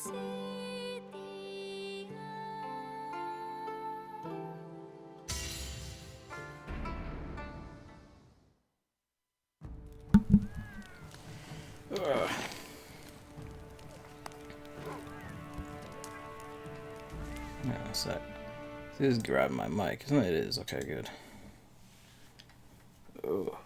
Yeah, a sec. This is grabbing my mic, isn't it? It is. Okay, good. Ugh.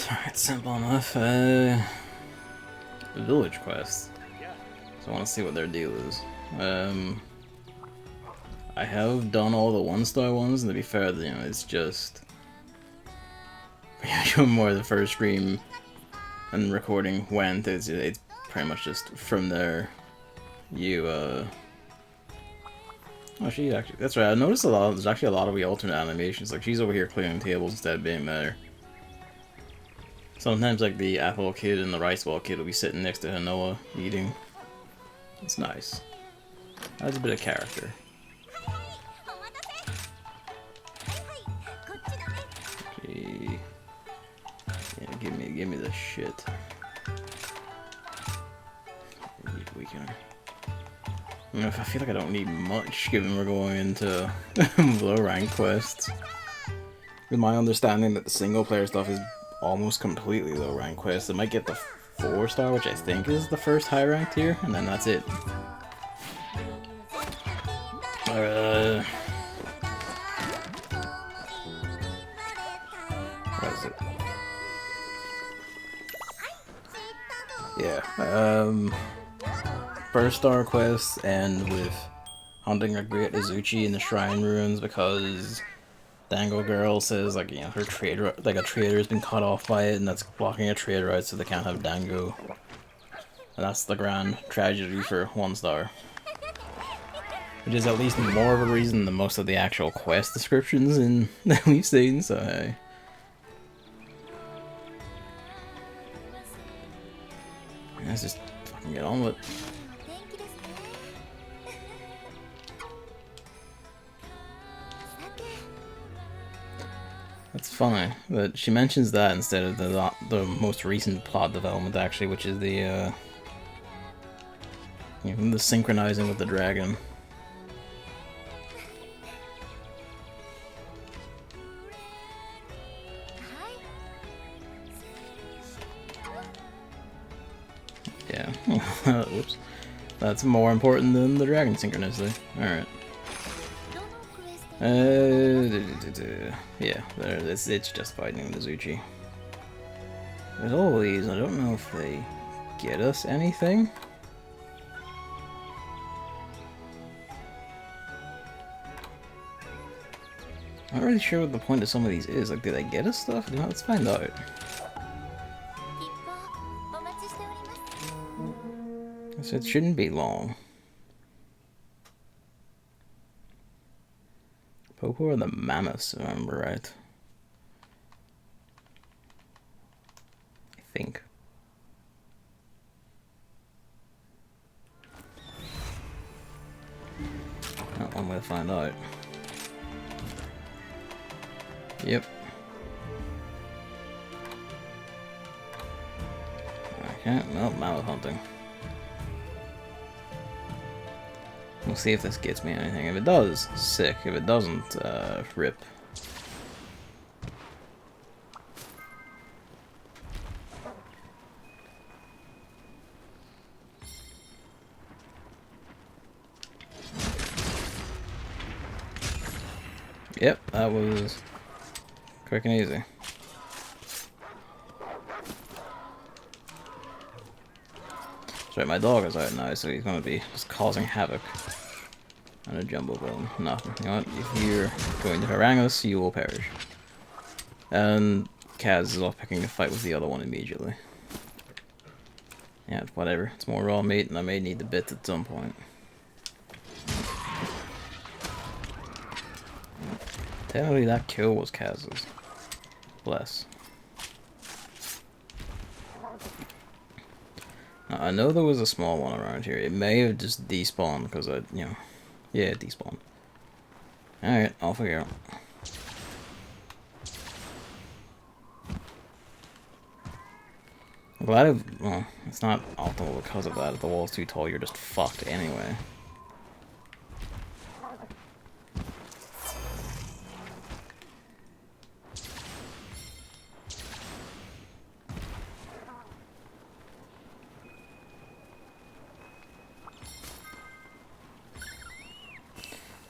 Alright, simple enough. Village quest. So I want to see what their deal is. I have done all the one-star ones, and to be fair, you know, it's just more the first stream and recording went. It's pretty much just from there. You oh, she actually, that's right. I noticed a lot. There's actually a lot of alternate animations. Like she's over here clearing tables instead of being there. Sometimes like the apple kid and the rice ball kid will be sitting next to Hanoa eating. It's nice. Adds a bit of character. Okay. Yeah, give me the shit. Weakener. I feel like I don't need much, given we're going into low rank quests. With my understanding that the single player stuff is almost completely low rank quests, I might get the 4-star, which I think is the first high rank tier, and then that's it. What is it? Yeah, first star quests end with hunting a great Izuchi in the shrine ruins because Dango Girl says, like, you know, her trader, like a trader has been cut off by it and that's blocking a trade route so they can't have Dango. And that's the grand tragedy for 1-star. Which is at least more of a reason than most of the actual quest descriptions in that we've seen, so hey. Let's just fucking get on with it. That's funny, but she mentions that instead of the most recent plot development, actually, which is the you know, the synchronizing with the dragon. Yeah. Whoops. That's more important than the dragon synchronicity. Alright. Yeah, it's just fighting the Izuchi. With all these, I don't know if they get us anything. I'm not really sure what the point of some of these is. Like, do they get us stuff? No, let's find out. So it shouldn't be long. Popo or the mammoths, if I remember right. I think. Not one way to find out. Yep. Okay, well, mammoth hunting. We'll see if this gets me anything. If it does, sick. If it doesn't, rip. Yep, that was quick and easy. That's right, my dog is out now, so he's gonna be just causing havoc. And a jumbo bone. Nothing. You know what? If you're going to harangue us, you will perish. And Kaz is off picking a fight with the other one immediately. Yeah, whatever. It's more raw meat, and I may need the bits at some point. Technically, that kill was Kaz's. Bless. Now, I know there was a small one around here. It may have just despawned because I, you know, Yeah, despawn. Alright, I'll figure out. I'm glad well, it's not optimal because of that. If the wall's too tall, you're just fucked anyway.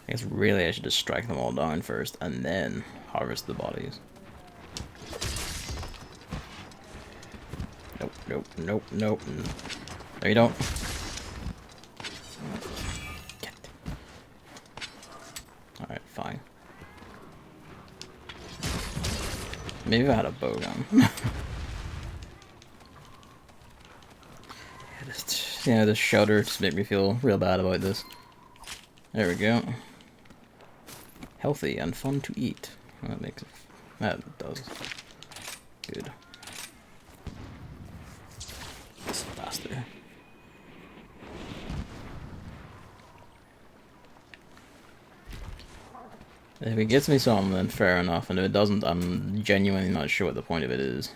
I guess really I should just strike them all down first and then harvest the bodies. Nope, nope, nope, nope. No, you don't. Alright, fine. Maybe if I had a bow gun. Yeah, this shudder just made me feel real bad about this. There we go. Healthy and fun to eat. That makes it. That does. Good. It's faster. If it gets me some, then fair enough. And if it doesn't, I'm genuinely not sure what the point of it is.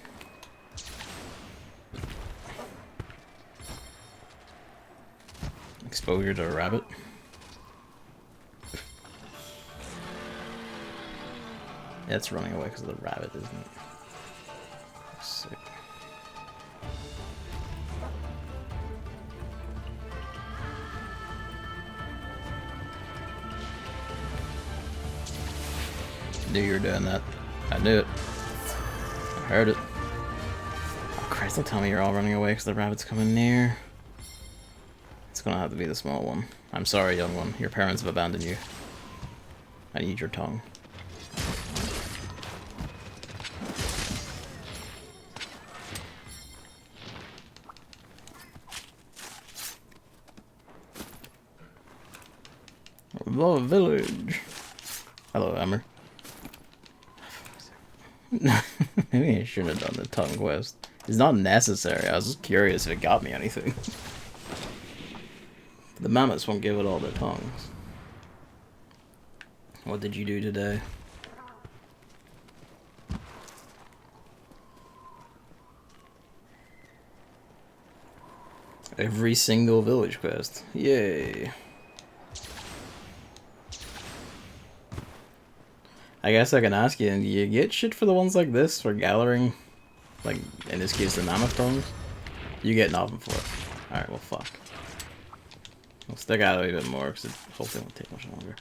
Exposure to a rabbit. Yeah, it's running away because of the rabbit, isn't it? Sick. Knew you were doing that. I knew it. I heard it. Oh Christ, don't tell me you're all running away because the rabbit's coming near. It's gonna have to be the small one. I'm sorry, young one. Your parents have abandoned you. I need your tongue. The village. Hello, Emmer. Maybe I shouldn't have done the tongue quest. It's not necessary. I was just curious if it got me anything. The mammoths won't give it all their tongues. What did you do today? Every single village quest. Yay. I guess I can ask you, do you get shit for the ones like this, for gathering, like, in this case, the mammoth tongues? You get nothing for it. Alright, well, fuck. We'll stick out a bit more, because it hopefully won't take much longer.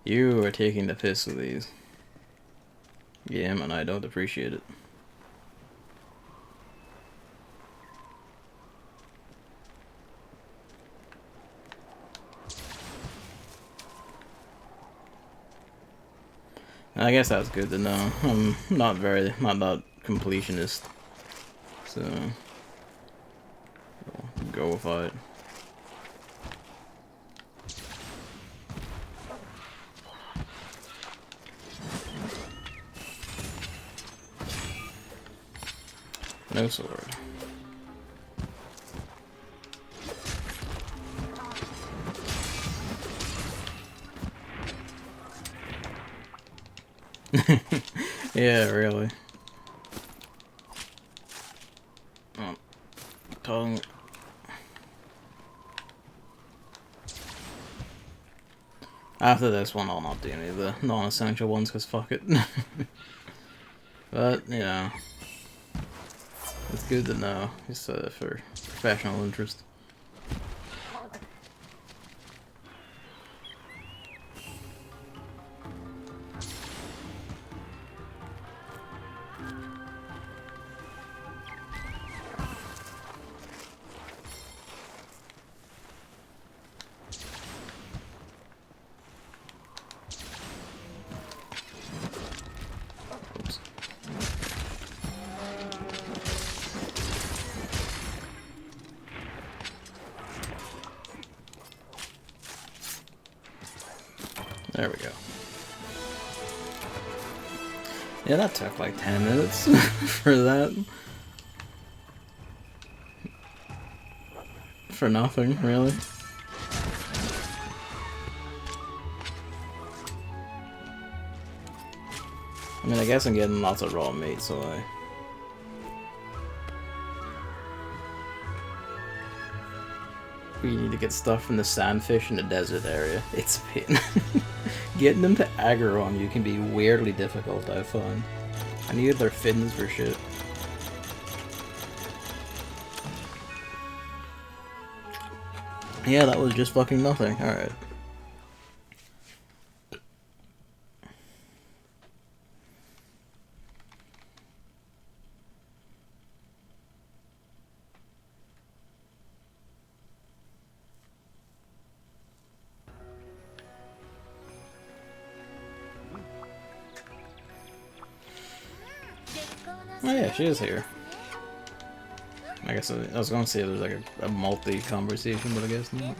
You are taking the piss with these. Yeah, and I don't appreciate it. I guess that's good to know. I'm not that completionist. So, we'll go with it. No sword. Yeah, really. Oh, tongue. After this one, I'll not do any of the non-essential ones, because fuck it. But, you know, it's good to know, just for professional interest. There we go. Yeah, that took like 10 minutes for that. For nothing, really. I mean, I guess I'm getting lots of raw meat, so we need to get stuff from the sandfish in the desert area. It's a pain. Getting them to aggro on you can be weirdly difficult, I find. I needed their fins for shit. Yeah, that was just fucking nothing. Alright. Oh yeah, she is here. I guess I was gonna say there's like a multi-conversation, but I guess not.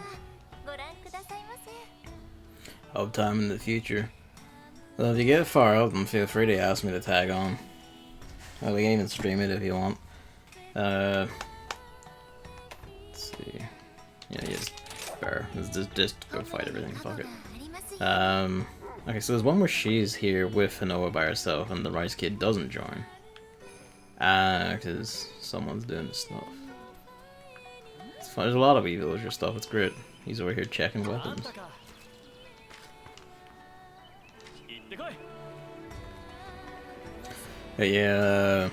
Hope time in the future. Well, if you get far out, then feel free to ask me to tag on. Well, we can even stream it if you want. Let's see. Yeah, yes, fair. Just go fight everything, fuck it. Okay, so there's one where she's here with Hanoa by herself and the Rice Kid doesn't join. Because someone's doing this stuff. It's fun. There's a lot of E-Villager stuff, it's great. He's over here checking weapons. But yeah,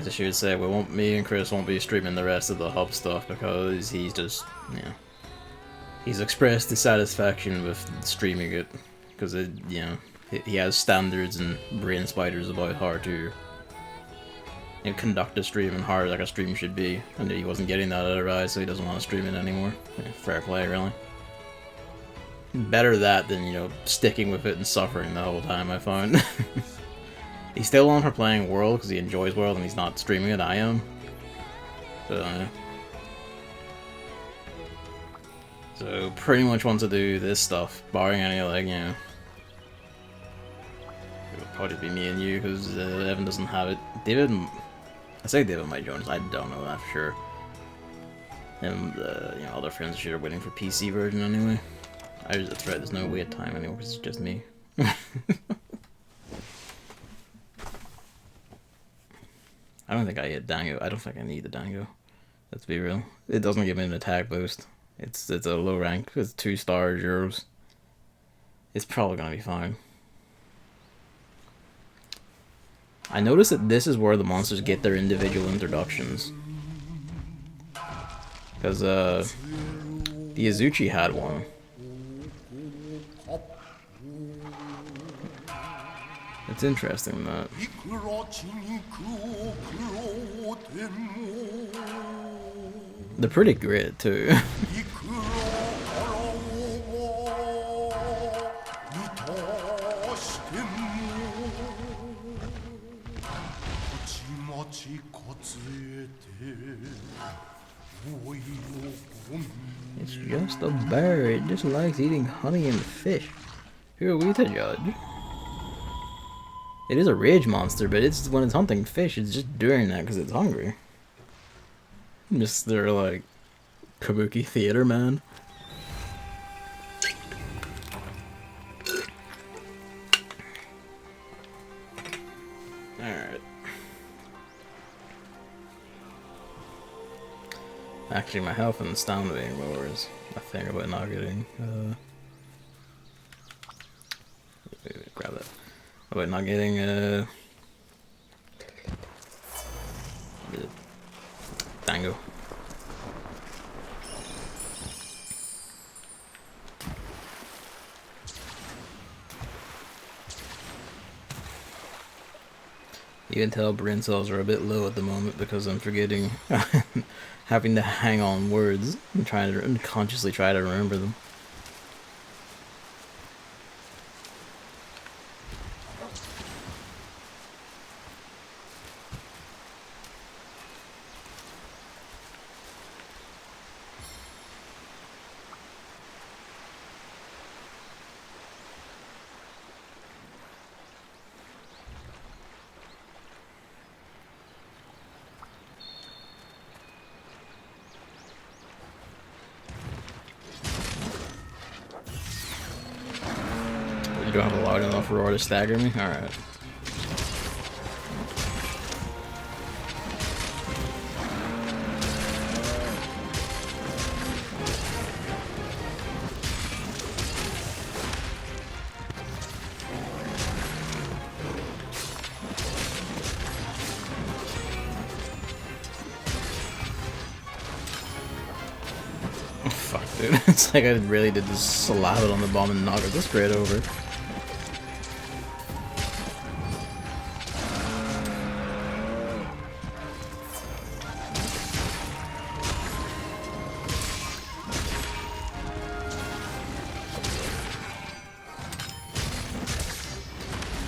so she would say, me and Chris won't be streaming the rest of the hub stuff because he's just, he's expressed dissatisfaction with streaming it because he has standards and brain spiders about how to conduct a stream and how like a stream should be, and he wasn't getting that out of Rise, so he doesn't want to stream it anymore. Yeah, fair play, really. Better that than sticking with it and suffering the whole time, I found. He's still on for playing World because he enjoys World and he's not streaming it. I am. So pretty much wants to do this stuff, barring any it would probably be me and you because Evan doesn't have it. I say David might join us. I don't know that for sure. And other friends are waiting for PC version anyway. That's right. There's no wait time anymore because it's just me. I don't think I hit Dango. I don't think I need the Dango. Let's be real. It doesn't give me an attack boost. It's a low rank. It's 2 stars euros. It's probably gonna be fine. I noticed that this is where the monsters get their individual introductions. Because the Azuchi had one. It's interesting that. They're pretty great too. It's just a bear. It just likes eating honey and fish. Who are we to judge? It is a rage monster, but it's when it's hunting fish, it's just doing that because it's hungry. They're like kabuki theater man. Alright. Actually, my health and stamina being lower is a thing about not getting, grab that. About not getting, Dango. You can tell brain cells are a bit low at the moment because I'm forgetting, having to hang on words and trying to unconsciously try to remember them. do I have a loud enough roar to stagger me? Alright. Fuck, dude. It's like I really did just slap it on the bomb and knock it this straight over.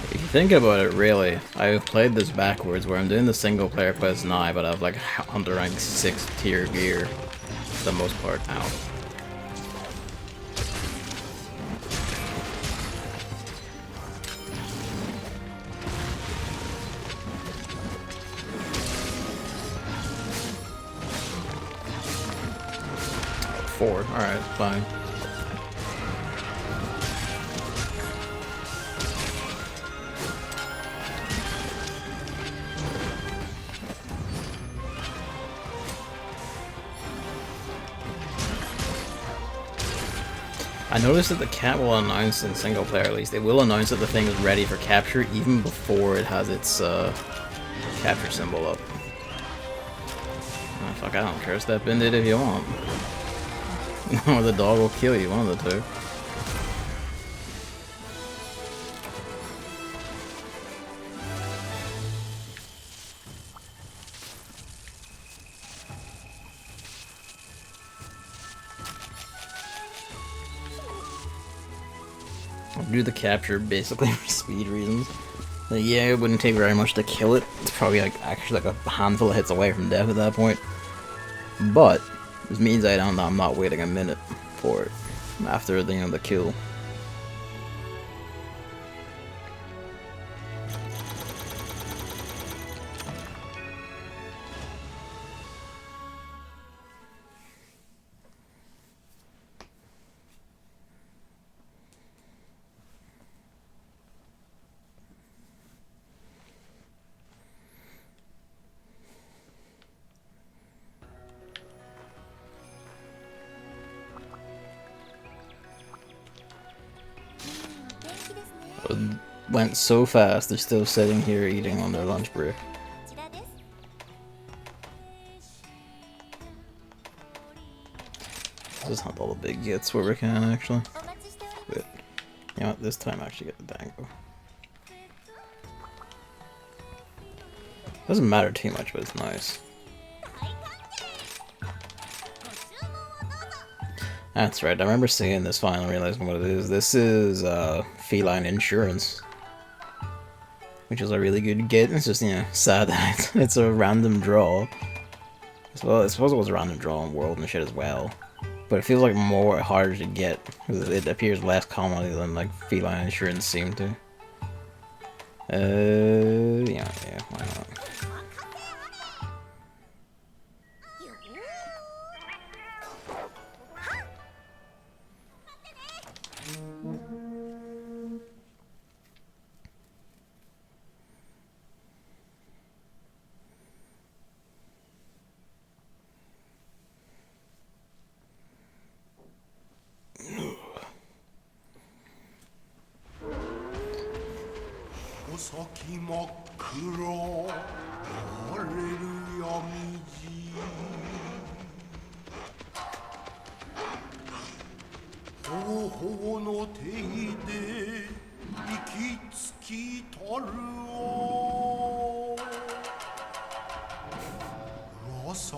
If you think about it, really, I've played this backwards, where I'm doing the single player quest now, but I have like hunter rank 6 tier gear for the most part now. Four, alright, fine. I noticed that the cat will announce in single player, at least, it will announce that the thing is ready for capture even before it has its capture symbol up. Oh, fuck, I don't care. Step in it if you want. Or the dog will kill you, one of the two. I'll do the capture basically for speed reasons. Like, yeah, it wouldn't take very much to kill it. It's probably like actually like a handful of hits away from death at that point. But this means I'm not waiting a minute for it after the kill. Went so fast, they're still sitting here eating on their lunch break. Just hunt all the big hits where we can, actually. But, you know what, this time I actually get the dango. Doesn't matter too much, but it's nice. That's right, I remember seeing this finally realizing what it is. This is feline insurance. Which is a really good get. It's just, sad that it's a random draw. Well, I suppose it was a random draw in World and shit as well. But it feels like more harder to get, because it appears less commonly than like feline insurance seemed to. Yeah, why not?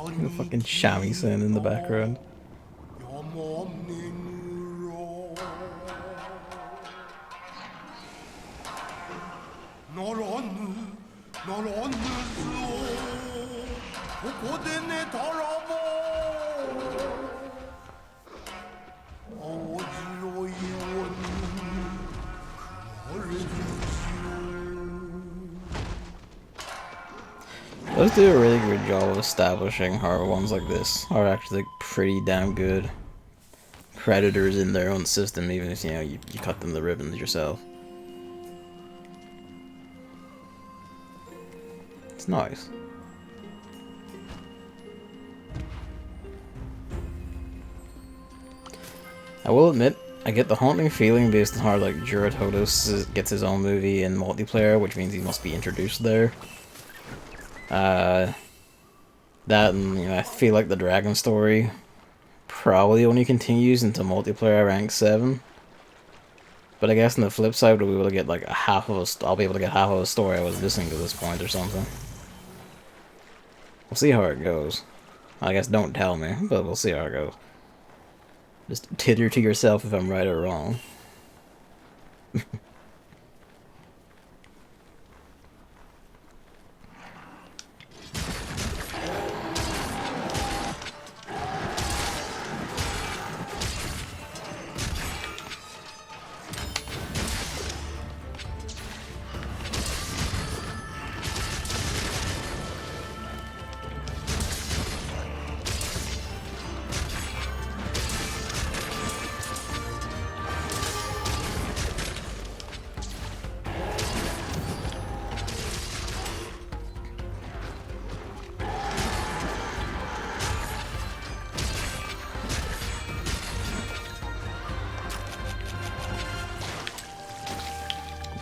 The fucking shamisen in the background. Those do a really good job of establishing how ones like this are actually pretty damn good predators in their own system, even if you cut them the ribbons yourself. It's nice. I will admit, I get the haunting feeling based on how like Juratotus gets his own movie in multiplayer, which means he must be introduced there. That and, you know, I feel like the Dragon story probably only continues until multiplayer rank 7. But I guess on the flip side, we'll be able to get like I'll be able to get half of a story I was missing to this point or something. We'll see how it goes. I guess don't tell me, but we'll see how it goes. Just titter to yourself if I'm right or wrong.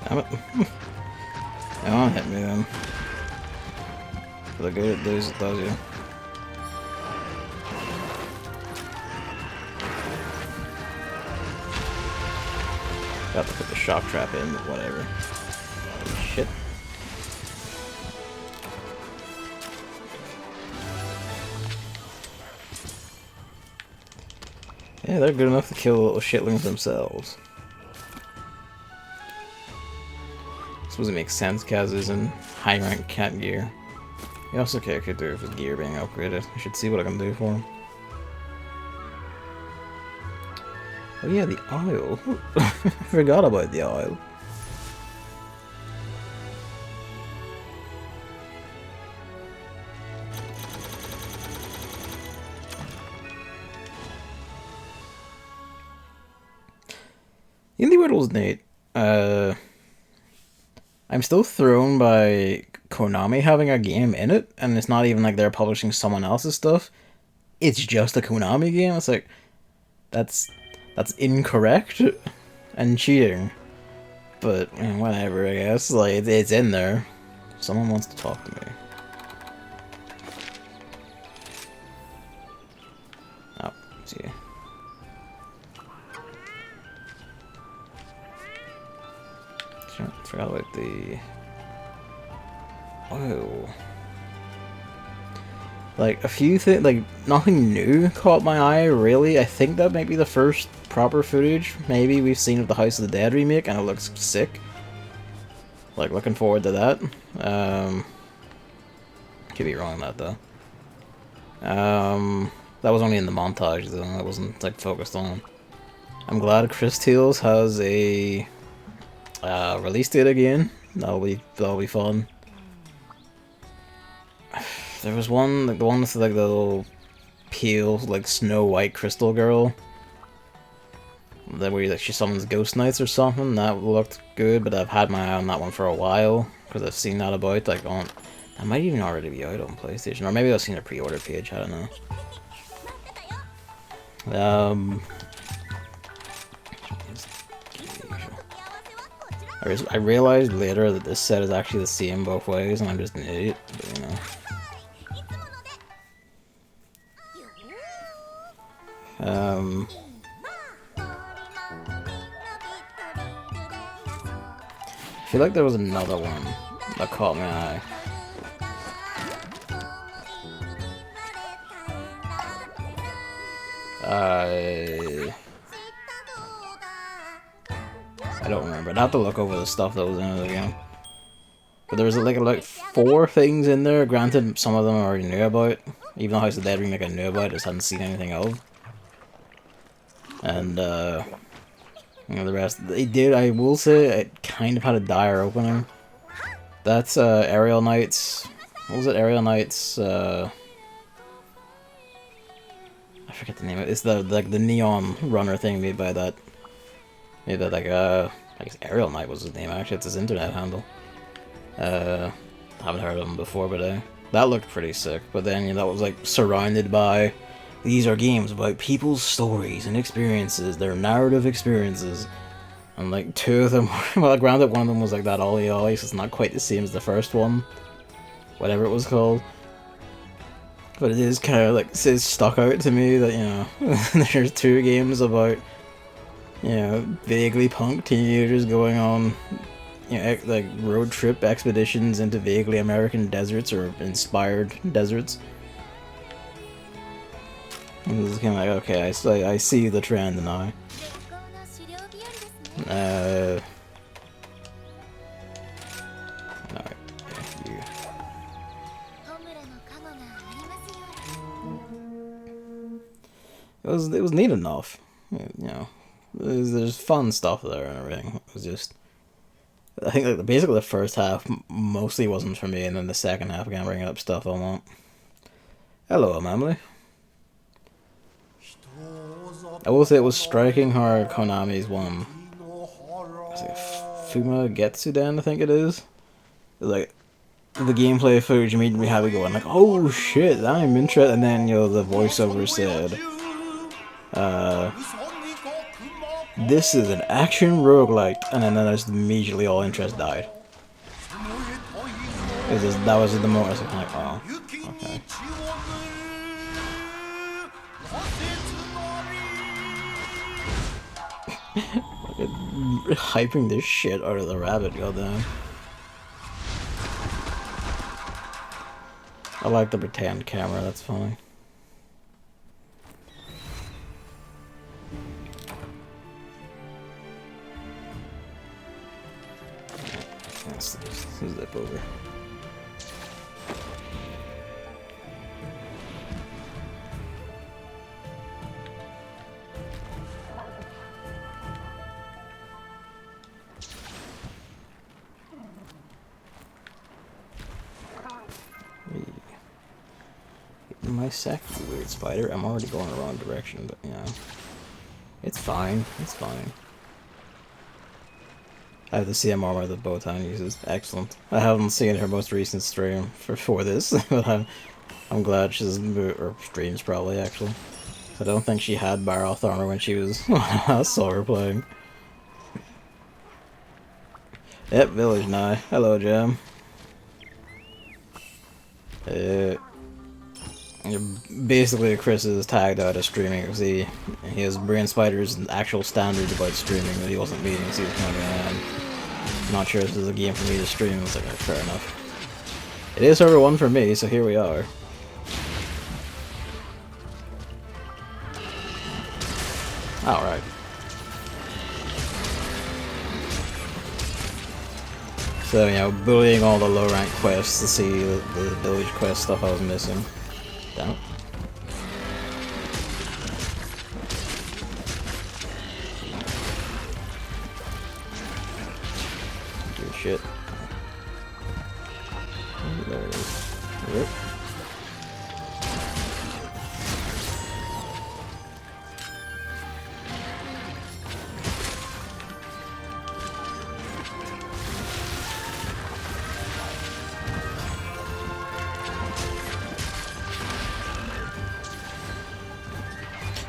Damn it. Come on, hit me then. For the good it does you. Got to put the shock trap in, but whatever. Holy shit. Yeah, they're good enough to kill little shitlings themselves. Suppose it makes sense, Kaz is in high rank cat gear. He also could do with his gear being upgraded. I should see what I can do for him. Oh yeah, the Isle. I forgot about the Isle. Indie Whittle's neat. I'm still thrown by Konami having a game in it, and it's not even like they're publishing someone else's stuff. It's just a Konami game. It's like, that's incorrect and cheating. But whatever, I guess. Like it's in there. Someone wants to talk to me. Oh, see. Forgot about the... Oh. Like, a few things, like, nothing new caught my eye, really. I think that might be the first proper footage, maybe, we've seen of the House of the Dead remake, and it looks sick. Like, looking forward to that. Could be wrong on that, though. That was only in the montage, though. That wasn't, like, focused on. I'm glad Chris Teals has a... release date again. That'll be fun. There was one, like the one with like the little pale, like Snow White crystal girl. That where like she summons ghost knights or something. That looked good, but I've had my eye on that one for a while because I've seen that about like on. That might even already be out on PlayStation, or maybe I've seen a pre-order page. I don't know. I realized later that this set is actually the same both ways, and I'm just an idiot, but you know. I feel like there was another one that caught my eye. I don't remember. I'd have to look over the stuff that was in it again. But there was like 4 things in there. Granted, some of them I already knew about. Even though House of the Dead remake I knew about, I just hadn't seen anything of. And you know, the rest. It did. I will say it kind of had a dire opening. That's Aerial Knights. What was it? Aerial Knights. I forget the name of it. It's the like the neon runner thing made by that. Made by like I guess Aerial Knight was his name actually. It's his internet handle. haven't heard of them before, but that looked pretty sick. But then, you know, that was like surrounded by, these are games about people's stories and experiences, their narrative experiences. And like two of them, well, granted one of them was like that Ollie Ollie, so it's not quite the same as the first one, whatever it was called. But it is kind of like, it stuck out to me that, you know, there's two games about, you know, vaguely punk teenagers going on, you know, like road trip expeditions into vaguely American deserts or inspired deserts. And it's kind of like, okay, I see the trend now. Alright, yeah, you. It was neat enough, you know. There's fun stuff there and everything. It was just, I think like basically the first half mostly wasn't for me, and then the second half again bringing up stuff I want. Hello, Magnamalo. I will say it was striking how Konami's one, Fuma Getsuden, I think it is. Like, the gameplay footage made me happy going like, oh shit, I'm interested, and then, you know, the voiceover said, this is an action roguelike, and then just immediately all interest died. That was the moment I was like, oh, okay. Hyping this shit out of the rabbit, goddamn. I like the pretend camera, that's funny. Let's zip over. My sack, you weird spider. I'm already going the wrong direction, but you know, it's fine. It's fine. I have the CM armor that Botan uses. Excellent. I haven't seen her most recent stream for this, but I'm glad she's, or streams probably actually. I don't think she had Barroth-armoured when she was when I saw her playing. Yep, village now. Hello, Jam. Basically, Chris is tagged out of streaming because he has Brain Spider's actual standards about streaming that he wasn't meeting, so he was kind of not sure if this is a game for me to stream. It's like, oh, fair enough. It is server 1 for me, so here we are. Alright. So, you know, bullying all the low rank quests to see the village quest stuff I was missing. Damn it. Good shit. There it is. Yep.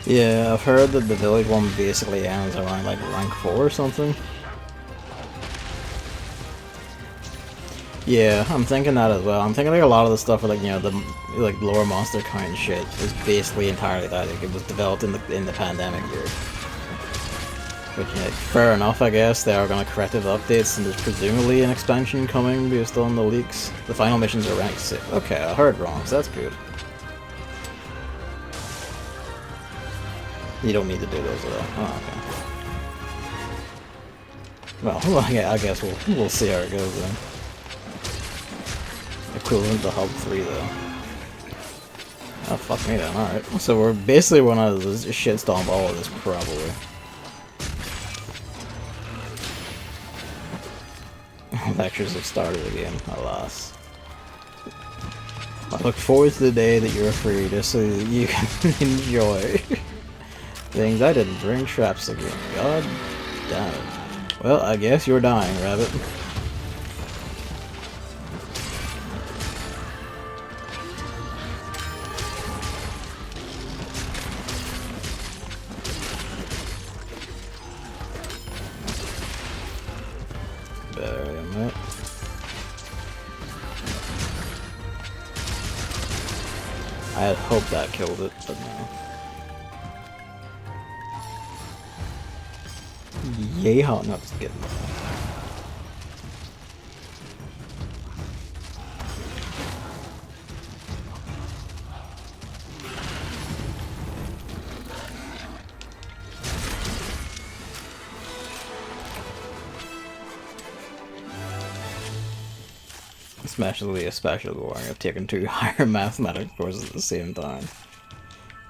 Yeah, I've heard that the village one basically ends around like rank 4 or something. Yeah, I'm thinking that as well. I'm thinking like a lot of the stuff for like, you know, the like lower monster kind of shit is basically entirely that. Like, it was developed in the pandemic year. Which, yeah, fair enough, I guess. They are going to corrective updates, and there's presumably an expansion coming based on the leaks. The final missions are ranked 6. Okay, I heard wrong, so that's good. You don't need to do those at all. Oh, okay. Well, yeah, I guess we'll see how it goes then. Equivalent to Hub 3 though. Oh, fuck me then, alright. So we're basically one of those shitstomp all of this, probably. Lectures have started again, alas. I look forward to the day that you're free just so that you can enjoy things. I didn't bring traps again. God damn it. Well, I guess you're dying, rabbit. I had hoped that killed it, but no. Yeehaw, not just getting that. Especially boring. I've taken 2 higher mathematics courses at the same time.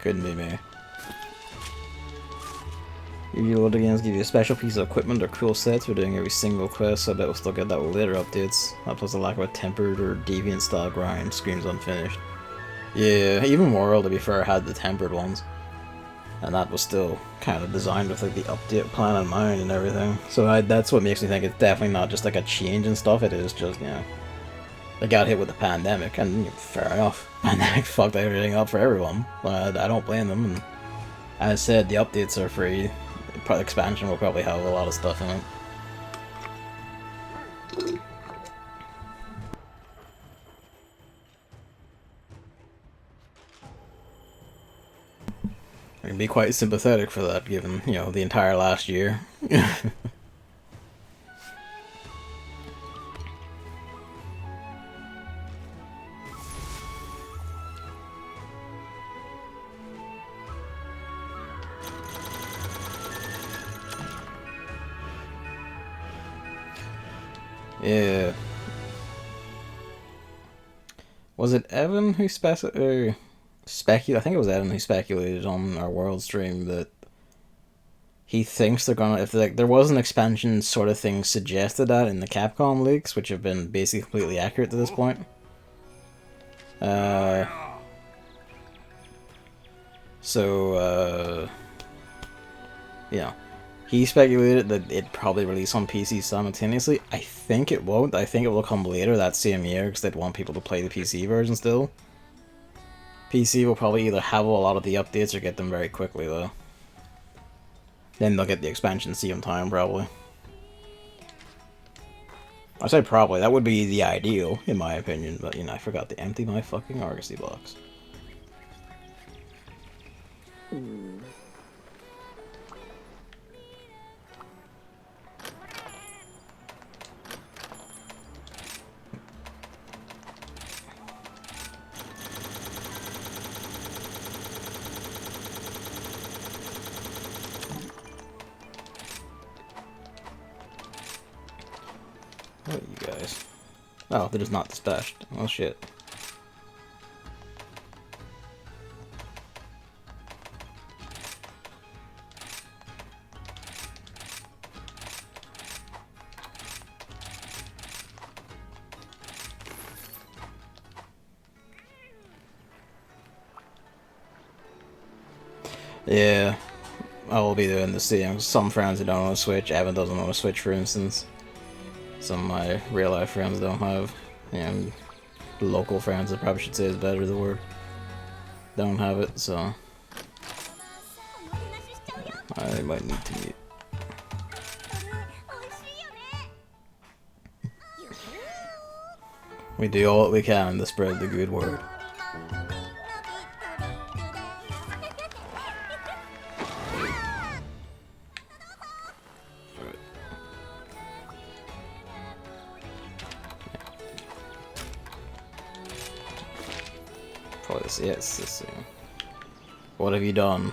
Couldn't be me. Usually loading games give you a special piece of equipment or cool sets for doing every single quest, so I bet we'll still get that with later updates. That plus the lack of a tempered or deviant style grind screams unfinished. Yeah, even World, to be fair, had the tempered ones. And that was still kind of designed with like the update plan in mind and everything. So that's what makes me think it's definitely not just like a change and stuff, it is just, you know, they got hit with the pandemic, and fair enough. Pandemic fucked everything up for everyone. I don't blame them. And as I said, the updates are free. The expansion will probably have a lot of stuff in it. I can be quite sympathetic for that, given, you know, the entire last year. Yeah. Was it Evan who speculated? I think it was Evan who speculated on our world stream that he thinks they're gonna, if like there was an expansion sort of thing suggested that in the Capcom leaks, which have been basically completely accurate to this point. Yeah. He speculated that it'd probably release on PC simultaneously. I think it won't. I think it will come later that same year because they'd want people to play the PC version still. PC will probably either have a lot of the updates or get them very quickly though. Then they'll get the expansion same time probably. I say probably. That would be the ideal, in my opinion. But, you know, I forgot to empty my fucking Argosy box. What are you guys? Oh, they're just not dispatched. Oh shit. Yeah, I will be doing the same. Some friends who don't want to Switch. Evan doesn't want to Switch, for instance. Some of my real life friends don't have. And local friends, I probably should say is better the word. Don't have it, so I might need to mute. We do all that we can to spread the good word. Yes, this thing. What have you done?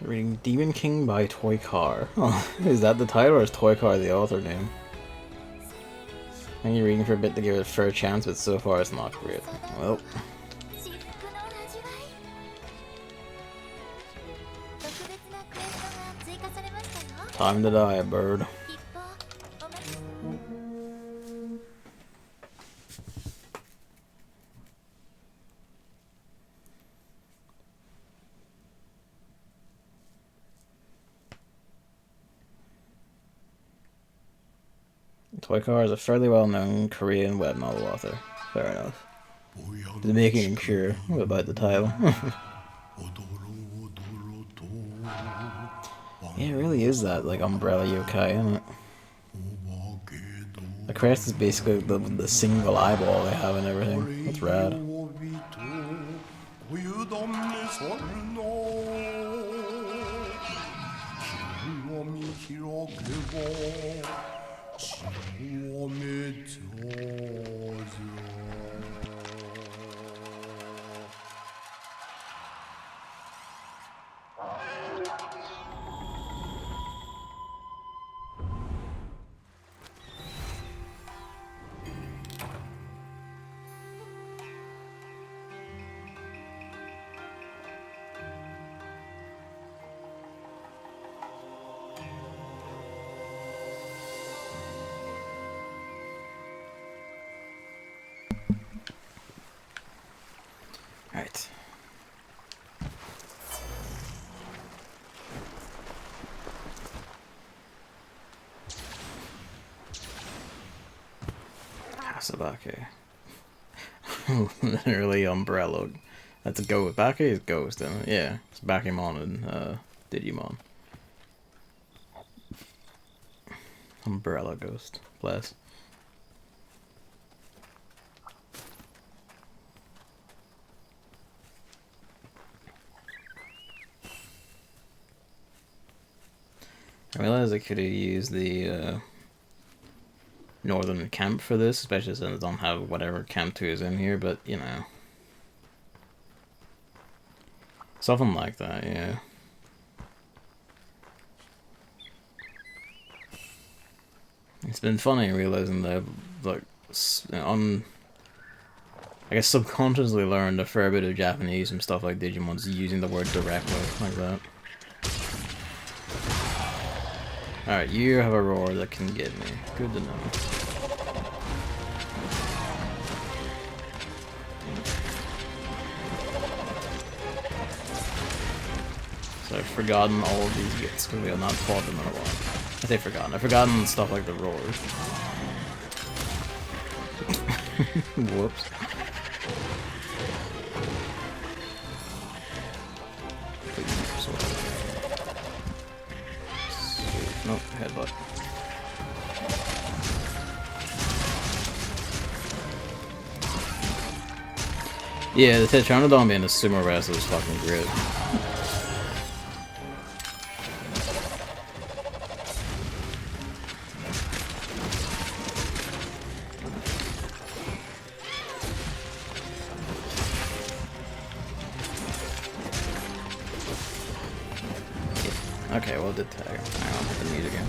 Reading Demon King by Toy Car. Oh, is that the title or is Toy Car the author name? I'm reading for a bit to give it a fair chance, but so far it's not great. Well. Time to die, bird. Toy Car is a fairly well-known Korean web novel author. Fair enough. He's making sure about the title. Yeah, it really is that, like, umbrella yokai, isn't it? The crest is basically the single eyeball they have and everything. That's rad. Right. Sabake. Literally umbrella. That's a ghost. Bake is ghost, isn't it? Yeah. It's Bakemon and Digimon. Umbrella ghost. Bless. I realized I could have used the northern camp for this, especially since I don't have whatever camp 2 is in here, but you know. Something like that, yeah. It's been funny realizing that, like, I guess subconsciously learned a fair bit of Japanese and stuff like Digimon's using the word directly, like that. Alright, you have a roar that can get me. Good to know. So I've forgotten all of these bits because we have not fought them in a while. I say forgotten. I've forgotten stuff like the roars. Whoops. Nope, headbutt. Yeah, the Tetranodon being a sumo wrestler is fucking great. Okay, well, it did tag him. I'll hit the meat again.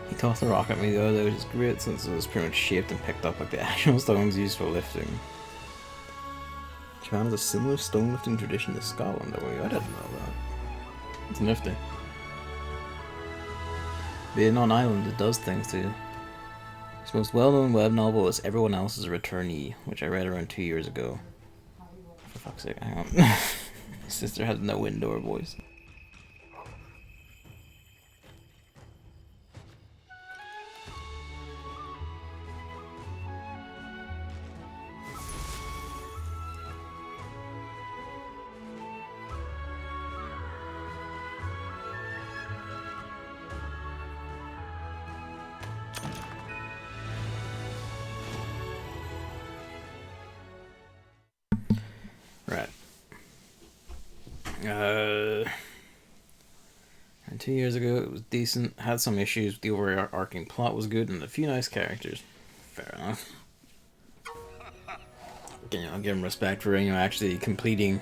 He tossed a rock at me the other day, which is great since it was pretty much shaped and picked up like the actual stones used for lifting. Japan has a similar stone lifting tradition to Scotland. I didn't know that. It's nifty. Being on island, it does things to you. His most well-known web novel is Everyone Else is a Returnee, which I read around 2 years ago. For fuck's sake, hang on. My sister has no indoor voice. Right. And 2 years ago, it was decent. Had some issues. The overarching plot was good, and a few nice characters. Fair enough. Give him respect for actually completing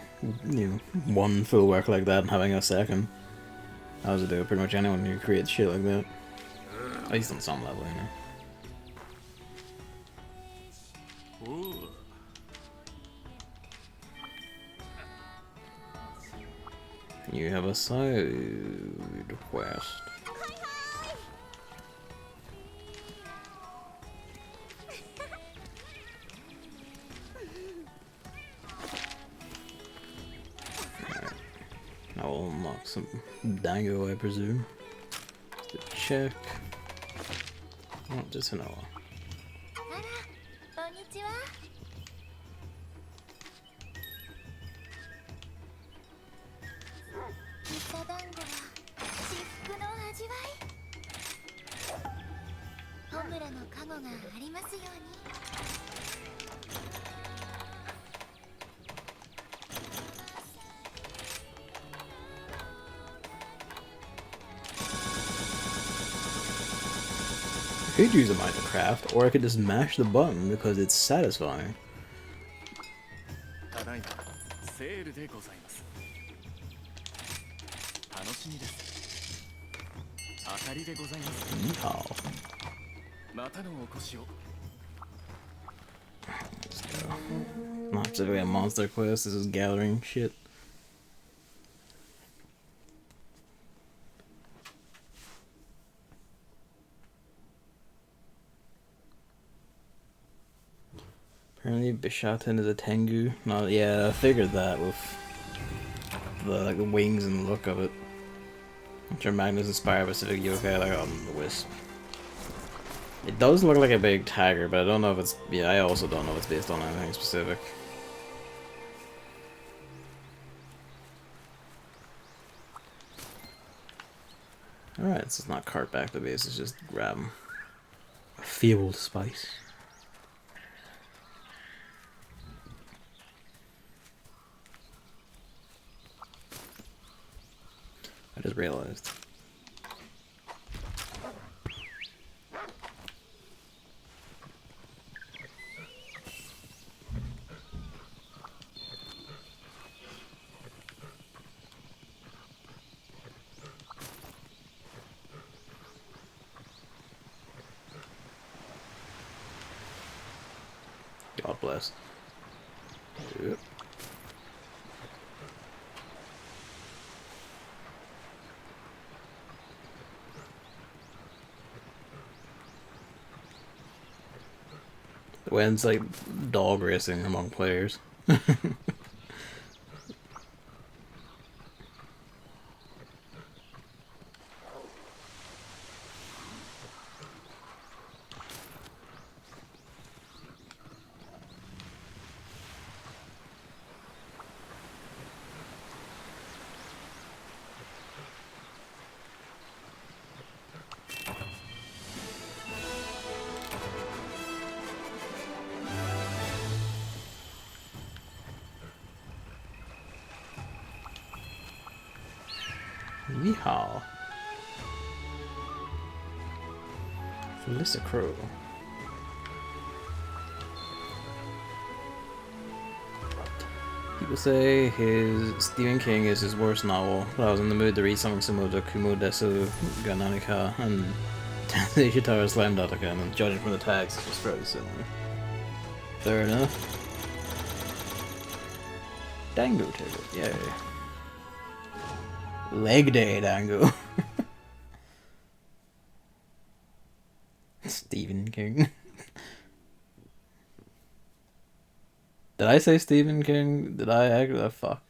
one full work like that and having a second. I was do pretty much anyone who creates shit like that. At least on some level, You have a side quest. Right. Now we'll unlock some dango, I presume. Just to check. Oh, just an hour. I could use a mind to craft, or I could just mash the button because it's satisfying. Yeehaw. Let's go. Not specifically a monster quest, this is gathering shit. Apparently Bishaten is a Tengu. Yeah, I figured that with the wings and the look of it. I'm sure Magnus inspired Pacific yokai like on the Wisp. It does look like a big tiger, but I don't know if it's... Yeah, I also don't know if it's based on anything specific. Alright, this is not cart back the base, it's just grab them. A field spice. I just realized. God bless. Yep. When it's like dog racing among players. Yeehaw. Felissa Crow. People say his Stephen King is his worst novel, but I was in the mood to read something similar to Kumo Desu ga Nanika and Ishitara Slam Dataka, and judging from the tags, it's just fairly similar. Fair enough. Dango ticket, yay. Leg day, Dango. Stephen King. Did I say Stephen King? Did I actually? Fuck.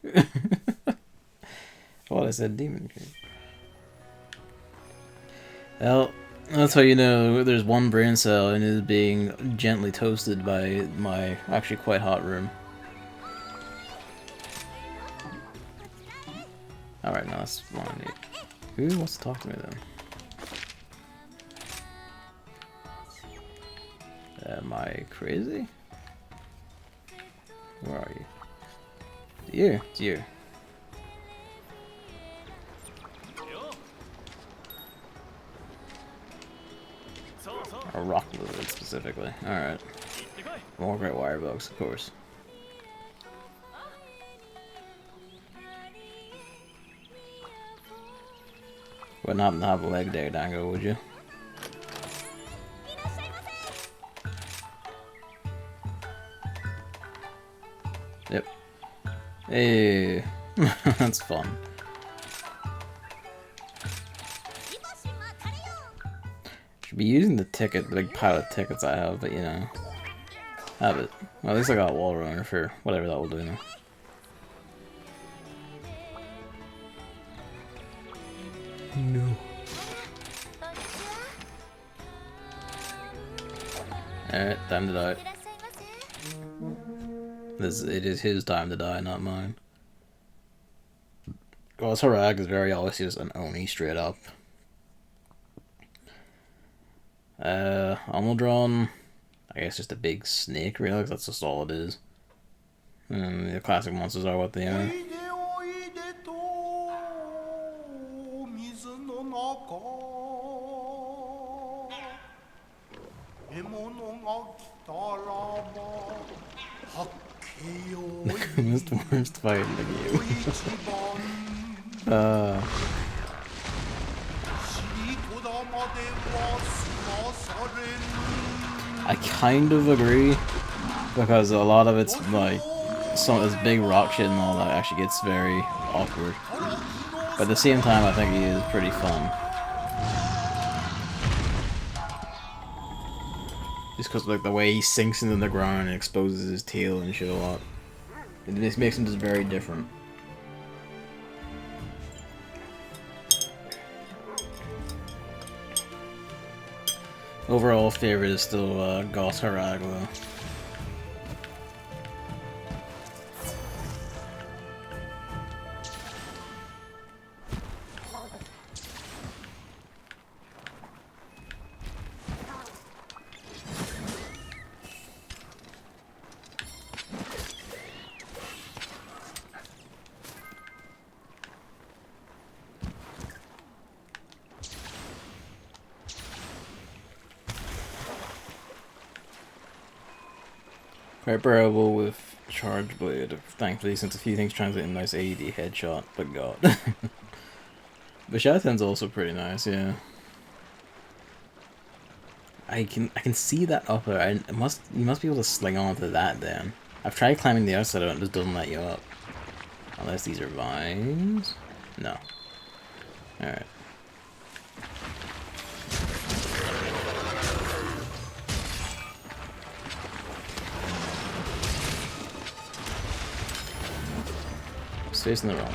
Well, I said Demon King. Well, that's how you know there's one brain cell and it is being gently toasted by my actually quite hot room. Alright, now that's one I need. Who wants to talk to me then? Am I crazy? Where are you? It's you. It's you. A rock lizard specifically. Alright. More great wire bugs, of course. Wouldn't happen to have a leg day, Dango, would you? Yep. Hey, that's fun. Should be using the ticket, the big pile of tickets I have, but you know, have it. Well, at least I got wall runner for whatever that will do now. No. Alright, time to die. It is his time to die, not mine. Ghost Harag is very obviously just an Oni straight up. Almudron, I guess just a big snake, really, 'cause that's just all it is. And the classic monsters are what they are. Missed worst fight in the game. I kind of agree, because a lot of it's like some of this big rock shit and all that actually gets very awkward. But at the same time, I think he is pretty fun. Just because like the way he sinks into the ground and exposes his tail and shit a lot. It just makes him just very different. Overall favorite is still Ghost Harag though. Quite bearable with Charge Blade, thankfully, since a few things translate in nice AED headshot, but god. But Shaten's also pretty nice, yeah. I can see that upper. You must be able to sling onto that then. I've tried climbing the outside of it, it just doesn't let you up. Unless these are vines? No. Alright. It's facing the wrong way.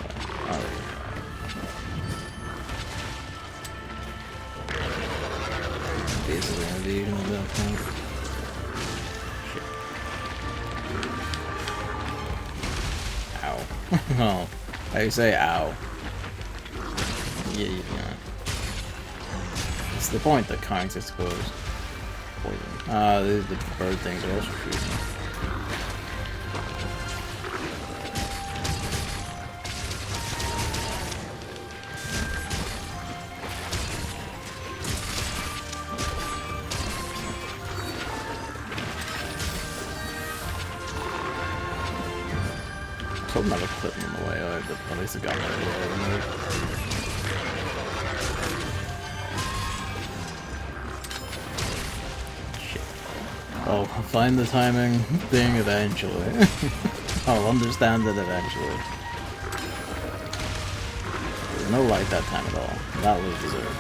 Oh, there you go. Basically an evasion at that point. Shit. Ow. Oh. How do you say ow? Yeah, yeah. It's the point that counts, I suppose. Poison. The bird things are also shooting. another clip on the way out, but at least it got my idea. Shit. I'll find the timing thing eventually. I'll understand it eventually. There's no light that time at all. That was deserved.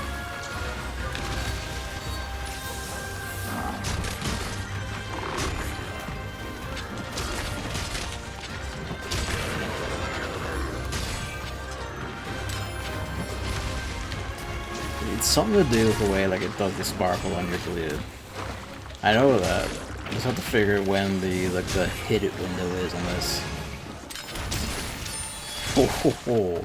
It's something to do with the way like it does the sparkle on your bleed. I know that. I just have to figure when the hit it window is on this. Ho ho ho.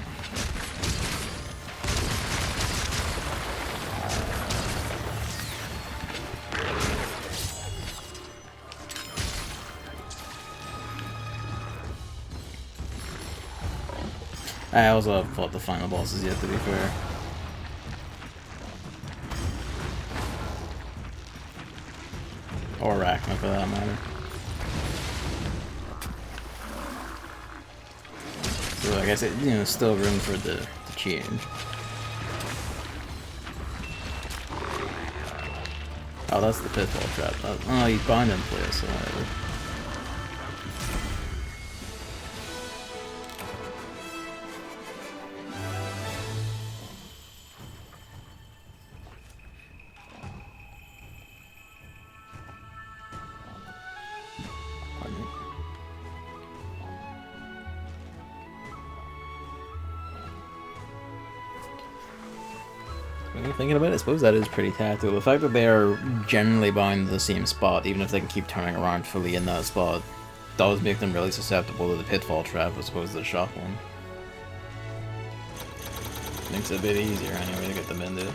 I also haven't fought the final bosses yet, to be fair. Or Arachna, for that matter. So like I said, you know, still room for the change. Oh, that's the pitfall trap. Oh, he's bound in place, so whatever. Thinking about it, I suppose that is pretty tactical. The fact that they are generally bound to the same spot, even if they can keep turning around fully in that spot, does make them really susceptible to the pitfall trap as opposed to the shock one. Makes it a bit easier anyway to get them into it.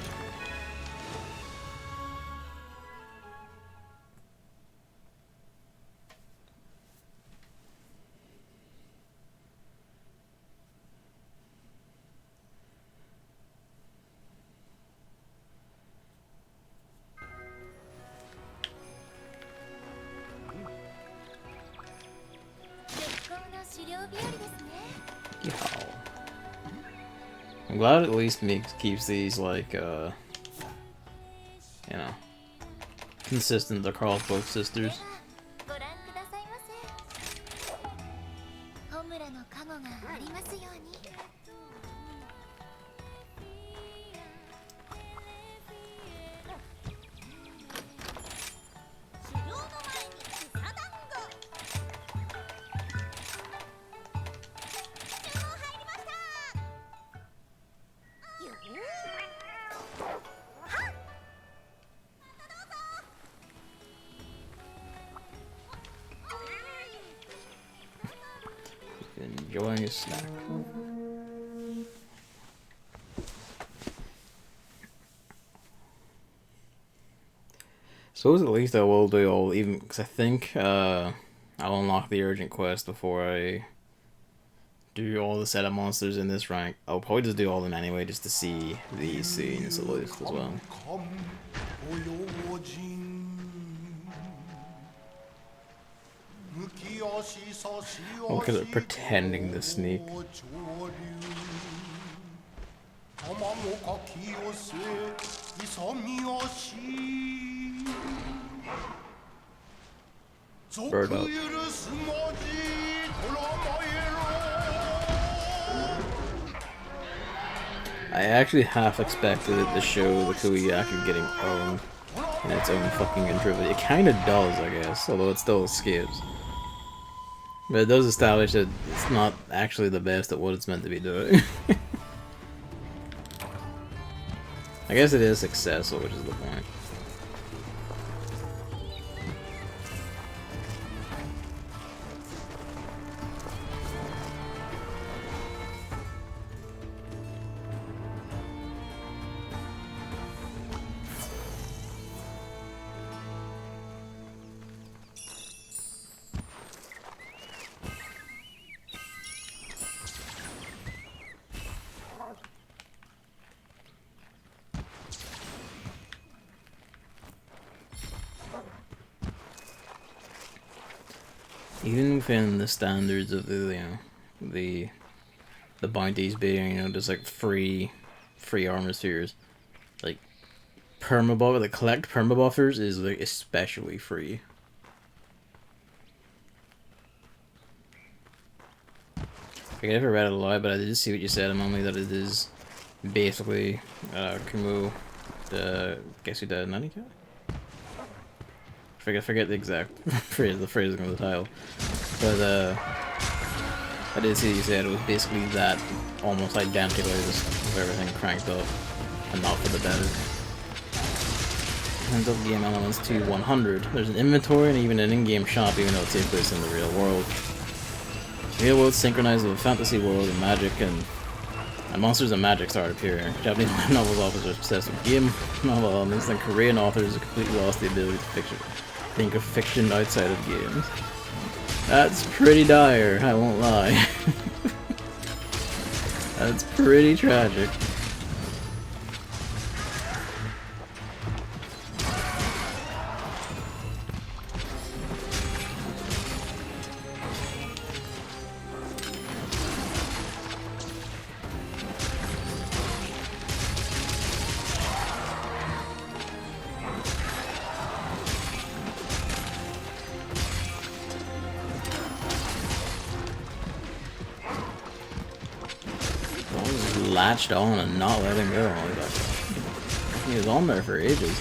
I'm glad it at least keeps these like you know, consistent across both sisters. Enjoying a snack. So at least I will do all, even because I think I'll unlock the urgent quest before I do all the setup monsters in this rank. I'll probably just do all of them anyway, just to see these scenes at least as well. Look at it pretending to sneak. Bird up. I actually half expected it to show the Kuuyaki getting owned in its own fucking intro. It kinda does, I guess, although it still escapes. But it does establish that it's not actually the best at what it's meant to be doing. I guess it is successful, which is the point. Even within the standards of the, you know, the bounties being, you know, just like free armor spheres. Like permabuff, the collect permabuffers is like especially free. I never read it a lot, but I did see what you said, and only that it is basically Kumu, the guess who died 90k? Forget the exact phrasing of the title, but I did see you said it was basically that, almost identical, just with everything cranked up and not for the better. Ends up game elements to 100. There's an inventory and even an in-game shop, even though it takes place in the real world. Real world synchronized with a fantasy world and magic, and monsters and magic start appearing. Japanese novels authors are obsessed with game novel elements, and Korean authors have completely lost the ability to think of fiction outside of games. That's pretty dire, I won't lie. That's pretty tragic. Latched on and not letting go. He was on there for ages.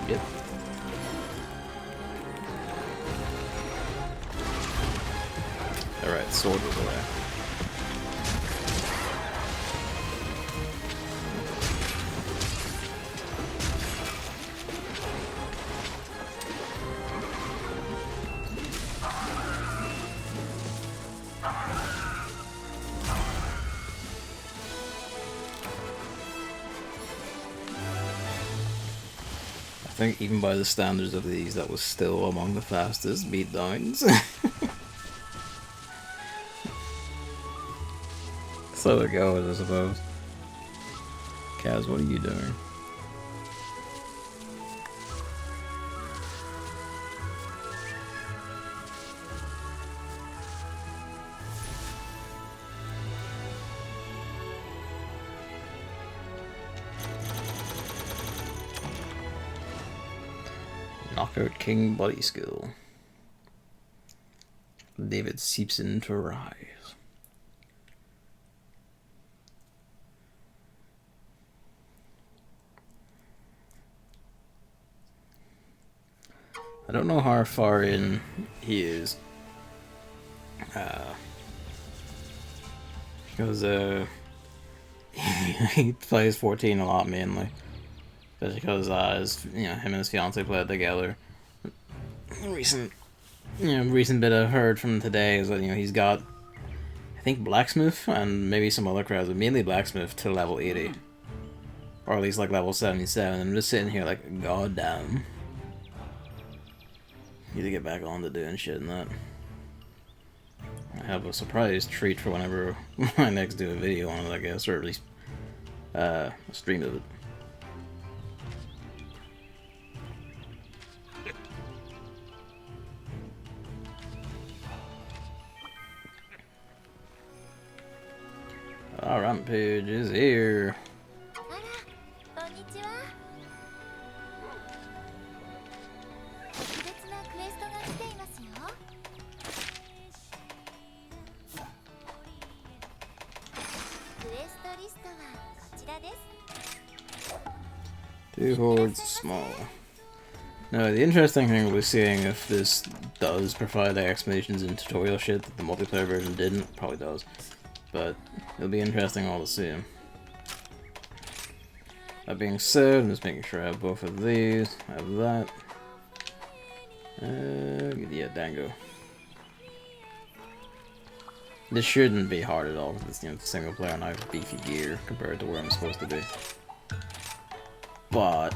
Yep. Alright, sword was away. I think even by the standards of these, that was still among the fastest beatdowns. So it goes, I suppose. Kaz, what are you doing? Knockout King body skill. David seeps into rise. I don't know how far in he is. Because he plays 14 a lot mainly. Especially because him and his fiance played together. Recent bit I've heard from today is that he's got, I think, blacksmith and maybe some other crowds, but mainly blacksmith to level 80, or at least like level 77. I'm just sitting here like, god damn. Need to get back on to doing shit and that. I have a surprise treat for whenever I next do a video on it, I guess, or at least a stream of it. Our rampage is here. Two hordes small. Now, the interesting thing we're seeing if this does provide the explanations in tutorial shit that the multiplayer version didn't, probably does. But it'll be interesting all to see. That being said, I'm just making sure I have both of these. I have that. Yeah, dango. This shouldn't be hard at all because it's single player and I have beefy gear compared to where I'm supposed to be. But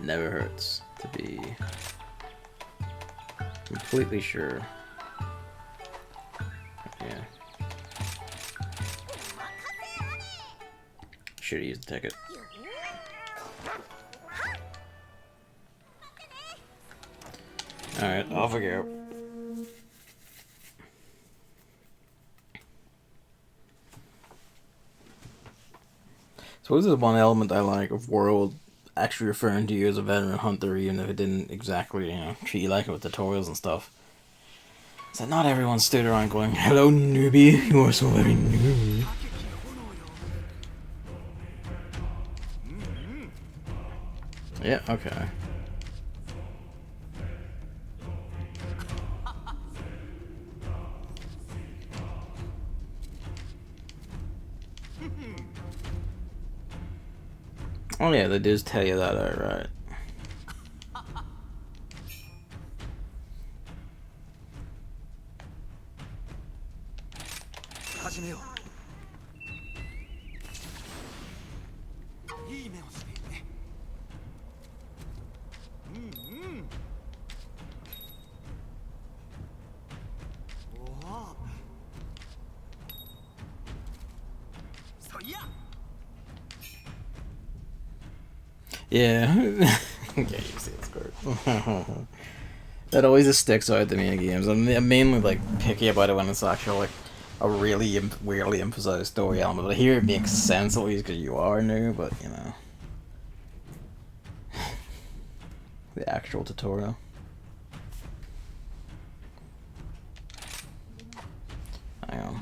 never hurts to be completely sure. Yeah. should have used the ticket. Alright, off we go. So this is one element I like of World actually referring to you as a veteran hunter, even if it didn't exactly, you know, treat you like it with tutorials and stuff. Is that not everyone stood around going, "Hello, newbie, you are so very new." Yeah, okay. Oh yeah, they just tell you that, alright. Yeah. Yeah, you see it's good. That always just sticks out to me in games. I'm mainly like picky about it when it's actually like a really weirdly emphasized story element. But here it makes sense at least because you are new, but you know. The actual tutorial. Hang on.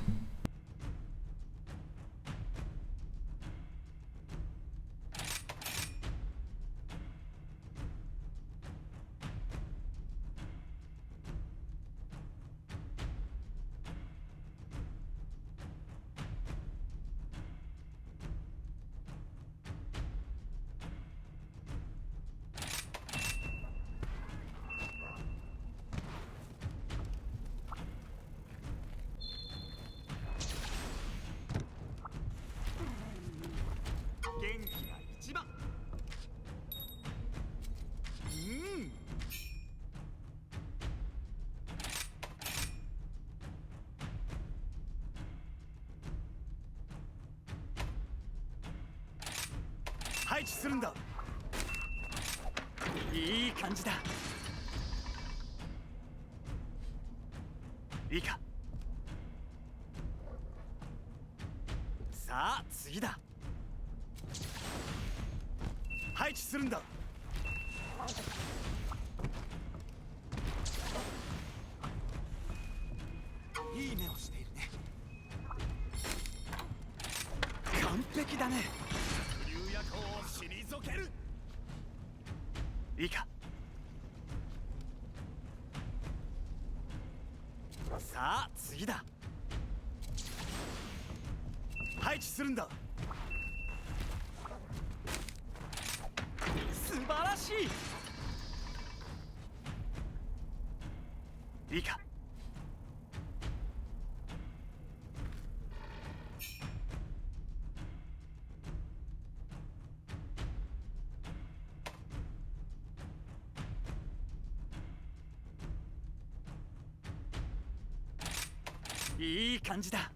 いい感じだ。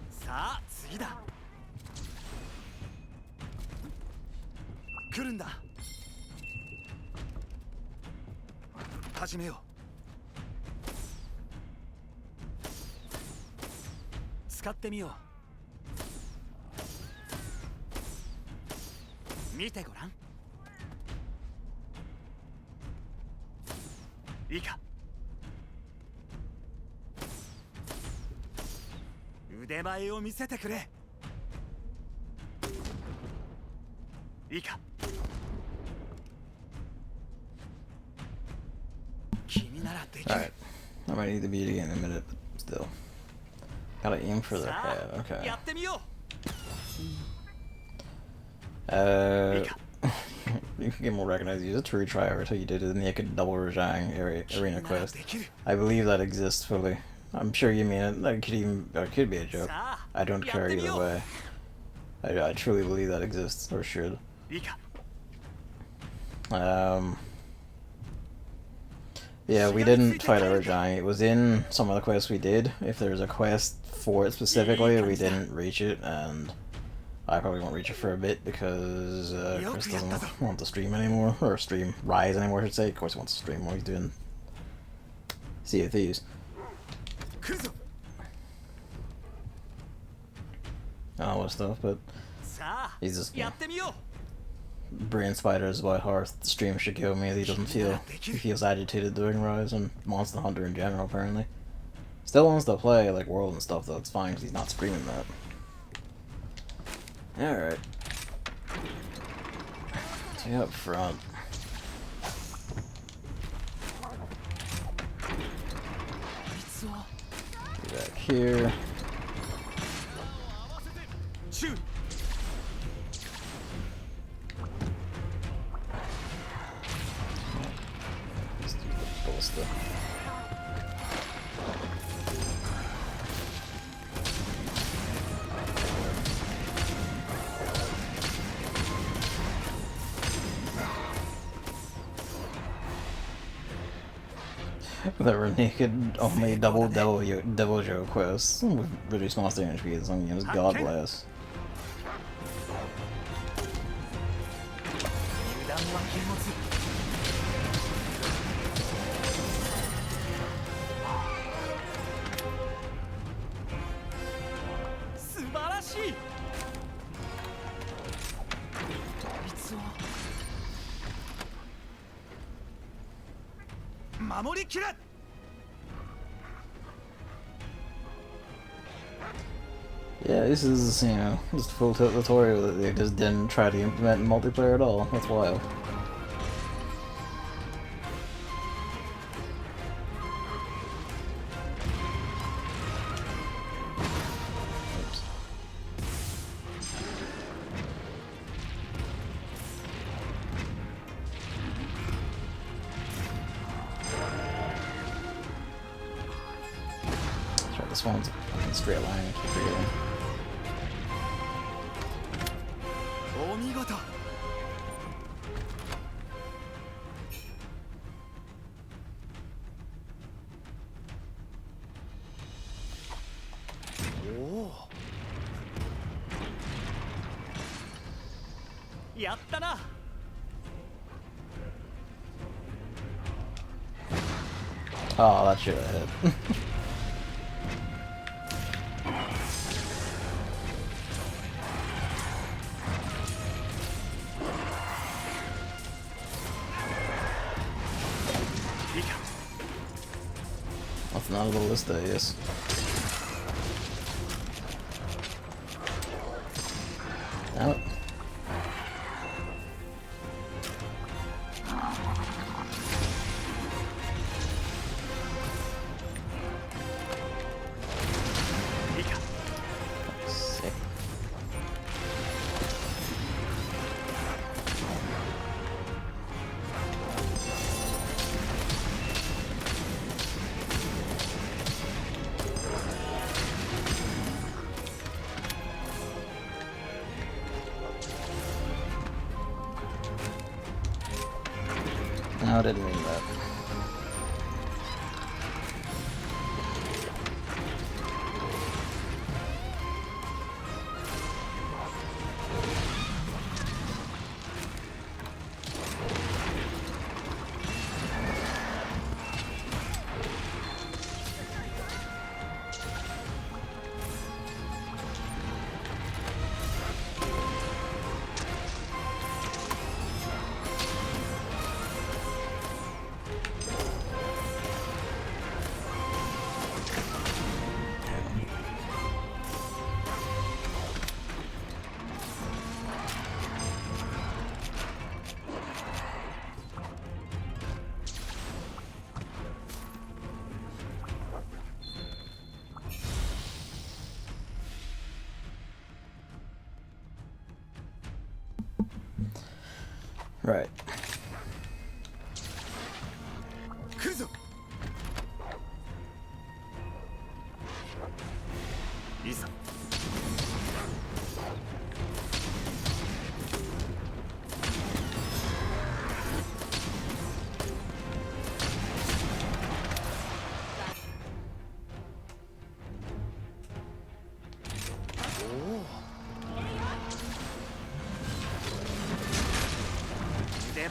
さあ次だ。来るんだ。始めよう。使ってみよう。見てごらん。いいか。腕前を見せてくれ。いいか。君ならできる。 Alright. I might need to beat again in a minute, but still. Gotta aim for the head, okay. やってみよう。 You can get more recognized. Use it to retry over till you did it, and you could double Rajang arena quest. I believe that exists fully. I'm sure you mean it. That could be a joke. I don't care either way. I truly believe that exists, or should. Yeah, we didn't fight our giant. It was in some of the quests we did. If there's a quest for it specifically, we didn't reach it, and I probably won't reach it for a bit because Chris doesn't want to stream anymore, or stream Rise anymore, I should say. Of course he wants to stream while he's doing Sea of Thieves. All that stuff, but he's just, brain spiders about how the stream should kill me. He doesn't feel, he feels agitated doing Rise and Monster Hunter in general, apparently. Still wants to play like World and stuff though, it's fine because he's not streaming that. Alright. So up front. Be back here. Let's do the ballista. There were naked only double devil joe quests with reduced monster damage because some games God bless. Yeah, this is, you know, just full tutorial that they just didn't try to implement in multiplayer at all. That's wild. Oops. Try this one's a fucking straight line, I keep forgetting. Oh, that should have hit. That's not a ballista, yes. Out. Sick. No, I didn't mean that. Right.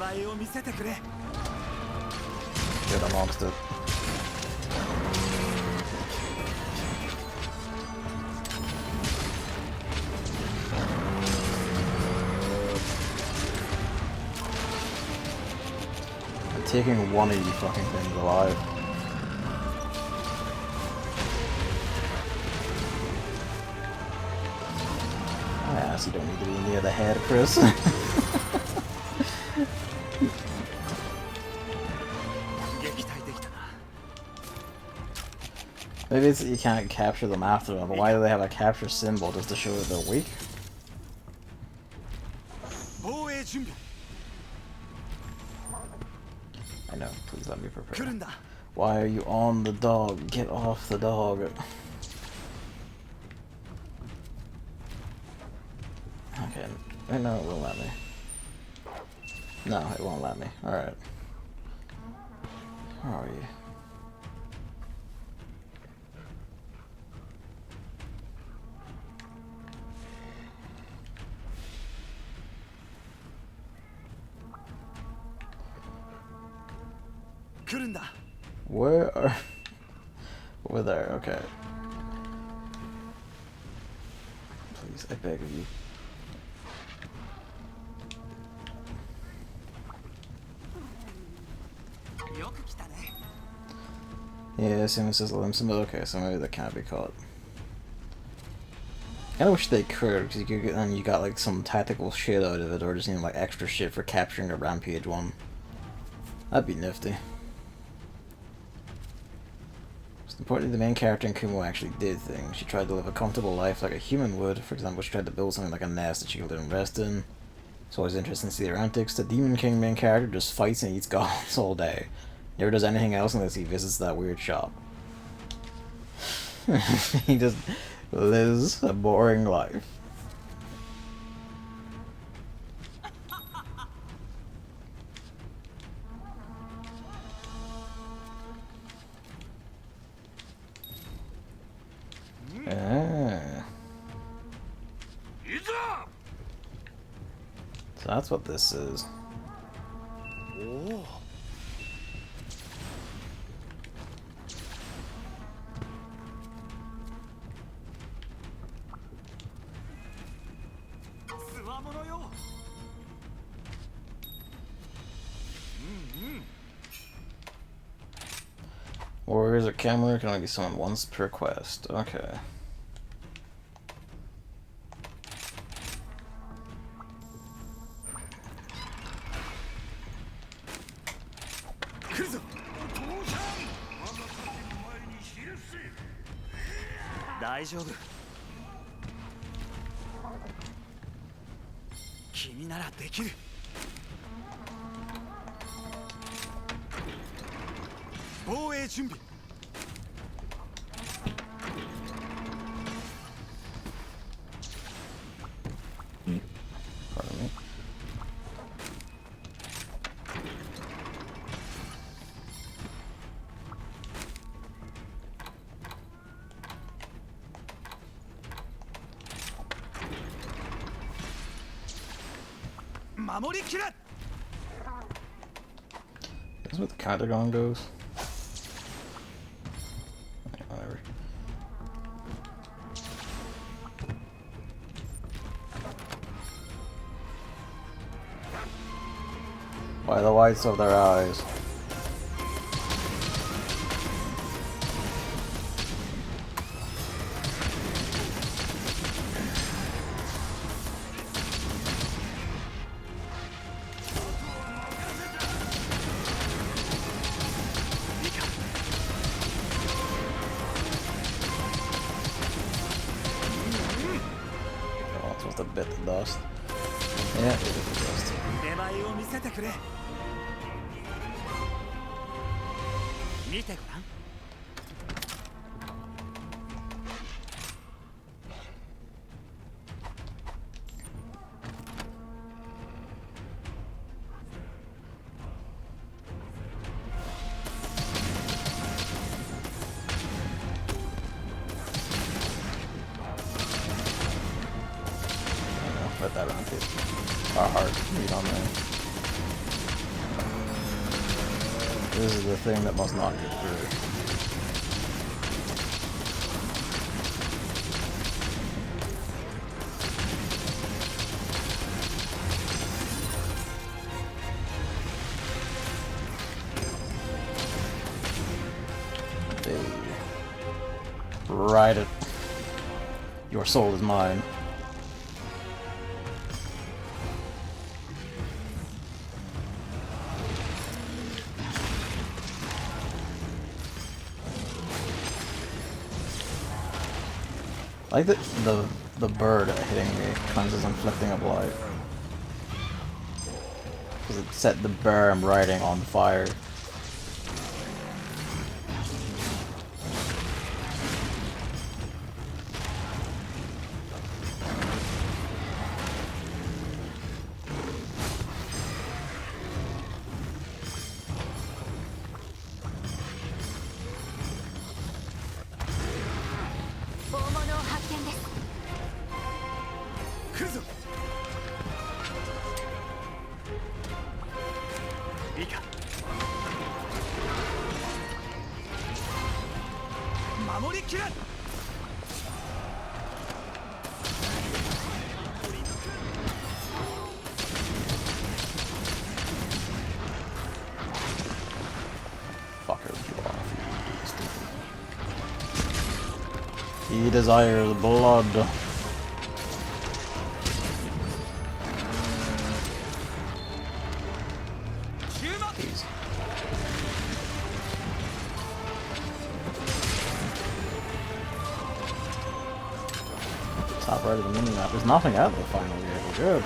前を見せてくれ。 Get amongst it. I'm taking one of you fucking things alive. Yes, you don't need to be near the head, Chris. Maybe it's that you can't capture them after them, but why do they have a capture symbol just to show that they're weak? I know, please let me prepare. Why are you on the dog? Get off the dog. Okay, no, it won't let me. No, it won't let me. Alright. Where are you? Where are... Over there, okay. Please, I beg of you. Yeah, as soon as it says limb symbol, okay, so maybe that can't be caught. I kinda wish they could, because you could get, and you got like some tactical shit out of it, or just like extra shit for capturing a rampage one. That'd be nifty. Importantly, the main character in Kumo actually did things. She tried to live a comfortable life like a human would. For example, she tried to build something like a nest that she could live and rest in. It's always interesting to see her antics. The Demon King main character just fights and eats goblins all day. Never does anything else unless he visits that weird shop. He just lives a boring life. So that's what this is. Oh. Warriors at camera can only be summoned once per quest. Okay. Pardon me. That's what the Katagon goes. Okay, whatever. Why the whites of their eyes? A bit of dust. Yeah, it is the dust. Let that on it. Our heart read on there. This is the thing that must not get through. Ride it. Your soul is mine. I like the bird hitting me comes as inflicting a blight. Because it set the bear I'm riding on fire. He desires blood. Easy. Top right of the minimap. There's nothing out of the final vehicle. Good.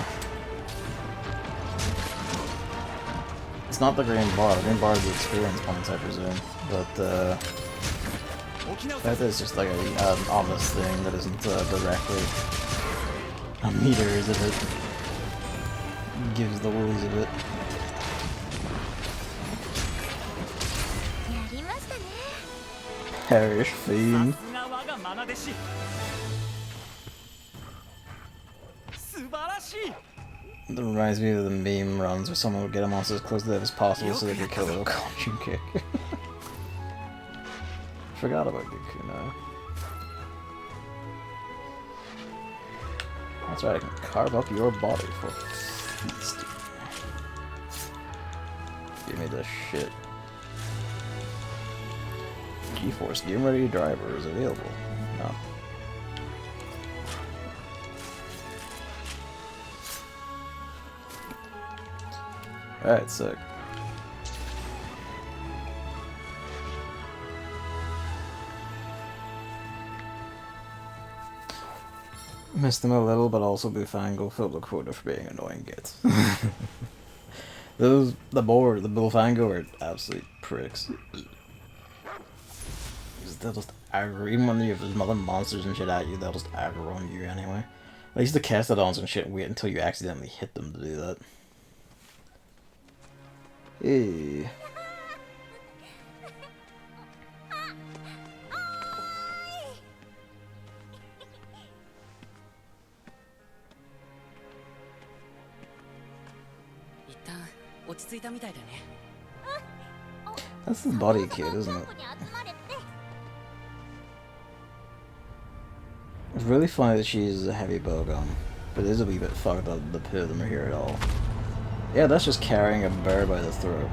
It's not the green bar. The green bar is the experience points, I presume. But that is just like an ominous thing that isn't directly a meter, is it? It gives the woolies a bit. Perish, fiend. That reminds me of the meme runs where someone would get a monster as close to that as possible so they could kill a conjuring kick. Forgot about Goku now. That's right, I can carve up your body for feasting. Give me this shit. GeForce Game Ready driver is available. No. Alright, sick. Missed him a little, but also Bullfango filled the quota for being annoying gits. The Bullfango are absolute pricks. They'll just aggro, even when you have other monsters and shit at you, they'll just aggro on you anyway. At least the Castodons and shit wait until you accidentally hit them to do that. Hey. That's the body kid, isn't it? It's really funny that she's a heavy bowgun, but it is a wee bit fucked up the two of them are here at all. Yeah, that's just carrying a bear by the throat.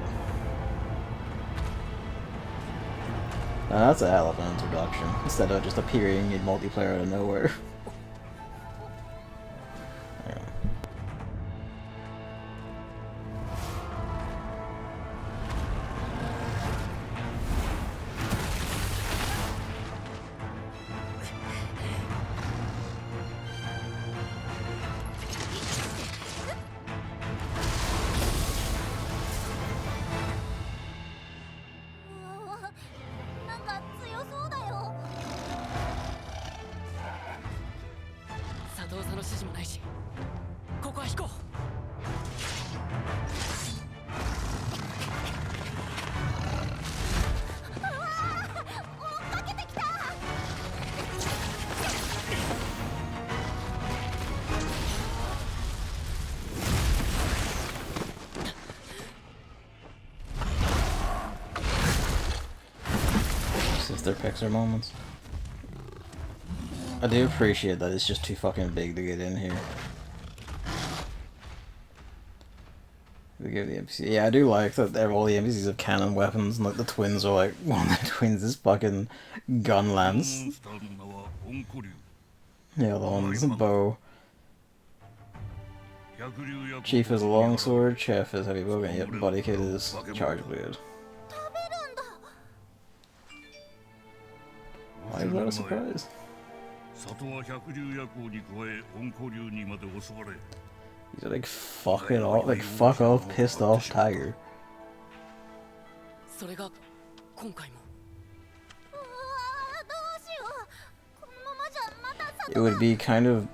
Now that's a hell of an introduction, instead of just appearing in multiplayer out of nowhere. their Pixar moments. I do appreciate that it's just too fucking big to get in here. We give the NPC. Yeah, I do like that all the NPCs have cannon weapons, and like the twins are like, one of the twins is fucking gun lance. Yeah, the one's a bow. Chief is a longsword, Chef is heavy bow, and yep, Body Kid is charge blade. Why is that a surprise? He's a like fuck off, pissed off tiger. It would be kind of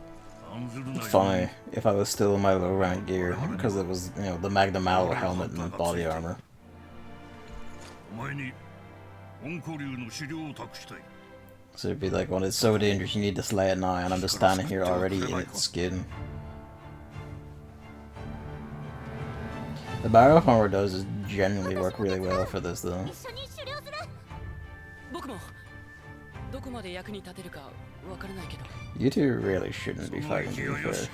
funny if I was still in my low rank gear, because it was, you know, the Magnamalo helmet and body armor. So it'd be like, well, it's so dangerous you need to slay it now, and I'm just standing here already in its skin. The Barroth-armoured does genuinely work really well for this though. You two really shouldn't be fighting, to be fair.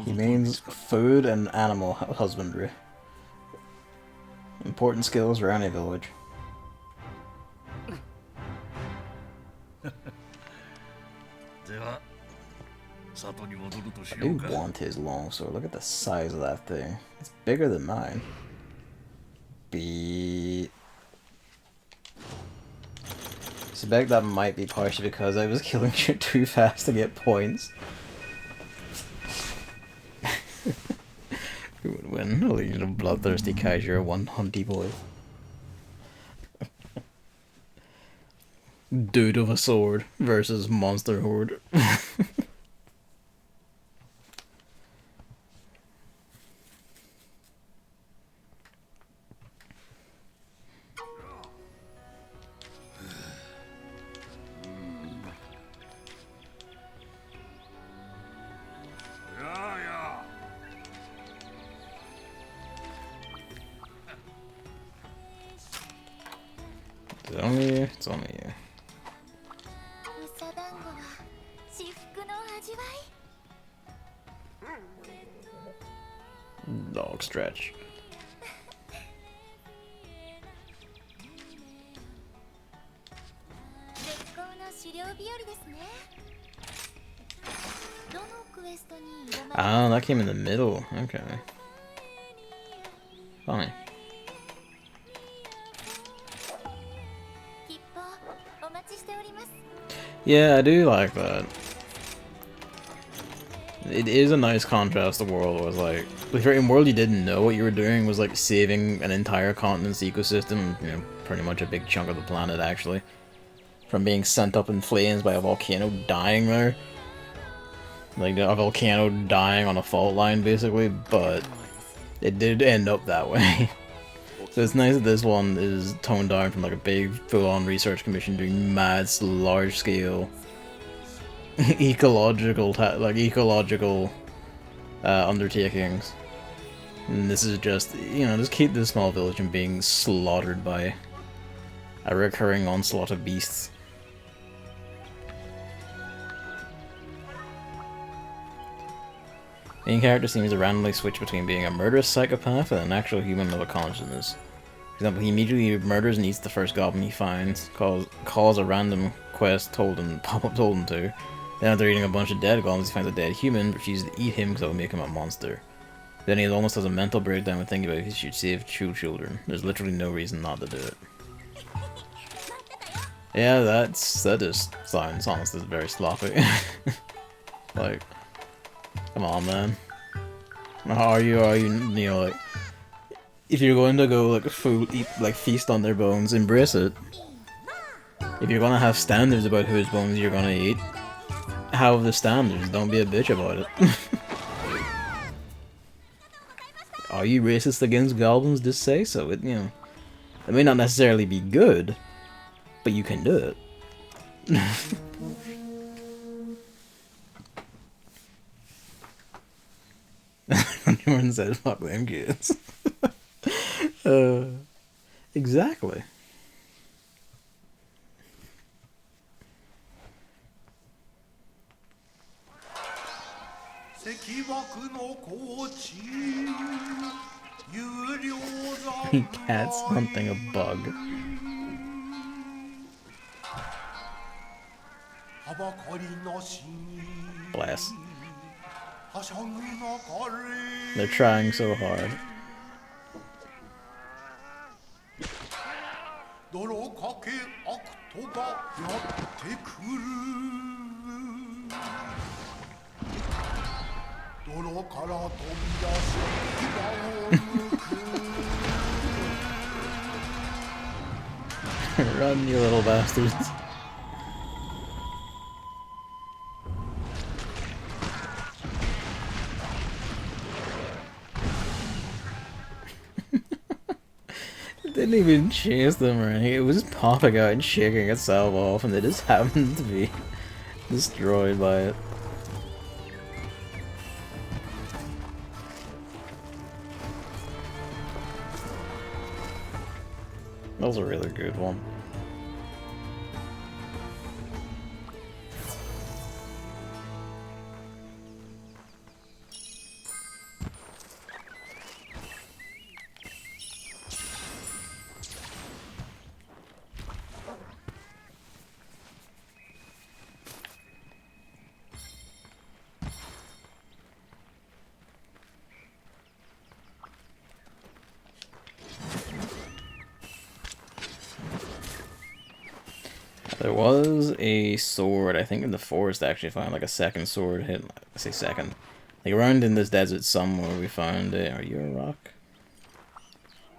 He means food and animal husbandry. Important skills for any village. I do want his longsword. Look at the size of that thing. It's bigger than mine. Beep. I suspect that might be partially because I was killing shit too fast to get points. Who would win? A legion of bloodthirsty Kaiser, one hunty boy. Dude of a sword versus monster horde. It's only you. Dog stretch. Oh, that came in the middle. Okay. Fine. Yeah, I do like that. It is a nice contrast to World. It was like in World you didn't know what you were doing was like saving an entire continent's ecosystem, you know, pretty much a big chunk of the planet actually, from being sent up in flames by a volcano dying there. Like a volcano dying on a fault line basically, but it did end up that way. So it's nice that this one is toned down from like a big full-on research commission doing mad, large-scale ecological undertakings. And this is just, you know, just keep this small village from being slaughtered by a recurring onslaught of beasts. Main character seems to randomly switch between being a murderous psychopath and an actual human with a consciousness. For example, he immediately murders and eats the first goblin he finds, calls a random quest pop-up told him to. Then after eating a bunch of dead goblins, he finds a dead human, refuses to eat him because that would make him a monster. Then he almost has a mental breakdown when thinking about if he should save two children. There's literally no reason not to do it. Yeah, that just sounds honestly very sloppy. Like, come on, man. You know, like, if you're going to go, like, eat, like, feast on their bones, embrace it. If you're gonna have standards about whose bones you're gonna eat, have the standards, don't be a bitch about it. Are you racist against goblins? Just say so. It, you know, it may not necessarily be good, but you can do it. Jordan said, fuck them kids. Exactly. Cat's hunting a bug. Bless. They're trying so hard. Run, you little bastards. It didn't even chase them or anything. It was just popping out and shaking itself off, and they just happened to be destroyed by it. That was a really good one. There was a sword, I think in the forest I actually found like a second sword hit. I say second. Like around in this desert somewhere we found it. Are you a rock?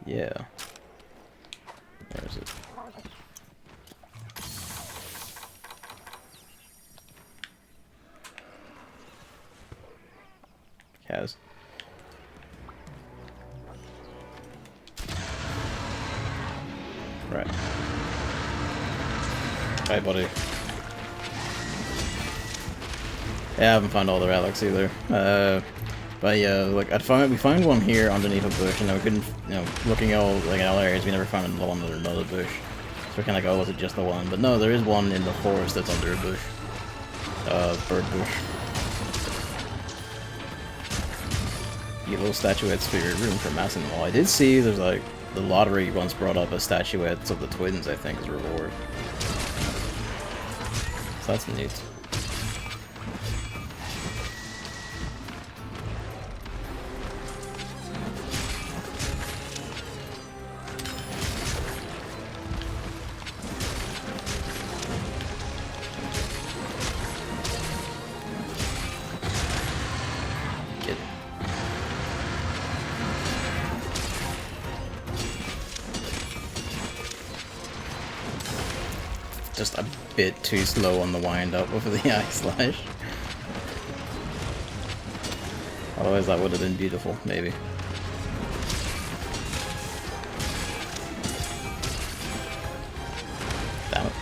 Yeah. Where is it? Kaz. Right. Hi, buddy. Yeah, I haven't found all the relics either. But yeah, like we found one here underneath a bush, and we couldn't, you know, looking all like in all areas, we never found another one under another bush. So we're kind of like, oh, was it just the one? But no, there is one in the forest that's under a bush. Bird bush. You little statuettes for your room for Magnamalo. I did see there's like the lottery once brought up a statuettes of the twins, I think, as a reward. So that's neat. Just a bit too slow on the wind up with the eye slash. Otherwise that would have been beautiful, maybe. Damn it.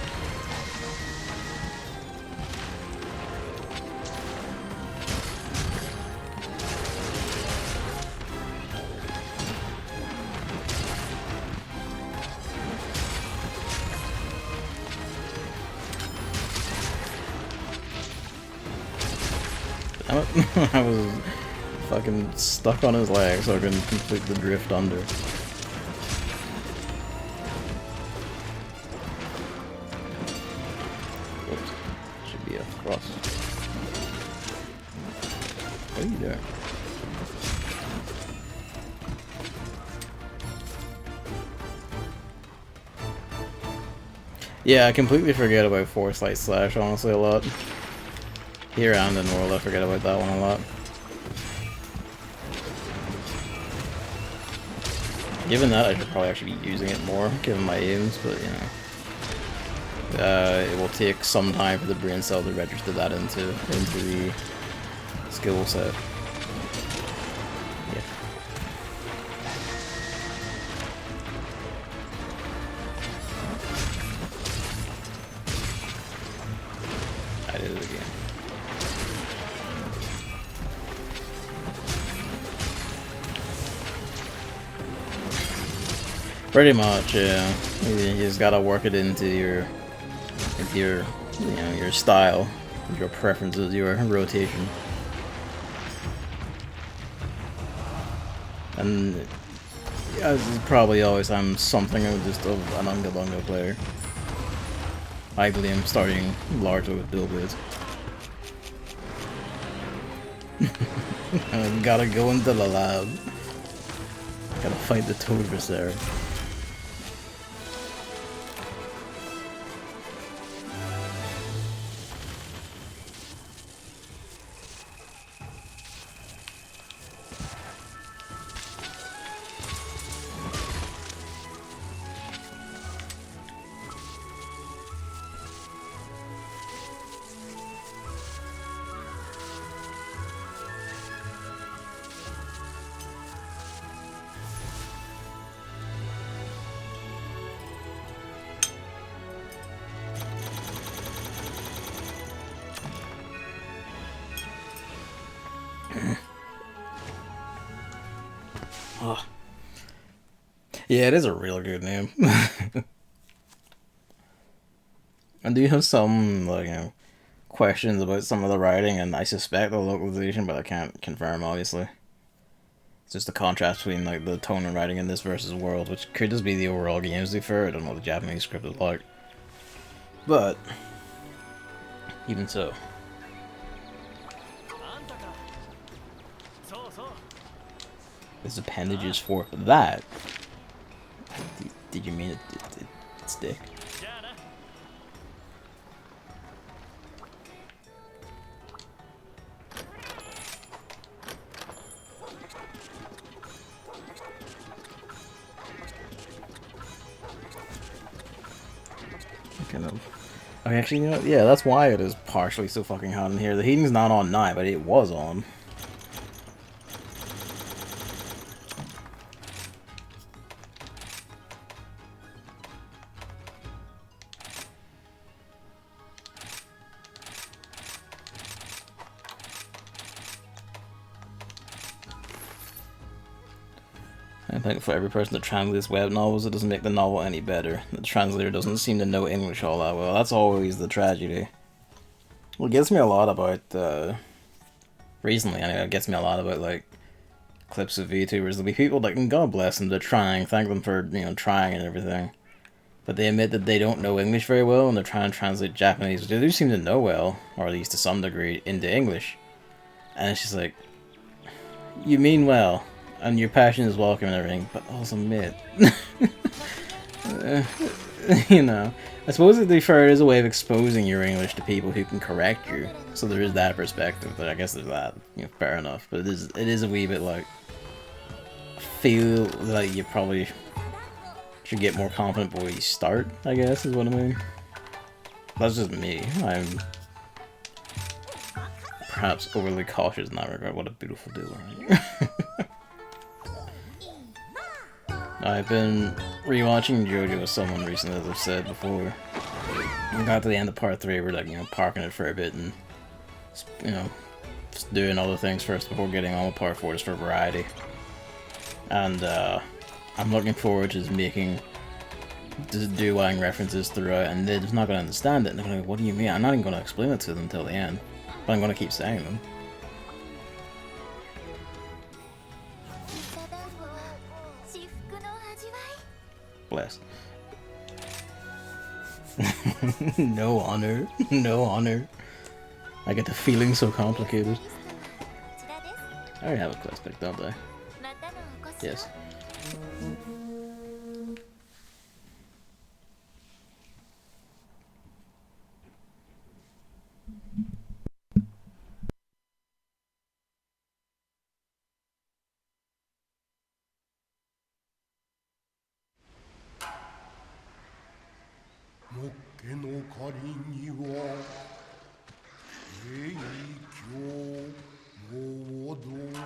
I was fucking stuck on his leg so I couldn't complete the drift under. Oops. Should be a cross. What are you doing? Yeah, I completely forget about Foresight Slash, honestly, a lot. Here and in World, I forget about that one a lot. Given that, I should probably actually be using it more, given my aims, but you know. It will take some time for the brain cell to register that into the skill set. Yeah. I did it again. Pretty much, yeah. You just gotta work it into your you know, your style, your preferences, your rotation. And yeah, probably always I'm something of just of an Unga player. I blame starting largely with dual blades. Gotta go into the lab. Gotta fight the toad there. Oh. Yeah, it is a real good name. I do have some, like, you know, questions about some of the writing, and I suspect the localization, but I can't confirm, obviously. It's just the contrast between, like, the tone and writing in this versus World, which could just be the overall games they fair. I don't know what the Japanese script is like. But, even so. There's appendages for that. Did you mean it's dick? Kind of. Okay, actually, you know, yeah, that's why it is partially so fucking hot in here. The heating's not on now, but it was on. I think for every person that translates web novels, it doesn't make the novel any better. The translator doesn't seem to know English all that well. That's always the tragedy. Well, it gets me a lot about, recently, anyway, it gets me a lot about, like, clips of VTubers. There'll be people, like, and God bless them, they're trying, thank them for, you know, trying and everything. But they admit that they don't know English very well, and they're trying to translate Japanese, which they do seem to know well, or at least to some degree, into English. And it's just like, you mean well, and your passion is welcome and everything, but also admit. You know, I suppose to be fair, it is a way of exposing your English to people who can correct you. So there is that perspective, but I guess there's that. You know, fair enough. But it is a wee bit like, I feel like you probably should get more confident before you start, I guess, is what I mean. That's just me. I'm perhaps overly cautious in that regard. What a beautiful duel, right? I've been rewatching JoJo with someone recently, as I've said before. We got to the end of part 3, we're like, you know, parking it for a bit and, you know, just doing other things first before getting on with part 4 just for variety. And, I'm looking forward to just making, just doing references throughout, and they're just not going to understand it. And they're going to go, what do you mean? I'm not even going to explain it to them until the end, but I'm going to keep saying them. Bless. No honor. No honor. I get the feeling so complicated. I already have a quest pick, don't I? Yes. の狩りには影響モードをは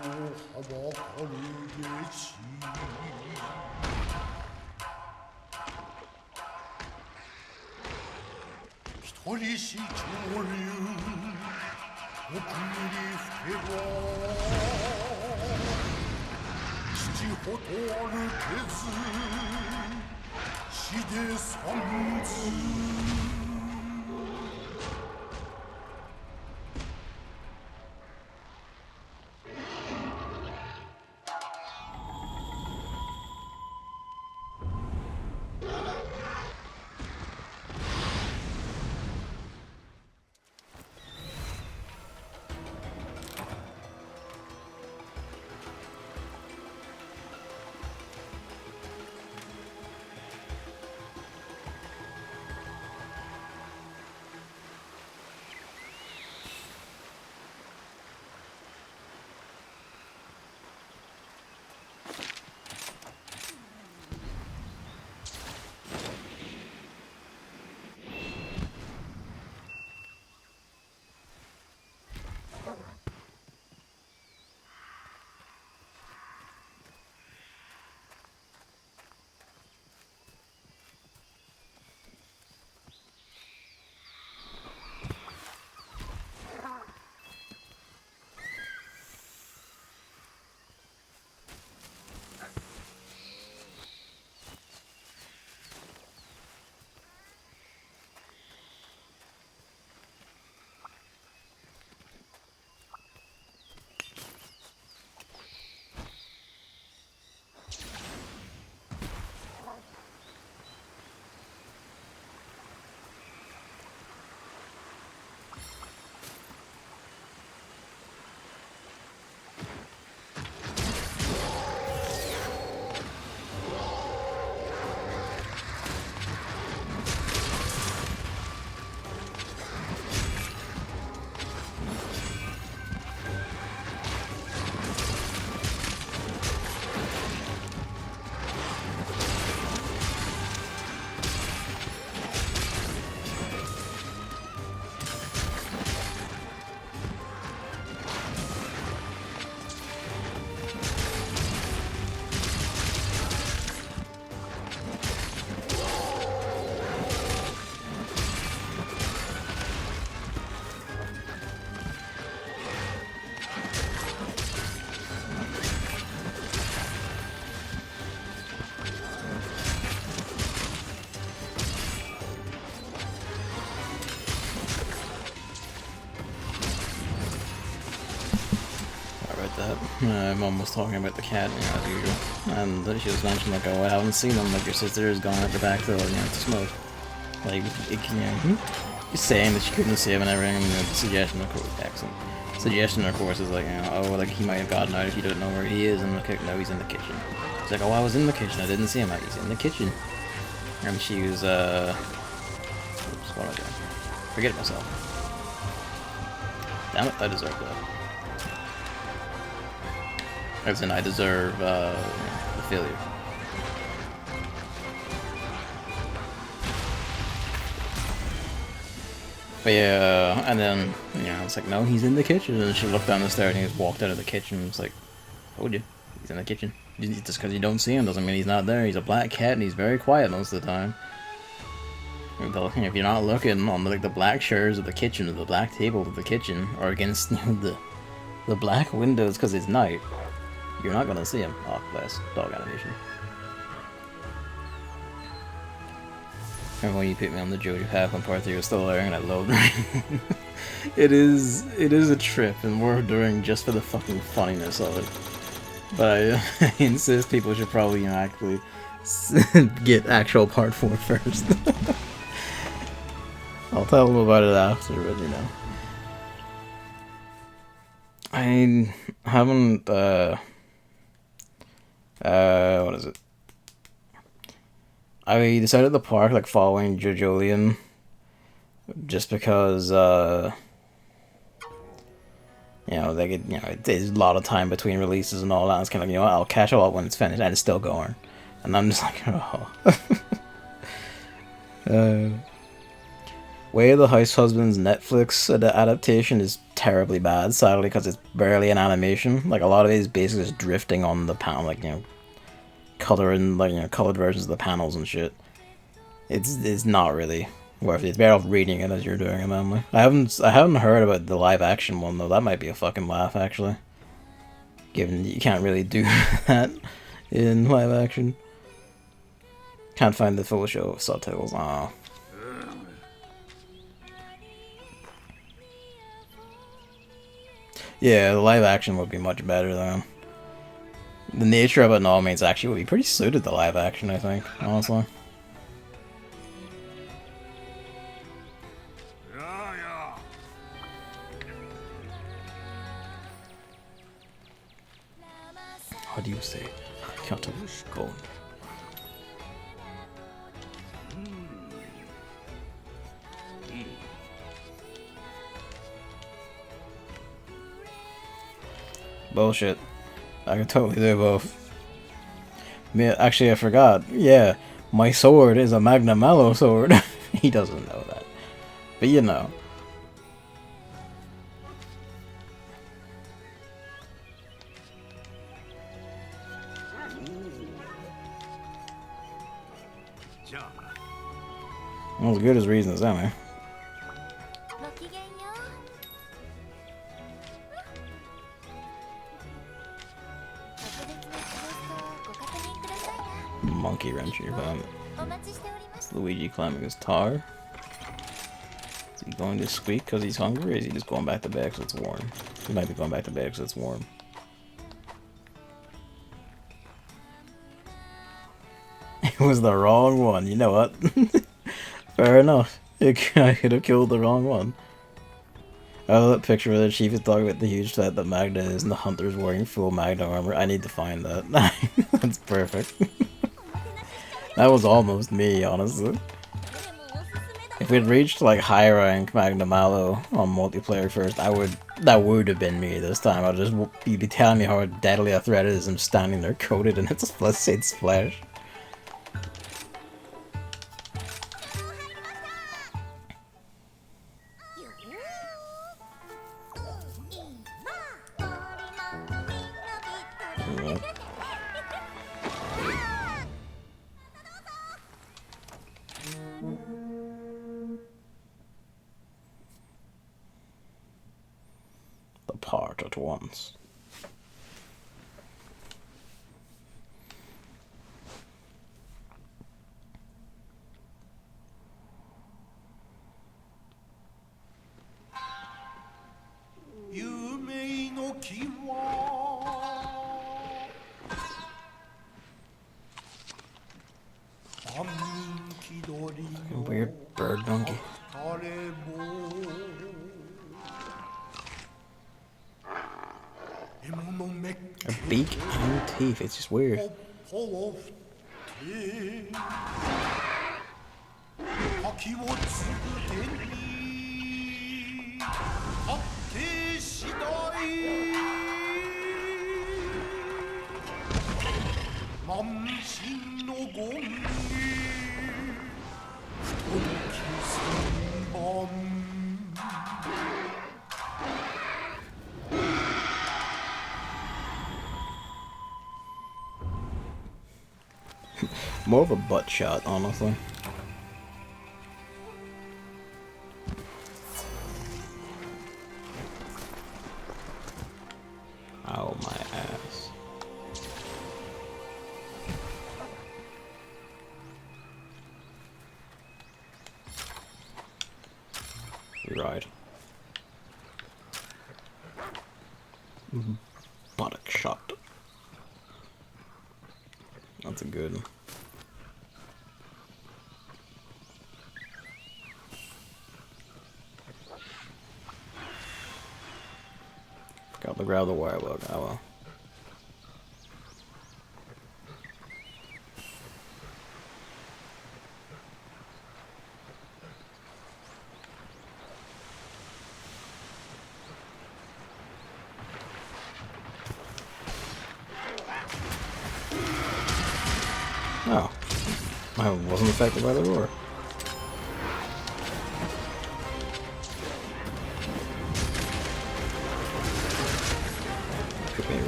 ばかるべし一人し潮流奥に吹けば父ほと歩けず死で三途I'm almost talking about the cat, as usual. And then she was mentioning, like, oh, I haven't seen him. Like, your sister is gone at the back door, to smoke. Like, he's saying that she couldn't see him and everything. And the suggestion, of course, excellent. Suggestion, of course, is like, oh, like, he might have gotten out if you don't know where he is. And like, no, he's in the kitchen. She's like, oh, I was in the kitchen. I didn't see him. Like, he's in the kitchen. And she was, oops, what am I doing? Forget myself. Damn it, I deserve that. As in, I deserve the failure. But yeah, and then, it's like, no, he's in the kitchen. And she looked down the stairs and he just walked out of the kitchen. It's like, told you, he's in the kitchen. Just because you don't see him doesn't mean he's not there. He's a black cat and he's very quiet most of the time. If you're not looking on like the black chairs of the kitchen or the black table of the kitchen or against the black windows because it's night, you're not gonna see him. Oh, bless. Dog animation. Remember when you put me on the Jojo path when part 3 was still there and I loved it? It is a trip and worth doing just for the fucking funniness of it. But I insist people should probably, actually get actual part 4 first. I'll tell them about it after, but I haven't, what is it? I decided to park, like, following Jojolian just because, there's a lot of time between releases and all that. It's kind of like, I'll catch all up when it's finished, and it's still going. And I'm just like, oh. Way of the House Husband's Netflix adaptation is terribly bad, sadly, because it's barely an animation. Like, a lot of it is basically just drifting on the panel, like, you know, coloring, like, you know, colored versions of the panels and shit. It's not really worth it. It's better off reading it as you're doing it, man. I haven't heard about the live action one though. That might be a fucking laugh, actually. Given you can't really do that in live action. Can't find the full show subtitles. Oh. Yeah, the live action would be much better though. The nature of it and all means actually would be pretty suited to live action, I think, honestly. How do you say? Can't go. Bullshit. I can totally do both. Actually, I forgot. Yeah, my sword is a Magnamalo sword. He doesn't know that. But you know. Well, as good as reason as any. Monkey wrench your butt. Is Luigi climbing his tower? Is he going to squeak because he's hungry, or is he just going back to bed because it's warm? He might be going back to bed because it's warm. It was the wrong one, you know what? Fair enough. I could have killed the wrong one. I love that picture where the chief is talking about the huge threat that Magna is and the hunter's wearing full Magna armor. I need to find that. That's perfect. That was almost me, honestly. If we'd reached like high rank Magnamalo on multiplayer first, that would have been me this time. I'd just be telling me how deadly a threat it is. I'm standing there coated in its flesh. The part at once. Weird bird monkey. A beak and teeth, it's just weird. More of a butt shot, honestly. Oh my ass. Right. Buttock shot. That's a good one. Got to grab the wire bug. Oh well. Oh. I wasn't affected by the roar.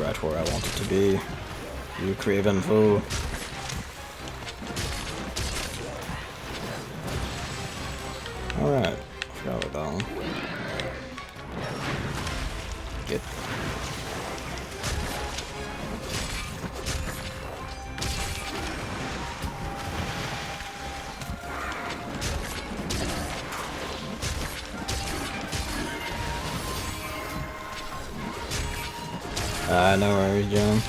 right where I want it to be. You craven fool. Alright, forgot about that one. Get. No worries, John.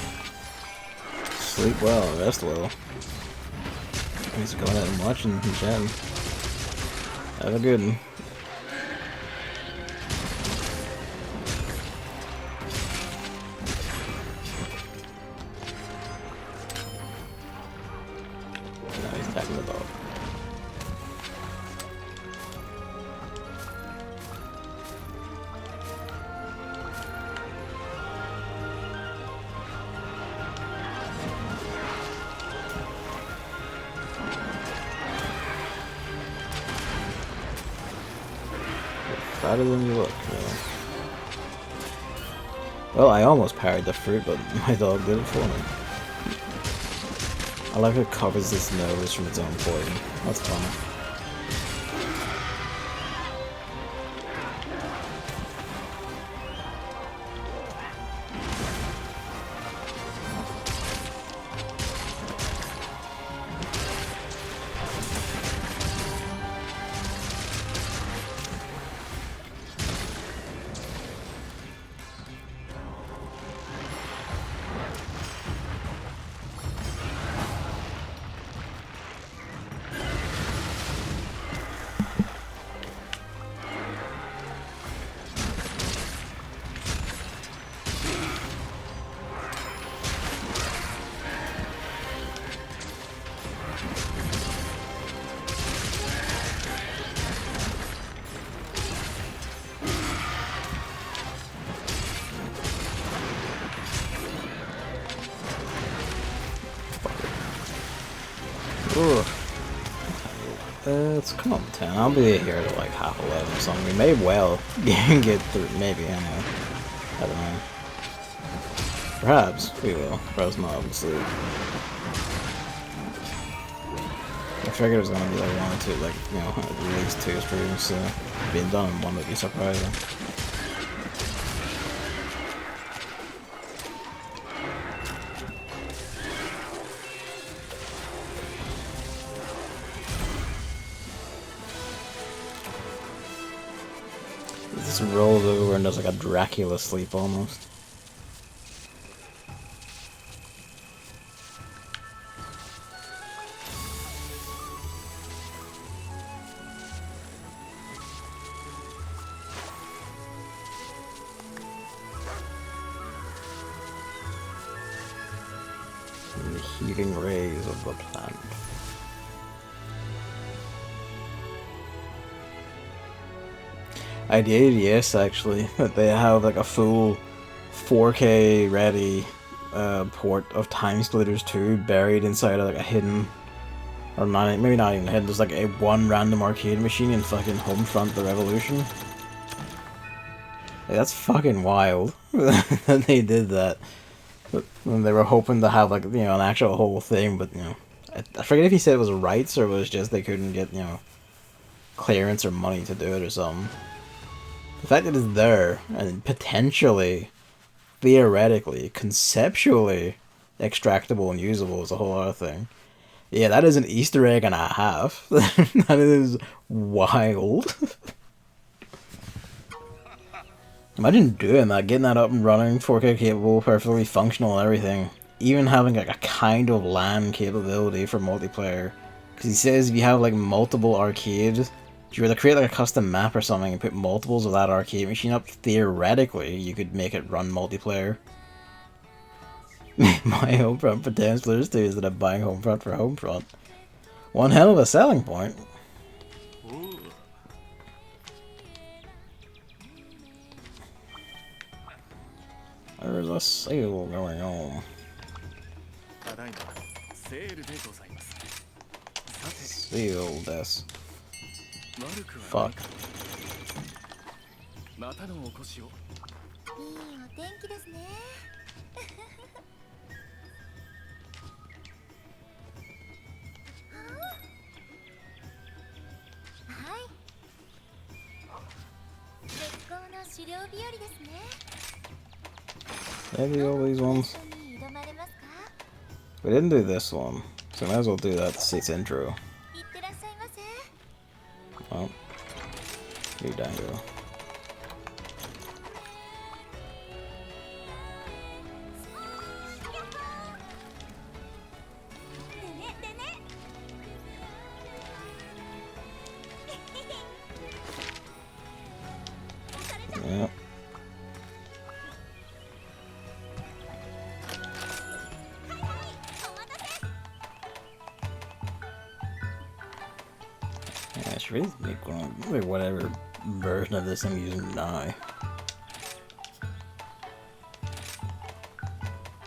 Sleep well, rest well. Thanks for going out and watching and chatting. Have a good one. Now he's attacking the dog. Fatter than you look, really. Well, I almost parried the fruit, but my dog did it for me. I like how it covers its nose from its own poison. That's funny. Ugh. Let's come on 10. I'll be here at like half 11 or something. We may well get through. Maybe, anyway. I don't know. Perhaps we will. Perhaps not, obviously. I figured it was gonna be like one or two, like, you know, at least 2 streams, so being done in one would be surprising. This rolls over and does like a Dracula sleep almost. And the heating rays of the plant. I did, yes, actually. They have like a full 4K ready port of Time Splitters 2 buried inside of like a hidden, or not, maybe not even hidden, there's like a one random arcade machine in fucking Homefront the Revolution. Like, that's fucking wild that they did that. When they were hoping to have like, you know, an actual whole thing, but you know, I forget if he said it was rights or it was just they couldn't get, you know, clearance or money to do it or something. The fact that it's there and potentially, theoretically, conceptually extractable and usable is a whole other thing. Yeah, that is an Easter egg and a half. That is wild. Imagine doing that, getting that up and running, 4K capable, perfectly functional and everything. Even having like a kind of LAN capability for multiplayer. Because he says if you have like multiple arcades, if you were to create like a custom map or something and put multiples of that arcade machine up, theoretically you could make it run multiplayer. My Homefront for Time Splitters 2 instead of buying Homefront for Homefront. One hell of a selling point. There's a sale going on. Sale this. Fuck. いいお天気ですね。Yeah, do all these ones. We didn't do this one, so might as well do that to see its intro. Well, you dango. Yep. Yeah, I should really make one, like whatever version of this I'm using now.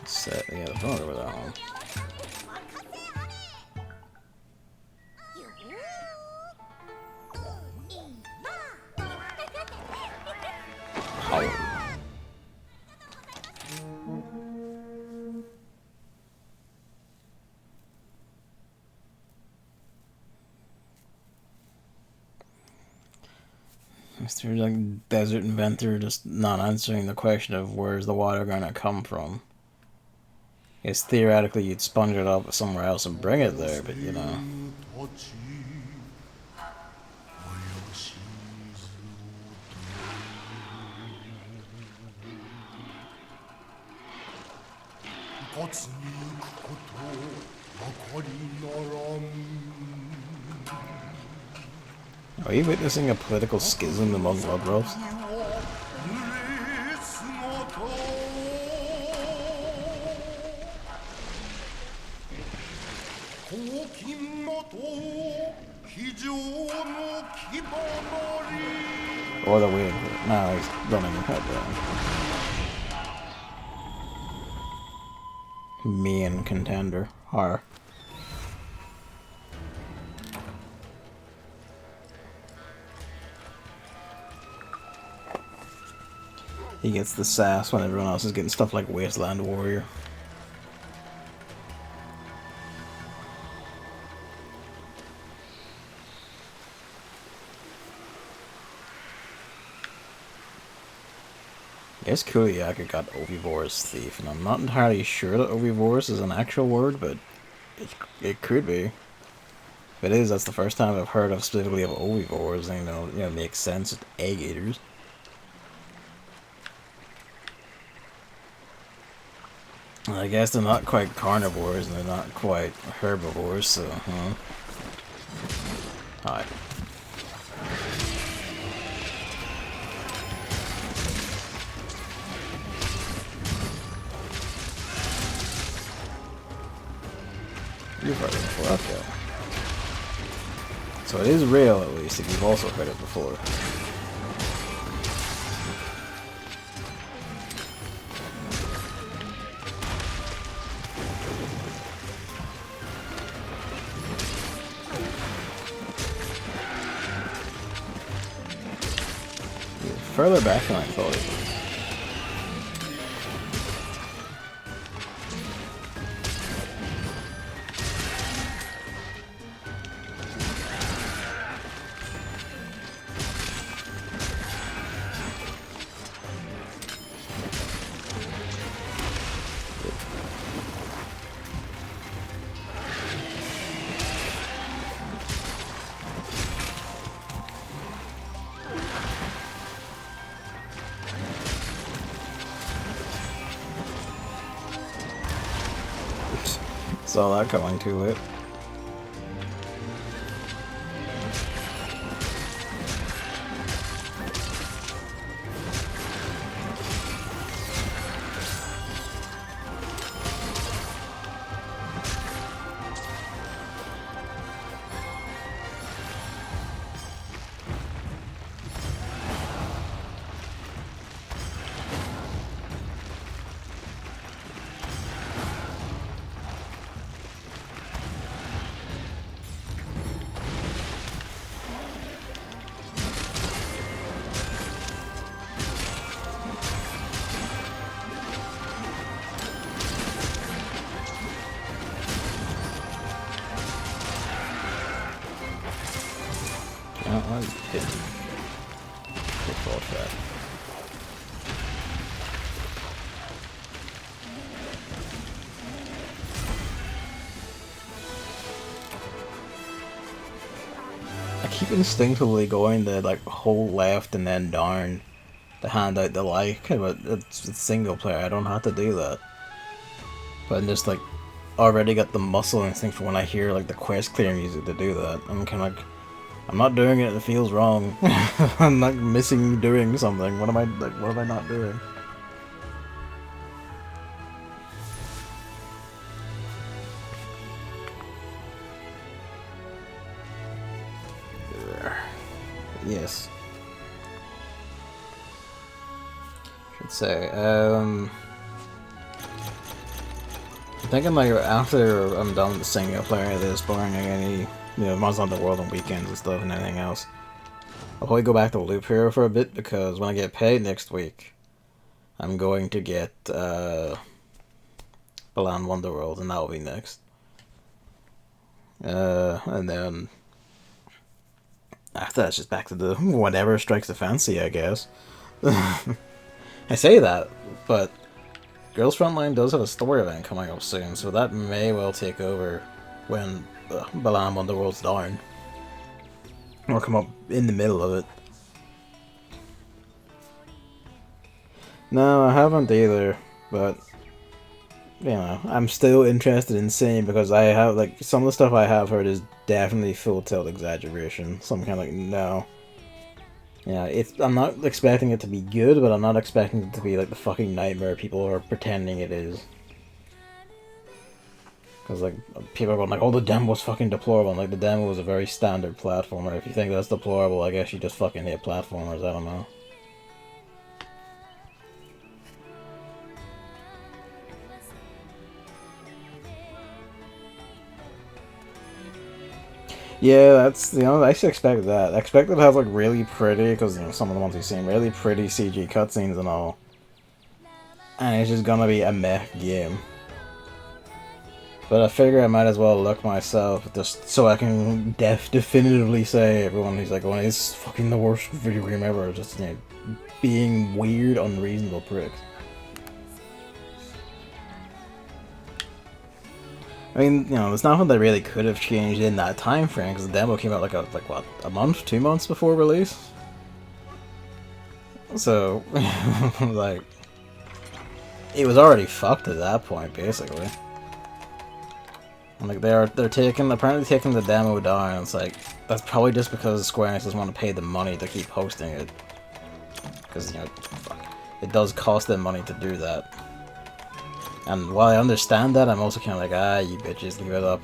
Set, yeah, the phone over that one. Power. Mr. like desert inventor just not answering the question of where's the water gonna come from. Yes, theoretically you'd sponge it up somewhere else and bring it there, but you know. かつに行くことばかりならん Are you witnessing a political schism among blood ropes? Or the wheel. No, he's running ahead there. Me and contender are. He gets the sass when everyone else is getting stuff like Wasteland Warrior. I guess Kuliaka got Ovivor's Thief, and I'm not entirely sure that Ovivor's is an actual word, but it could be. If it is, that's the first time I've heard of specifically of Ovivores, and you know, it makes sense. It's egg eaters. I guess they're not quite carnivores, and they're not quite herbivores, so, Hi. You've heard it before, okay. So it is real, at least, if you've also heard it before. Further back than I thought it was. Saw that coming too late. Fraud fat. I keep instinctively going to like hold left and then down to hand out the like, but it's single player, I don't have to do that. But I'm just like already got the muscle instinct for when I hear like the quest clear music to do that. I'm kind of like, I'm not doing it, it feels wrong. I'm not missing doing something. What am I not doing? Yes. Should say, I'm thinking like after I'm done with the single player, this barring any, Monster Hunter World on weekends and stuff and anything else, I'll probably go back to Loop Hero for a bit, because when I get paid next week, I'm going to get Balan Wonderworld, and that'll be next. And then after that, it's just back to the whatever strikes the fancy, I guess. I say that, but Girls Frontline does have a story event coming up soon, so that may well take over when Balan Wonderworld's down. Or come up in the middle of it. No, I haven't either, but I'm still interested in seeing, because I have, like, some of the stuff I have heard is definitely full tilt exaggeration, so I'm kind of like, no. I'm not expecting it to be good, but I'm not expecting it to be like the fucking nightmare people are pretending it is. Because, like, people are going like, oh, the demo was fucking deplorable, and, like, the demo was a very standard platformer. If you think that's deplorable, I guess you just fucking hate platformers, I don't know. Yeah, that's, I should expect that. I expect it to have, like, really pretty, because, some of the ones we've seen, really pretty CG cutscenes and all. And it's just gonna be a meh game. But I figure I might as well look myself, just so I can definitively say everyone who's like, oh, it's fucking the worst video game ever, just, being weird, unreasonable pricks. I mean, there's nothing that really could have changed in that time frame, because the demo came out like what, a month, 2 months before release? So, like, it was already fucked at that point, basically. And, like, they're apparently taking the demo down, and it's like, that's probably just because Square Enix doesn't want to pay the money to keep hosting it. Because, fuck, it does cost them money to do that. And while I understand that, I'm also kind of like, you bitches, leave it up.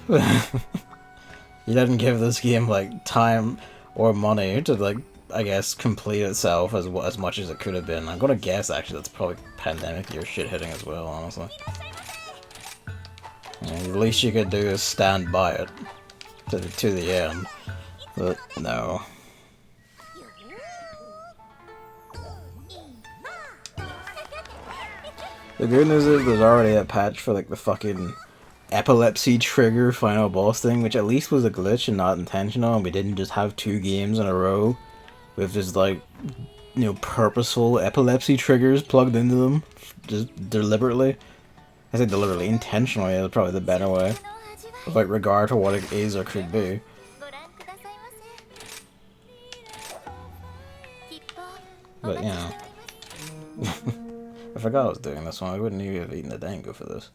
You didn't give this game, like, time or money to, like, I guess, complete itself as much as it could have been. I'm gonna guess, actually, that's probably pandemic year shit hitting as well, honestly. The least you could do is stand by it to the end. But, no. The good news is there's already a patch for, like, the fucking epilepsy trigger final boss thing, which at least was a glitch and not intentional, and we didn't just have 2 games in a row with just, like, purposeful epilepsy triggers plugged into them, just deliberately. I say deliberately, intentionally is probably the better way, with, like, regard to what it is or could be. But, I forgot I was doing this one. I wouldn't even have eaten the dango for this.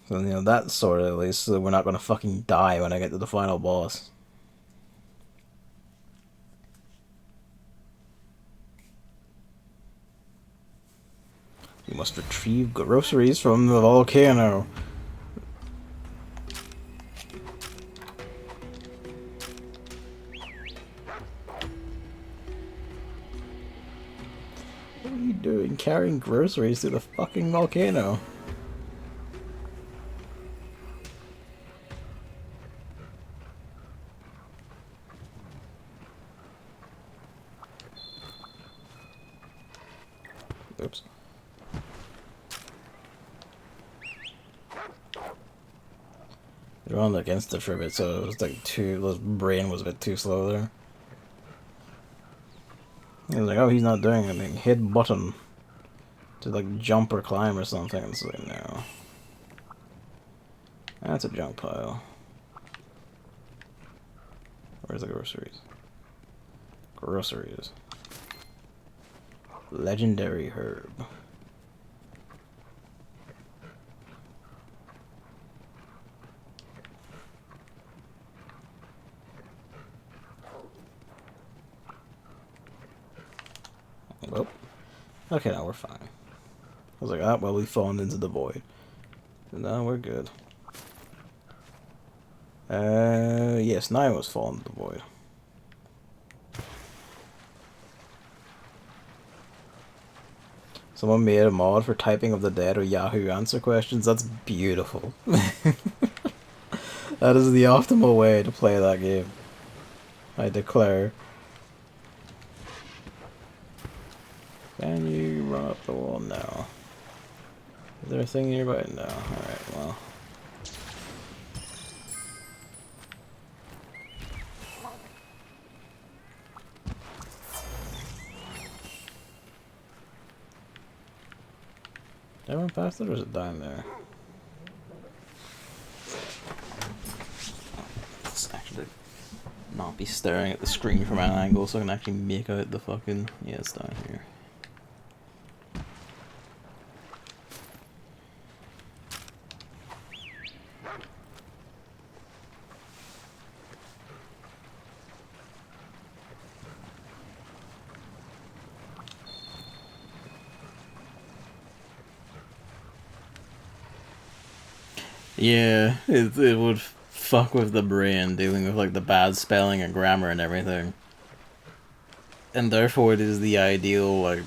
So, that sort of, at least, so we're not gonna fucking die when I get to the final boss. You must retrieve groceries from the volcano. What are you doing carrying groceries to the fucking volcano? Oops. You're on against it for a bit, so it was like the brain was a bit too slow there. He's like, oh, he's not doing anything. Hit button to like jump or climb or something. It's like, no. That's a junk pile. Where's the groceries? Groceries. Legendary herb. Well, okay, now we're fine. I was like, ah, well, we've fallen into the void. No, we're good. Yes, Nine was fallen into the void. Someone made a mod for typing of the dead or Yahoo answer questions. That's beautiful. That is the optimal way to play that game. I declare. Can you run up the wall? No. Is there a thing nearby? No. Alright, well. Did I run past it or is it down there? Let's actually not be staring at the screen from an angle so I can actually make out the fucking... Yeah, it's down here. Yeah, it would fuck with the brain dealing with like the bad spelling and grammar and everything. And therefore it is the ideal like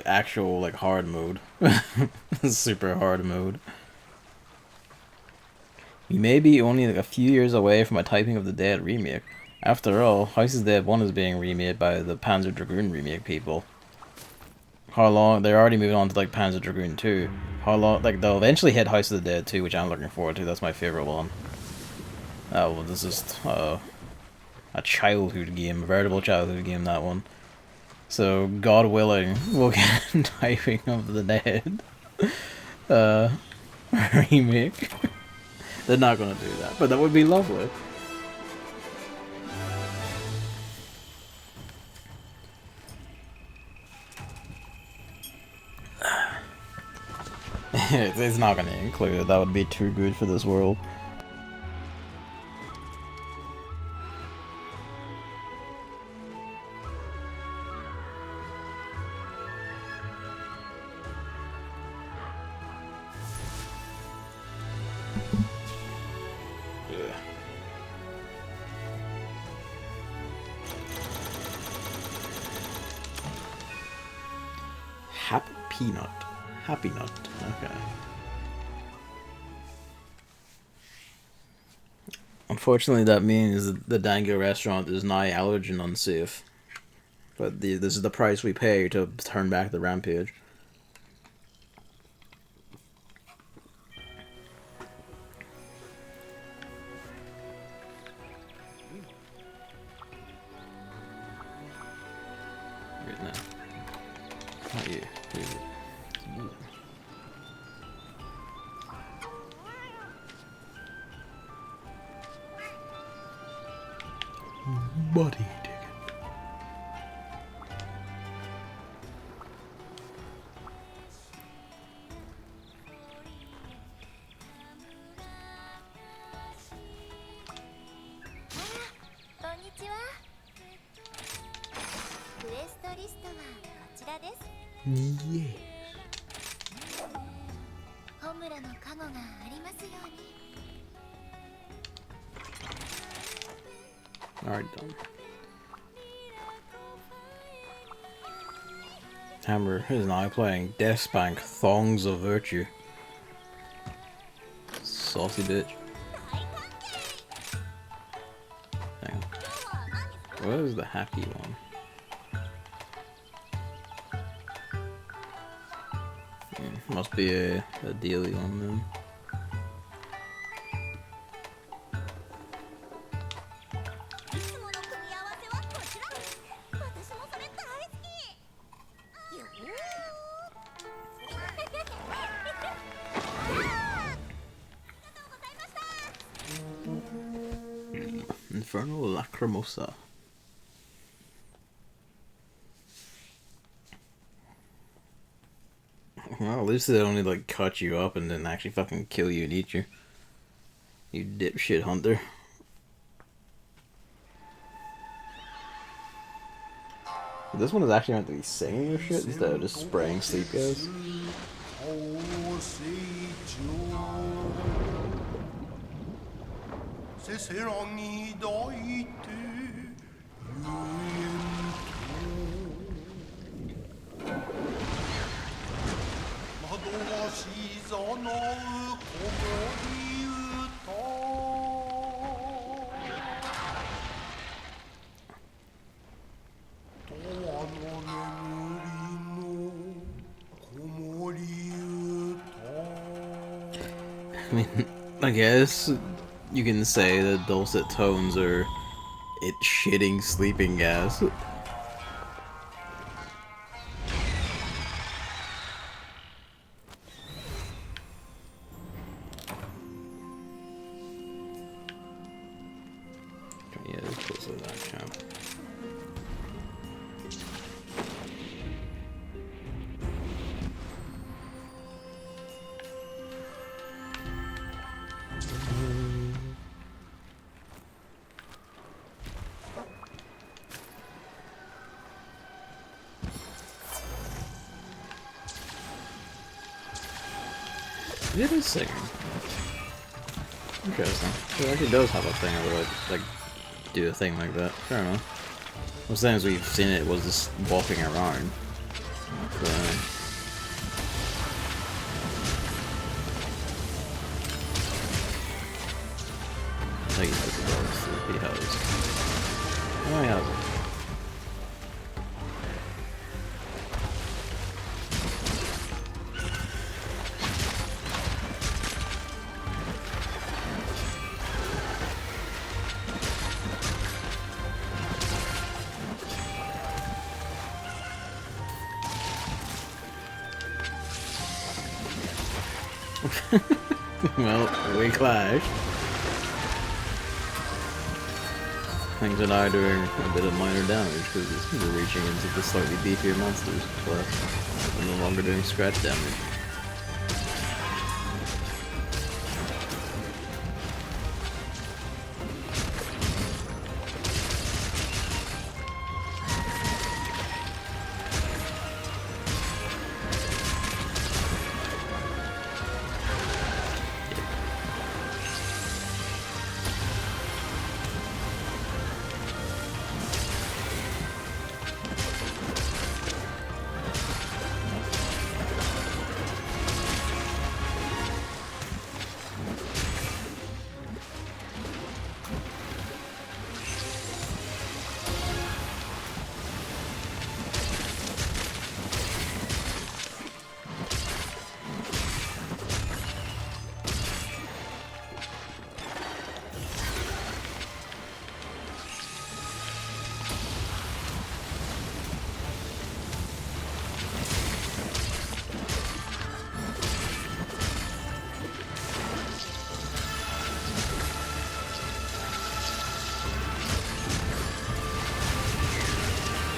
actual like hard mode. Super hard mode. You may be only like a few years away from a Typing of the Dead remake. After all, House of the Dead 1 is being remade by the Panzer Dragoon remake people. How long? They're already moving on to like Panzer Dragoon 2. How long? Like they'll eventually hit House of the Dead 2, which I'm looking forward to. That's my favorite one. Oh well, this is a childhood game, a veritable childhood game. That one. So God willing, we'll get Typing of the Dead remake. They're not gonna do that, but that would be lovely. It's not gonna include it. That would be too good for this world. Happy Nut. Okay. Unfortunately, that means that the Dango restaurant is now allergen unsafe. But this is the price we pay to turn back the rampage. Right now. Not you. Body ticket. Yes. Alright, done. Hammer is now playing Deathspank Thongs of Virtue. Saucy bitch. Hang on. Where's the happy one? Must be a daily one then. Infernal Lacrimosa. Well, at least they only like cut you up and then actually fucking kill you and eat you. You dipshit hunter. This one is actually meant to be singing or shit instead of just spraying sleep gas. I mean, I guess you can say that dulcet tones are it shitting sleeping gas. Yeah, it's close to that camp. It is singing. Interesting. It actually does have a thing where like do a thing like that. Fair enough. Most times we've seen it was just walking around. So, I guess it's a sleepy house. Oh yeah. Well, we clash. Things are now doing a bit of minor damage because we're reaching into the slightly beefier monsters, but we're no longer doing scratch damage.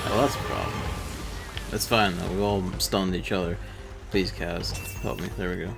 Oh, that's a problem. That's fine though, we all stunned each other. Please, Kaz, help me. There we go.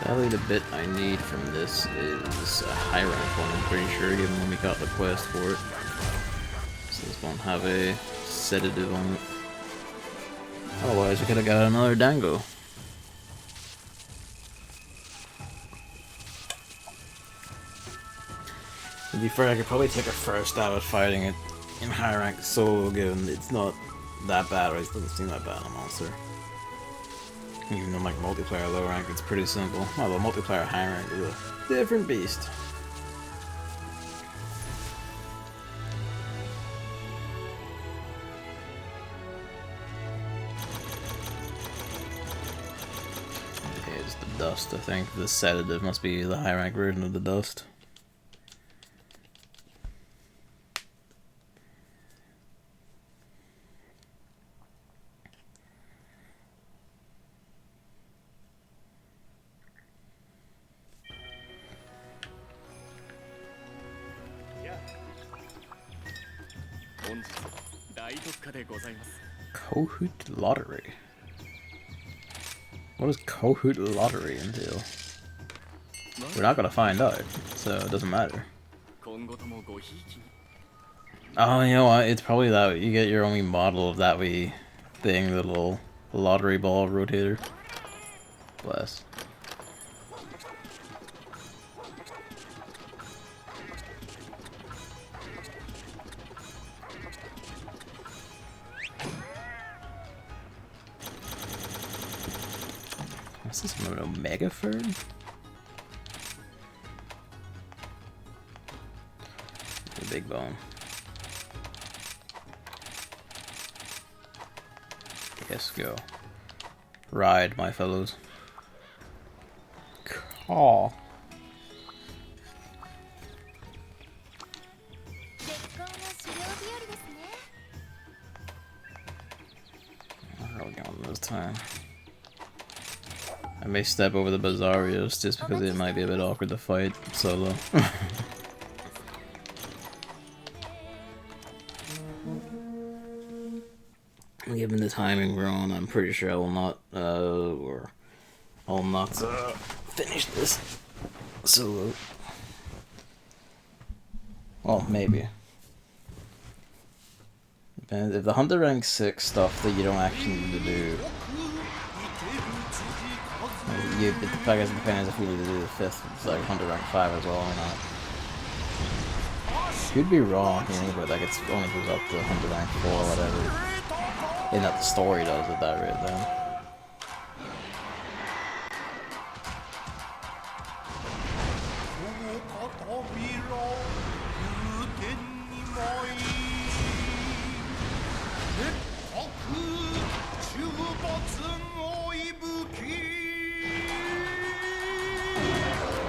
Sadly, the bit I need from this is a high rank one, I'm pretty sure, given when we got the quest for it. So this won't have a sedative on it. Otherwise, we could have got another dango. To be fair, I could probably take a first stab at fighting it in high rank solo, given it's not that bad, or it doesn't seem that bad on monster. Even though like multiplayer low rank, it's pretty simple. Although multiplayer high rank is a different beast. Okay, it's the dust, I think. The sedative must be the high rank version of the dust. Kahoot lottery. What does Kahoot lottery entail? We're not gonna find out, so it doesn't matter. Oh, you know what? It's probably that you get your only model of that wee thing, the little lottery ball rotator. Bless. What's this one? An Omega Fern? The big bone. Yes, go. Ride, my fellows. Caw. Where are we going this time? I may step over the Bizarrios just because it might be a bit awkward to fight solo. Given the timing we're on, I'm pretty sure I will not, finish this solo. Well, maybe. Depends. If the Hunter rank 6 stuff that you don't actually need to do, I guess it depends if we need to do the 5th, it's like Hunter rank 5 as well or not. Could be wrong, but like it only goes up to Hunter rank 4 or whatever. And that the story does at that rate then.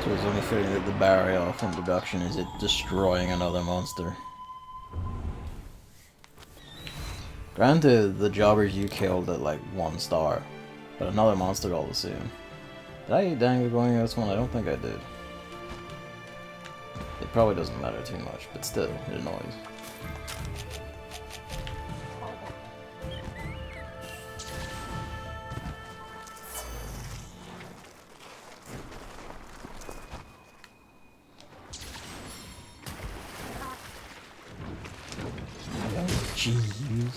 So it's only fitting that the Barroth introduction is it destroying another monster. Granted, the jobbers you killed at like 1 star, but another monster all the same. Did I eat Dango going in this one? I don't think I did. It probably doesn't matter too much, but still, it annoys. Jeez.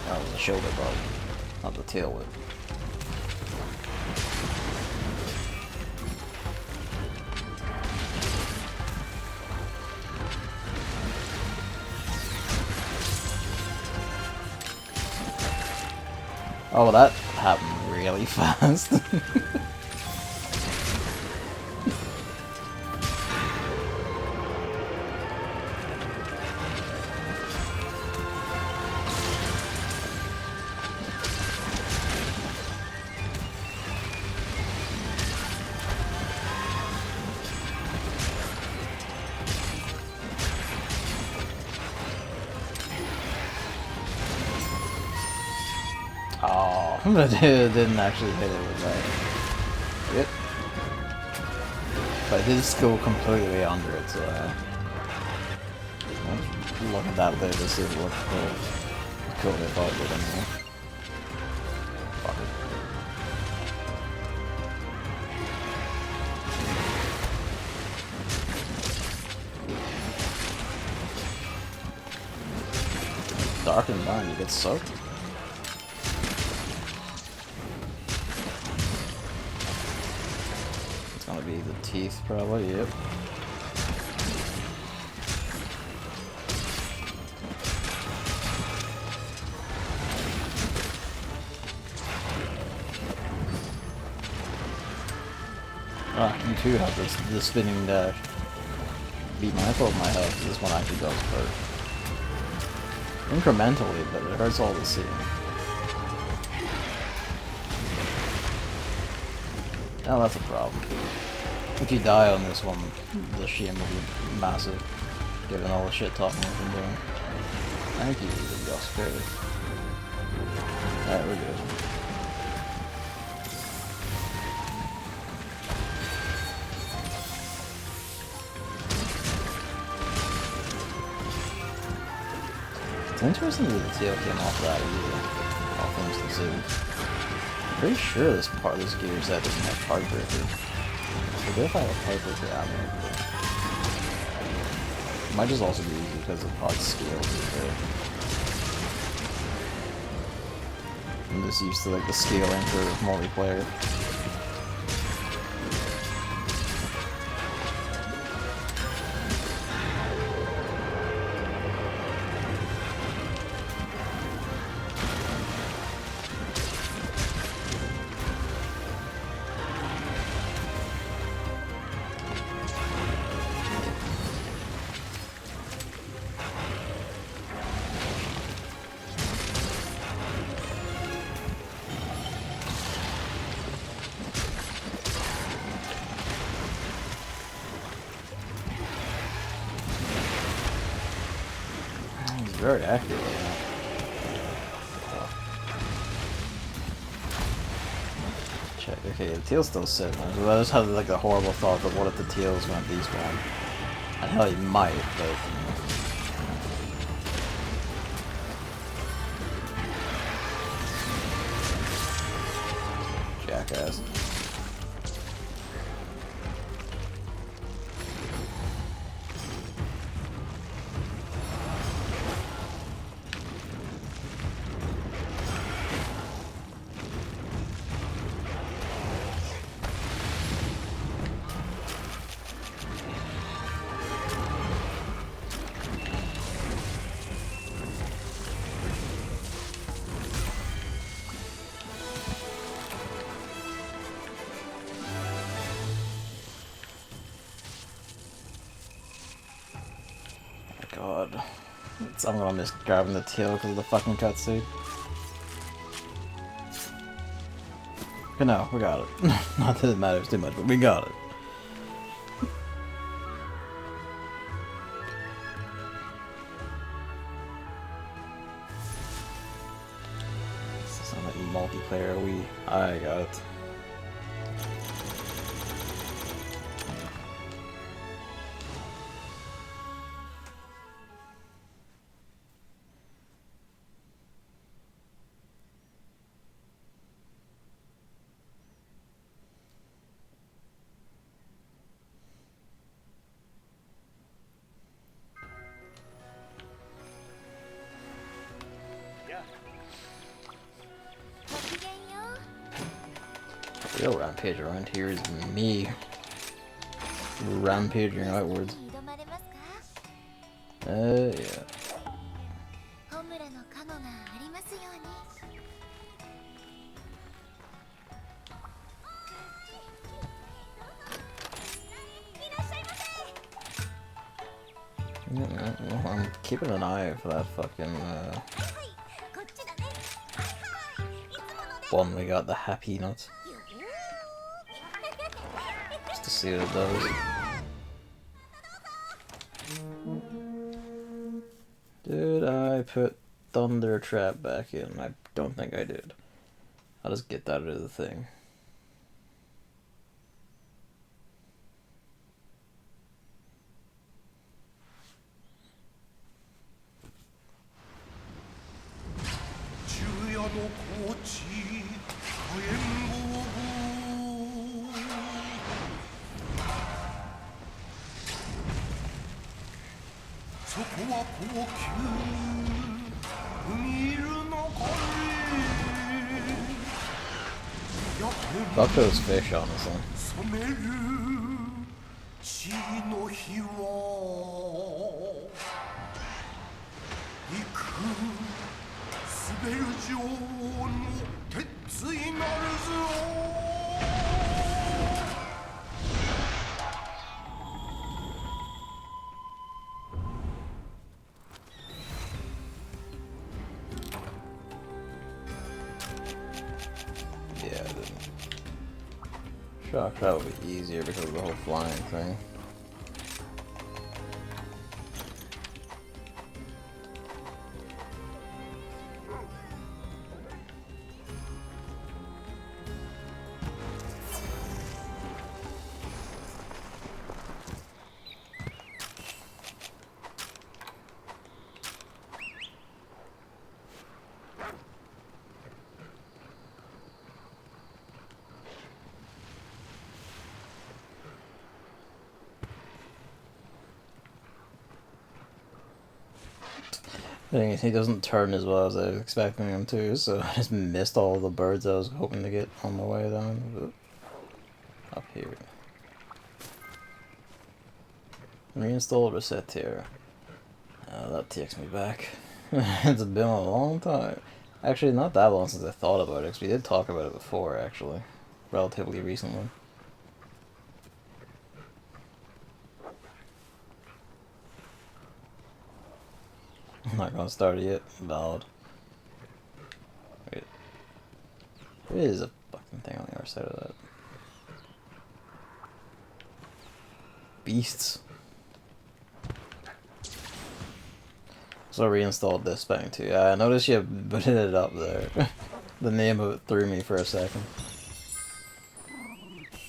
That was a shoulder bug, not the tail whip. Oh, that happened really fast. Oh, but it didn't actually hit it with that. Yep. But it did go completely under it, so I'll look at that later to see what cool they thought it did anyway. Fuck it. dark and blind, you get soaked. It's gonna be the teeth, probably, yep. Ah, you too have the spinning dash. Be mindful of my health, this one actually does hurt. Incrementally, but it hurts all the same. Now that's a problem. If you die on this one, the shame will be massive, given all the shit talking we've been doing. Thank you, Oscar. Alright, we're good. It's interesting that the tail came off that either, all things considered. I'm pretty sure this gear set doesn't have part breaker. So if I have a part breaker ammo, it might just also be easy because the pod scales is there. I'm just used to like the scaling for multiplayer. Very accurate. Check. Okay, the tail's still sitting. I just had like a horrible thought that what if the tail's gonna despawn? And hell, you might, but jackass. God. I'm gonna miss grabbing the tail because of the fucking cutscene. But no, we got it. Not that it matters too much, but we got it. Sound like multiplayer, I got it. The real rampage around here is me rampaging outwards. Yeah. I'm keeping an eye out for that fucking one we got, the happy nuts. Just to see what it does. Did I put Thunder Trap back in? I don't think I did. I'll just get that out of the thing. Fuck those fish, honestly. 染める血の日は行く滑る女王の鉄になるぞ Yeah, I didn't. Shock that would be easier because of the whole flying thing. Thing is, he doesn't turn as well as I was expecting him to, so I just missed all the birds I was hoping to get on my way down. But up here. Reinstall reset here. That takes me back. It's been a long time. Actually, not that long since I thought about it, because we did talk about it before, actually. Relatively recently. I'm not gonna start it yet. Valid. Wait. There is a fucking thing on the other side of that. Beasts. So I reinstalled this bang too. I noticed you put it up there. The name of it threw me for a second.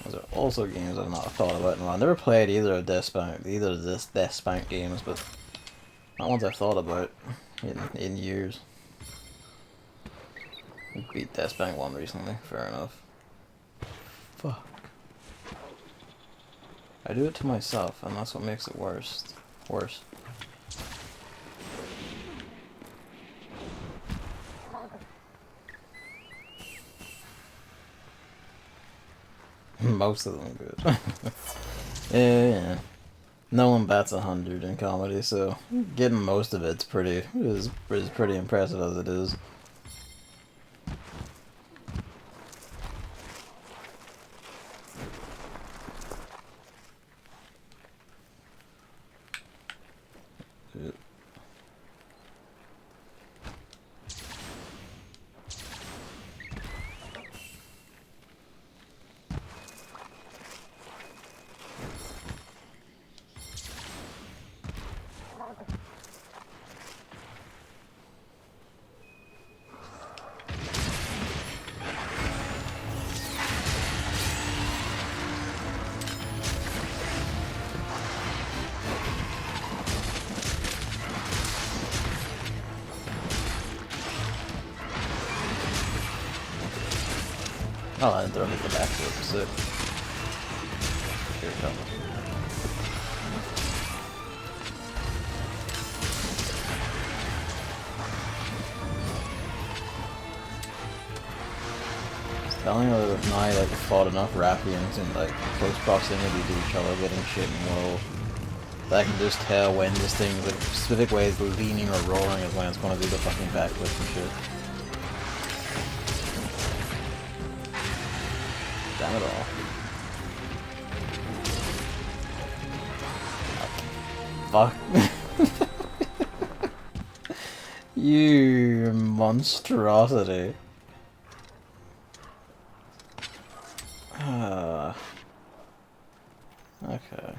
Those are also games I've not thought about in a while. I never played either of either of this Death Spank games, but not ones I've thought about in years. I beat Death Spank 1 recently, fair enough. Fuck. I do it to myself, and that's what makes it worse. Most of them good. Yeah. No one bats 100 in comedy, so getting most of it's is pretty impressive as it is. Oh, I didn't throw me the backflip, sick. Here it comes. It's telling her that now like fought enough Rathians in like close proximity to each other getting shit and low. That I can just tell when this thing, like specific ways leaning or rolling is when it's gonna do the fucking backflip and shit. Damn it all. Fuck. You monstrosity. Okay.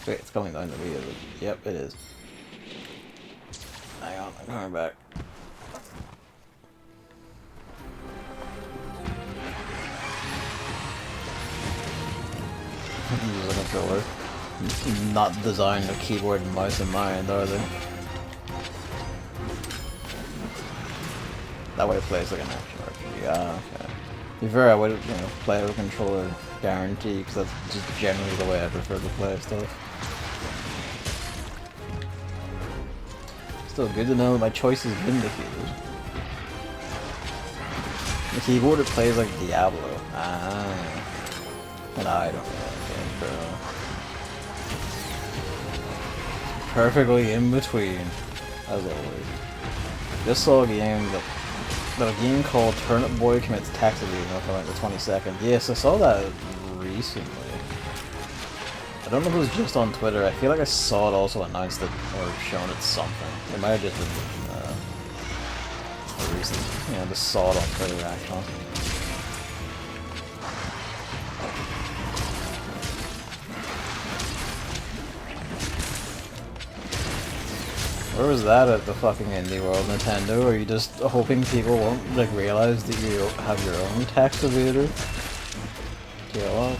Wait, it's coming down to me, is it? Yep, it is. Hang on, I'm coming back. Use a controller. Not designed with keyboard and mouse in mind, are they? That way it plays like an action RPG. Ah, okay. To be fair, I would, play with a controller, guarantee, because that's just generally the way I prefer to play stuff. Still good to know that my choice is vindicated. The keyboard, it plays like Diablo. Ah. And I don't know that game, bro. Perfectly in between, as always. Just saw a game called Turnip Boy Commits Tax Evasion for like the 22nd. Yes, I saw that recently. I don't know if it was just on Twitter. I feel like I saw it also announced it or shown it something. It might have just been recent. Just saw it on Twitter actually. Where was that at the fucking Indie World, Nintendo? Are you just hoping people won't realize that you have your own tax evader? Yeah, I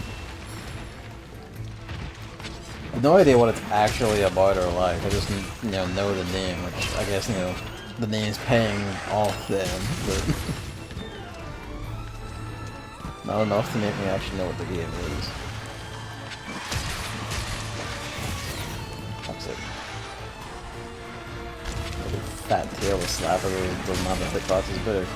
have no idea what it's actually about or like. I just know the name, which I guess the name's paying off them, but not enough to make me actually know what the game is. That's it. Fat tail with slapper doesn't have a hitbox is better.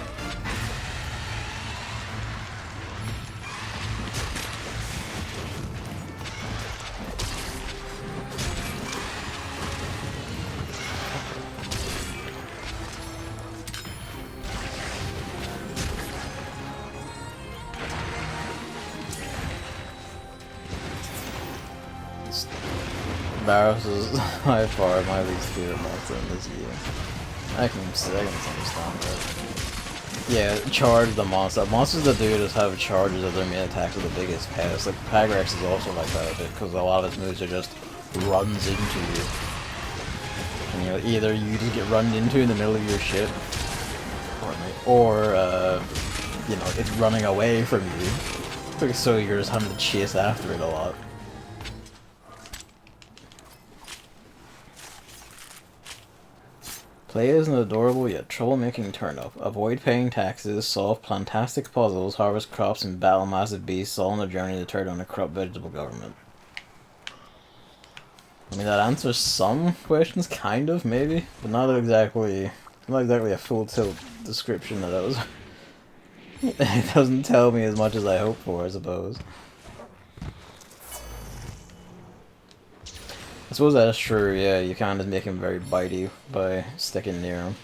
Barroth is by far my least favorite monster in this game. I can understand that. Yeah, charge the monster. Monsters that do just have charges of their main attacks with the biggest pass. Like Pagrax is also like that a bit, because a lot of his moves are just runs into you. And either you just get run into in the middle of your shit, or it's running away from you. So you're just having to chase after it a lot. Play as an adorable yet troublemaking turnip. Avoid paying taxes, solve plantastic puzzles, harvest crops, and battle massive beasts, all on a journey to tear down a corrupt vegetable government. I mean, that answers some questions, kind of, maybe, but not exactly a full tilt description of those. It doesn't tell me as much as I hope for, I suppose. I suppose that's true, yeah, you kind of make him very bitey by sticking near him.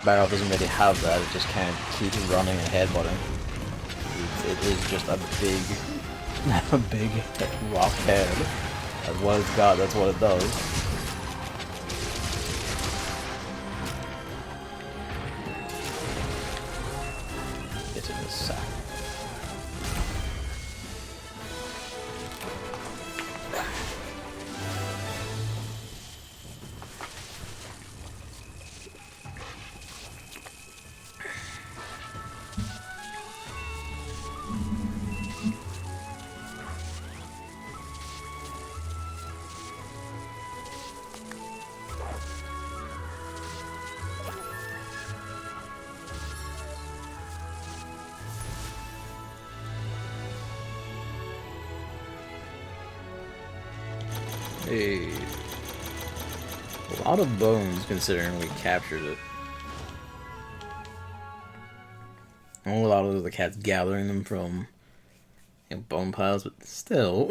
Barroth doesn't really have that, it just kind of keeps running and headbutting. It is just a big rock head. That's what it's got, that's what it does. It's in the sack. Hey. A lot of bones considering we captured it. I know a lot of the cats gathering them from bone piles, but still.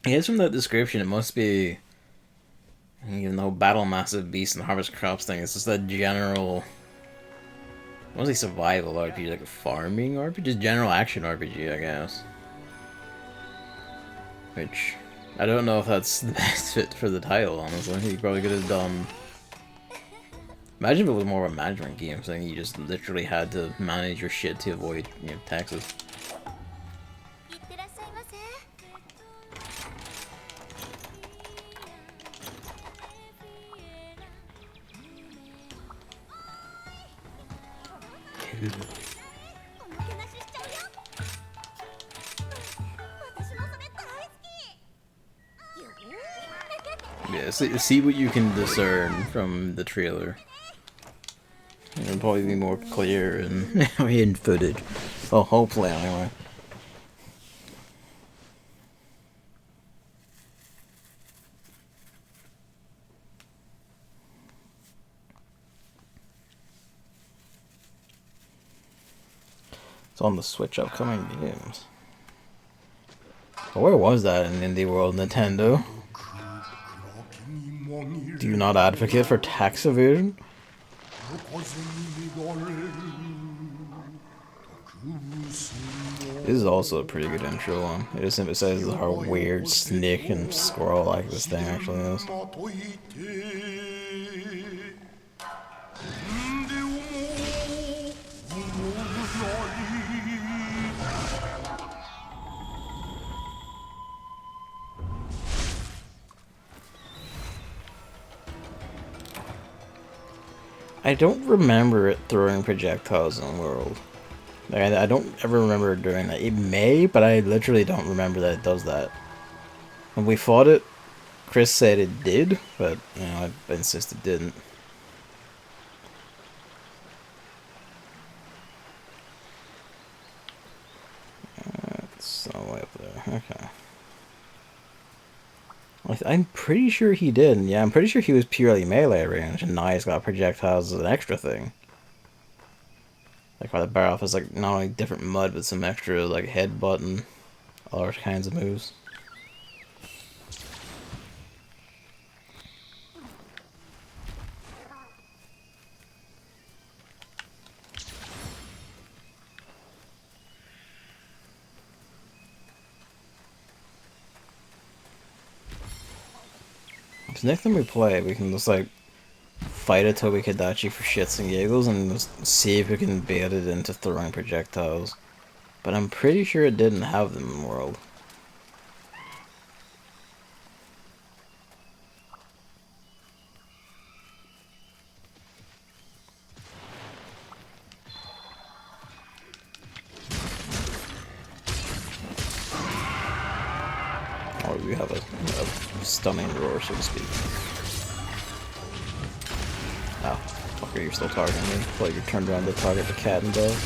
I guess from that description it must be, even though battle massive beasts and harvest crops thing, it's just that general, mostly survival RPG, like a farming RPG, just general action RPG, I guess. Which, I don't know if that's the best fit for the title, honestly. You probably could have done... Imagine if it was more of a management game thing, you just literally had to manage your shit to avoid, taxes. Yeah, see what you can discern from the trailer. it'll probably be more clear and in footage. Well, hopefully anyway. It's on the Switch upcoming games. But where was that in Indie World, Nintendo? Do you not advocate for tax evasion? This is also a pretty good intro one. It just emphasizes how weird snake and squirrel like this thing actually is. I don't remember it throwing projectiles in the world. Like, I don't ever remember it doing that. It may, but I literally don't remember that it does that. When we fought it, Chris said it did, but, you know, I insist it didn't. It's all the way up there. Okay. I'm pretty sure he did. Yeah, I'm pretty sure he was purely melee range, and now he's got projectiles as an extra thing. Like, why the Barroth is like not only different mud, but some extra like headbutt and other kinds of moves. So next time we play, we can just like fight a Tobi-Kadachi for shits and giggles and just see if we can bait it into throwing projectiles. But I'm pretty sure it didn't have them in the world. Or we have a stunning roar, so to speak. Oh, fucker, you're still targeting me. Like you turned around to target the cat and dog.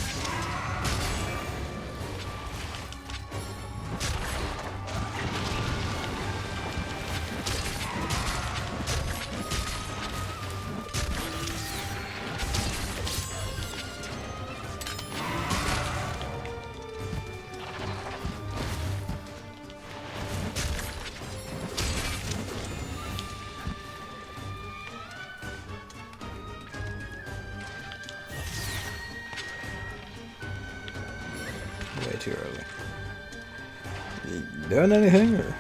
Way too early. You doing anything or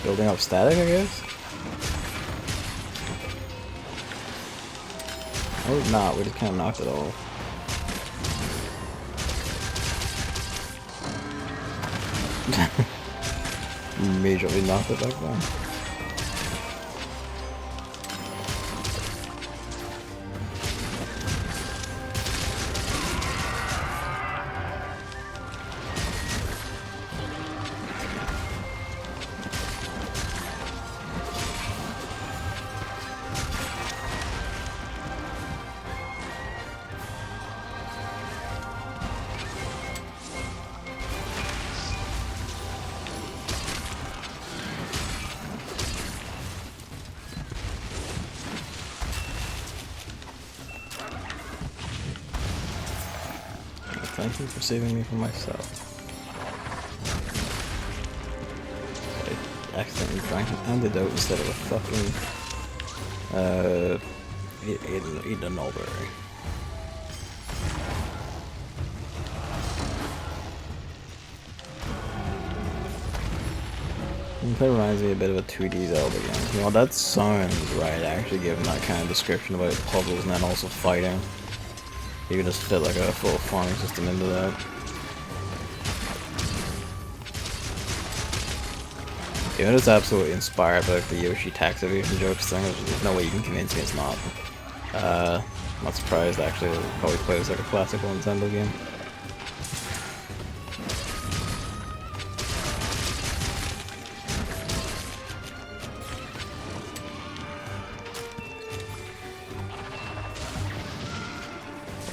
building up static, I guess? Or not, we just kind of knocked it off. Immediately knocked it back down. Thank you for saving me from myself. I accidentally drank an antidote instead of a fucking eating a mulberry. It reminds me a bit of a 2D Zelda game. You know, that sounds right, actually, given that kind of description about puzzles and then also fighting. You can just fit like a full farming system into that. Yeah, it's absolutely inspired by like, the Yoshi tax evasion jokes thing. There's no way you can convince me it's not. Not surprised actually. It probably plays like a classical Nintendo game.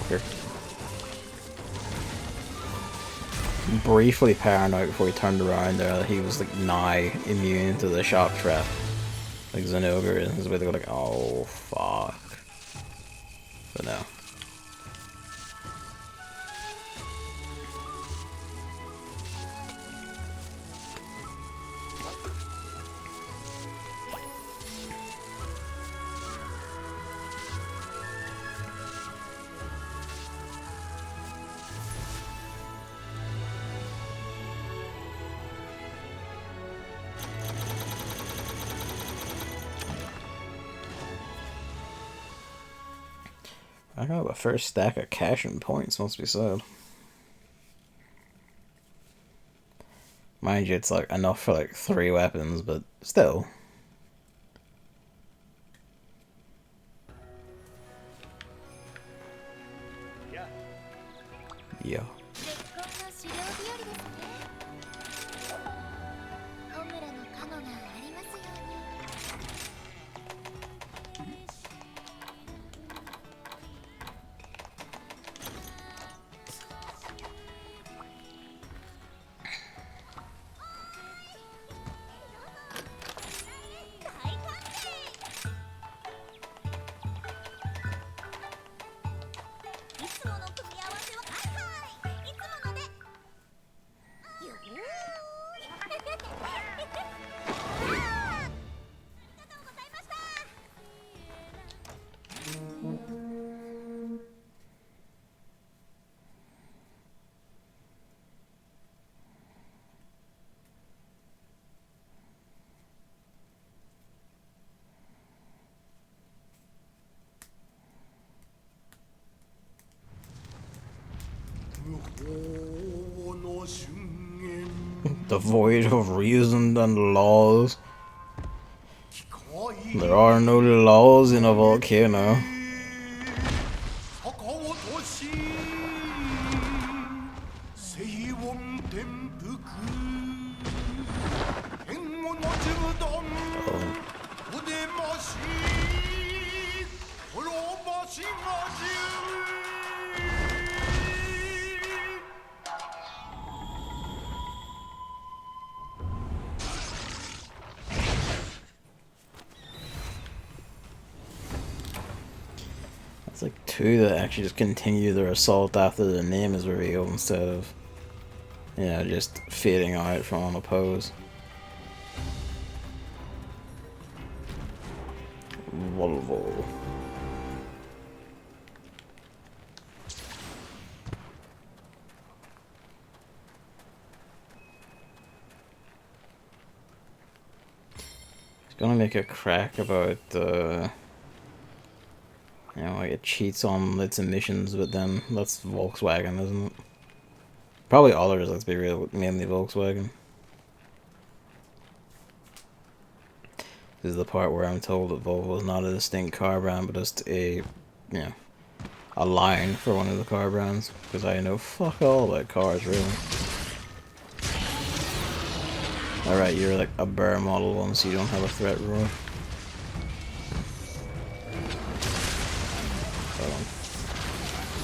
You're briefly paranoid before he turned around there that he was like nigh immune to the shock trap. Like Zenogre is his way to go like, oh fuck. But no. I got the first stack of cash and points, must be said. Mind you, it's like enough for like 3 weapons, but still. Yeah. The void of reason and laws. There are no laws in a volcano. It's like 2 that actually just continue their assault after the name is revealed instead of, you know, just fading out from unopposed. Volvo. He's gonna make a crack about you know, like it cheats on its emissions, but then that's Volkswagen, isn't it? Probably others, let's be real, mainly Volkswagen. This is the part where I'm told that Volvo is not a distinct car brand, but just a, you know, a line for one of the car brands, because I know fuck all about cars, really. Alright, you're like a bare model one, so you don't have a threat roar.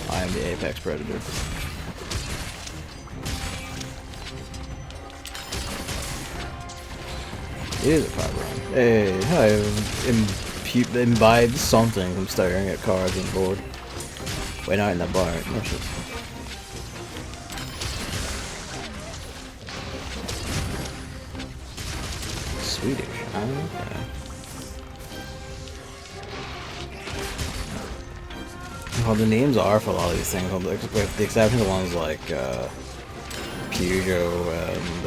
I am the apex predator. It is a car brand. Hey, I imbibed something from staring at cars on board. Wait, not in the bar. No shit. Swedish. Okay. Well, the names are for a lot of these things, with the exception of ones like Peugeot and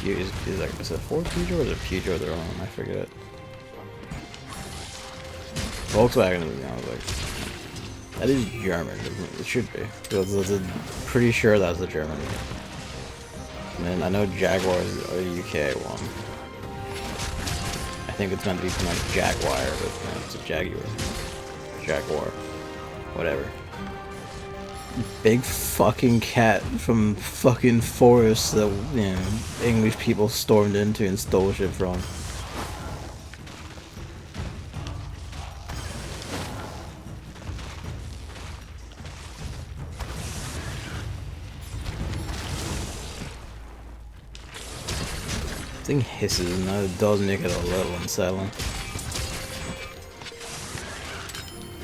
is it Ford Peugeot or is it Peugeot their own? I forget. Volkswagen, you know, like that is German, isn't it? It should be. I'm pretty sure that's the German one. And then I know Jaguar is a UK one. I think it's meant to be pronounced Jaguar, but you know, it's a Jaguar. Jaguar. Whatever. Big fucking cat from fucking forest that, you know, English people stormed into and stole shit from. thing hisses and that does make it a little unsettling.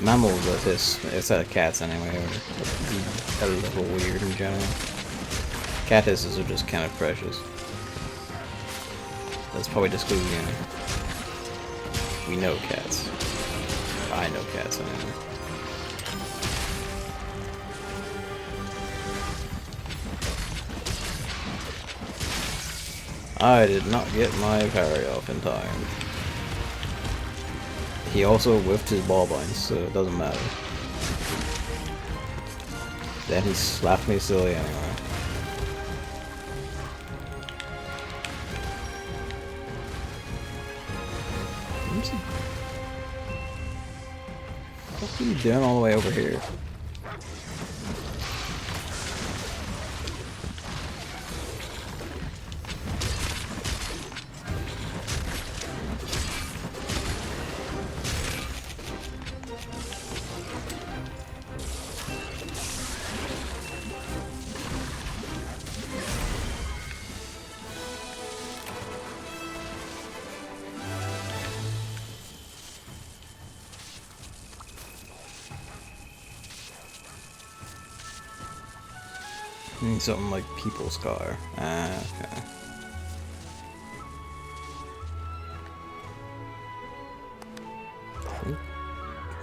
Mammals that hiss, except cats anyway, are a little weird in general. Cat hisses are just kind of precious. That's probably just because, you know, we know cats. I know cats anyway. I did not get my parry off in time. He also whiffed his ball binds, so it doesn't matter. Then he slapped me silly anyway. What are you doing all the way over here? Something like People's Car. Ah, okay.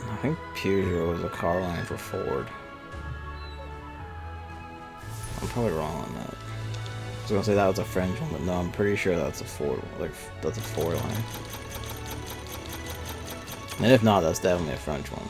I think Peugeot was a car line for Ford. I'm probably wrong on that. I was gonna say that was a French one, but no, I'm pretty sure that's a Ford. Like that's a Ford line. And if not, that's definitely a French one.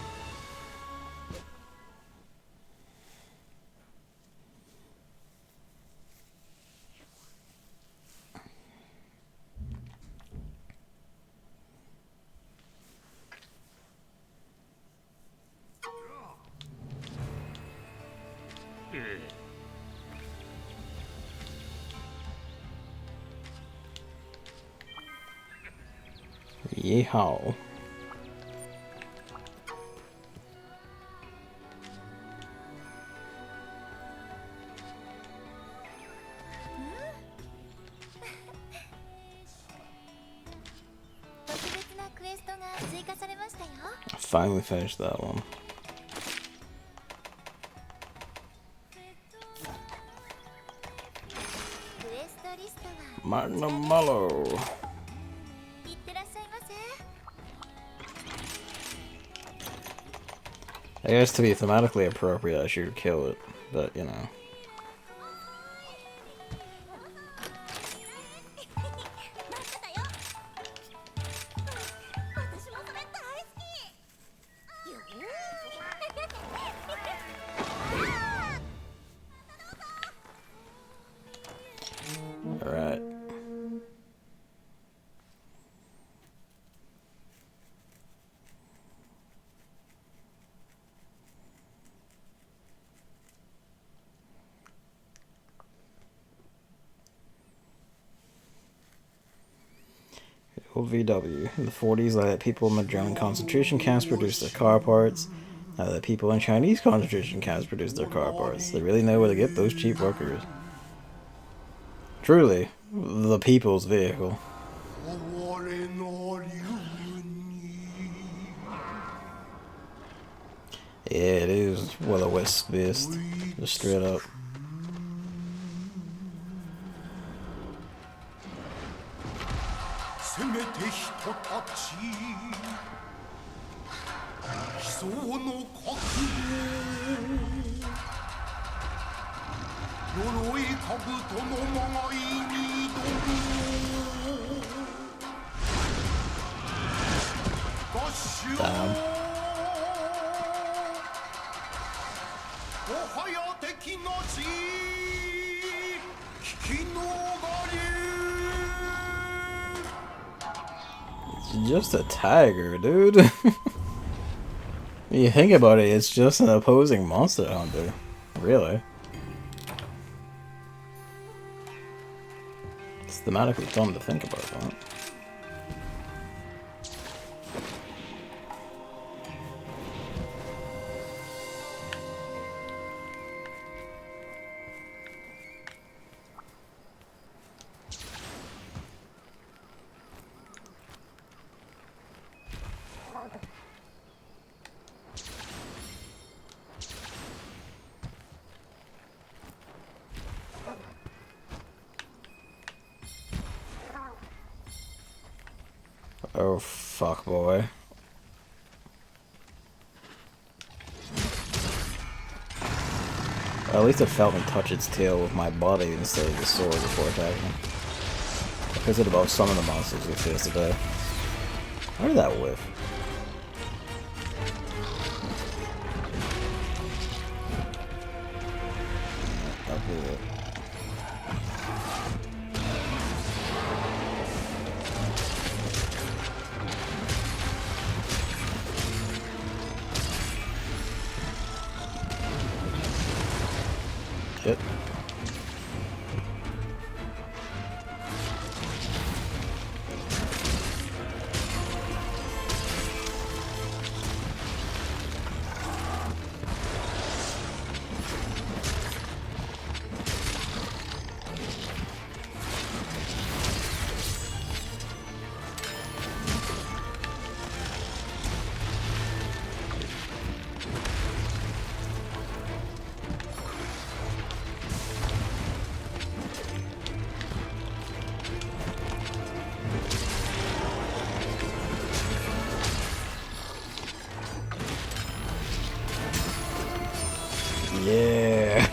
Yeehaw. I finally finished that one. Magnamalo. I guess to be thematically appropriate, I should kill it, but you know. Alright. Old VW. In the 40s, they let people in the German concentration camps produce their car parts. Now that people in Chinese concentration camps produce their car parts. They really know where to get those cheap workers. Truly, the people's vehicle. Yeah, it is will-o-wisp based. Just straight up. Damn. It's just a tiger, dude. When you think about it, it's just an opposing monster hunter. Really. It's thematically dumb to think about that. Oh, fuck, boy. At least it felt me touch its tail with my body instead of the sword before attacking. Because it about some of the monsters we faced today. How did that whiff? That'll be it. Yep. Yeah.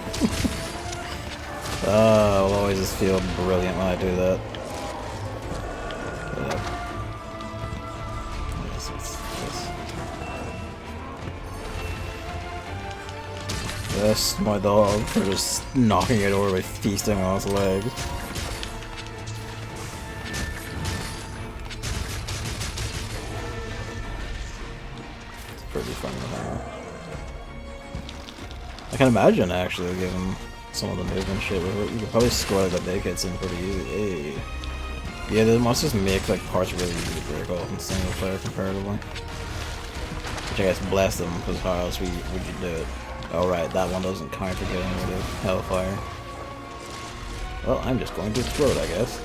I'll always just feel brilliant when I do that. Yes, my dog for just knocking it over by feasting on its legs. It's pretty funny. I can imagine actually given some of the movement shit with it. You could probably score the big hits in pretty easy. Hey. Yeah, the monsters make like parts really easy to break off in single player comparatively. Which I guess bless them, because how else would you do it? Oh right, that one doesn't count for getting rid of Hellfire. Well, I'm just going to explode, I guess.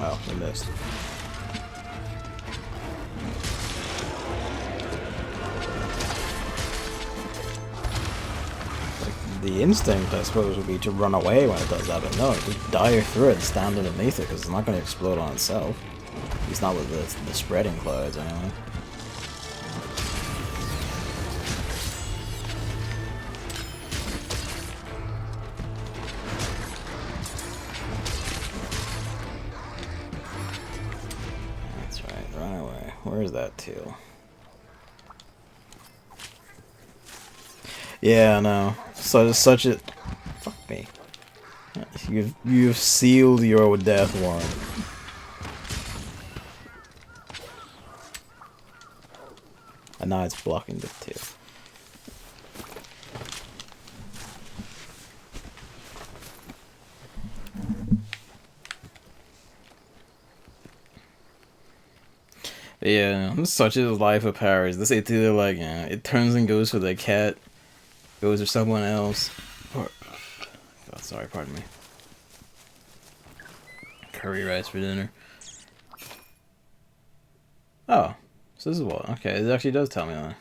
Oh, I missed. The instinct, I suppose, would be to run away when it does that, but no, just dive through it and stand underneath it, because it's not going to explode on itself. At least not with the spreading clouds, anyway. That's right, run away. Where is that tail? Yeah, no. So it's such a fuck me. You've sealed your death warrant. And now it's blocking the tail. Yeah, such is life of powers. This is either like it turns and goes for the cat. Goes or someone else. Or, God, sorry, pardon me. Curry rice for dinner. Oh, so this is what? Okay, it actually does tell me that.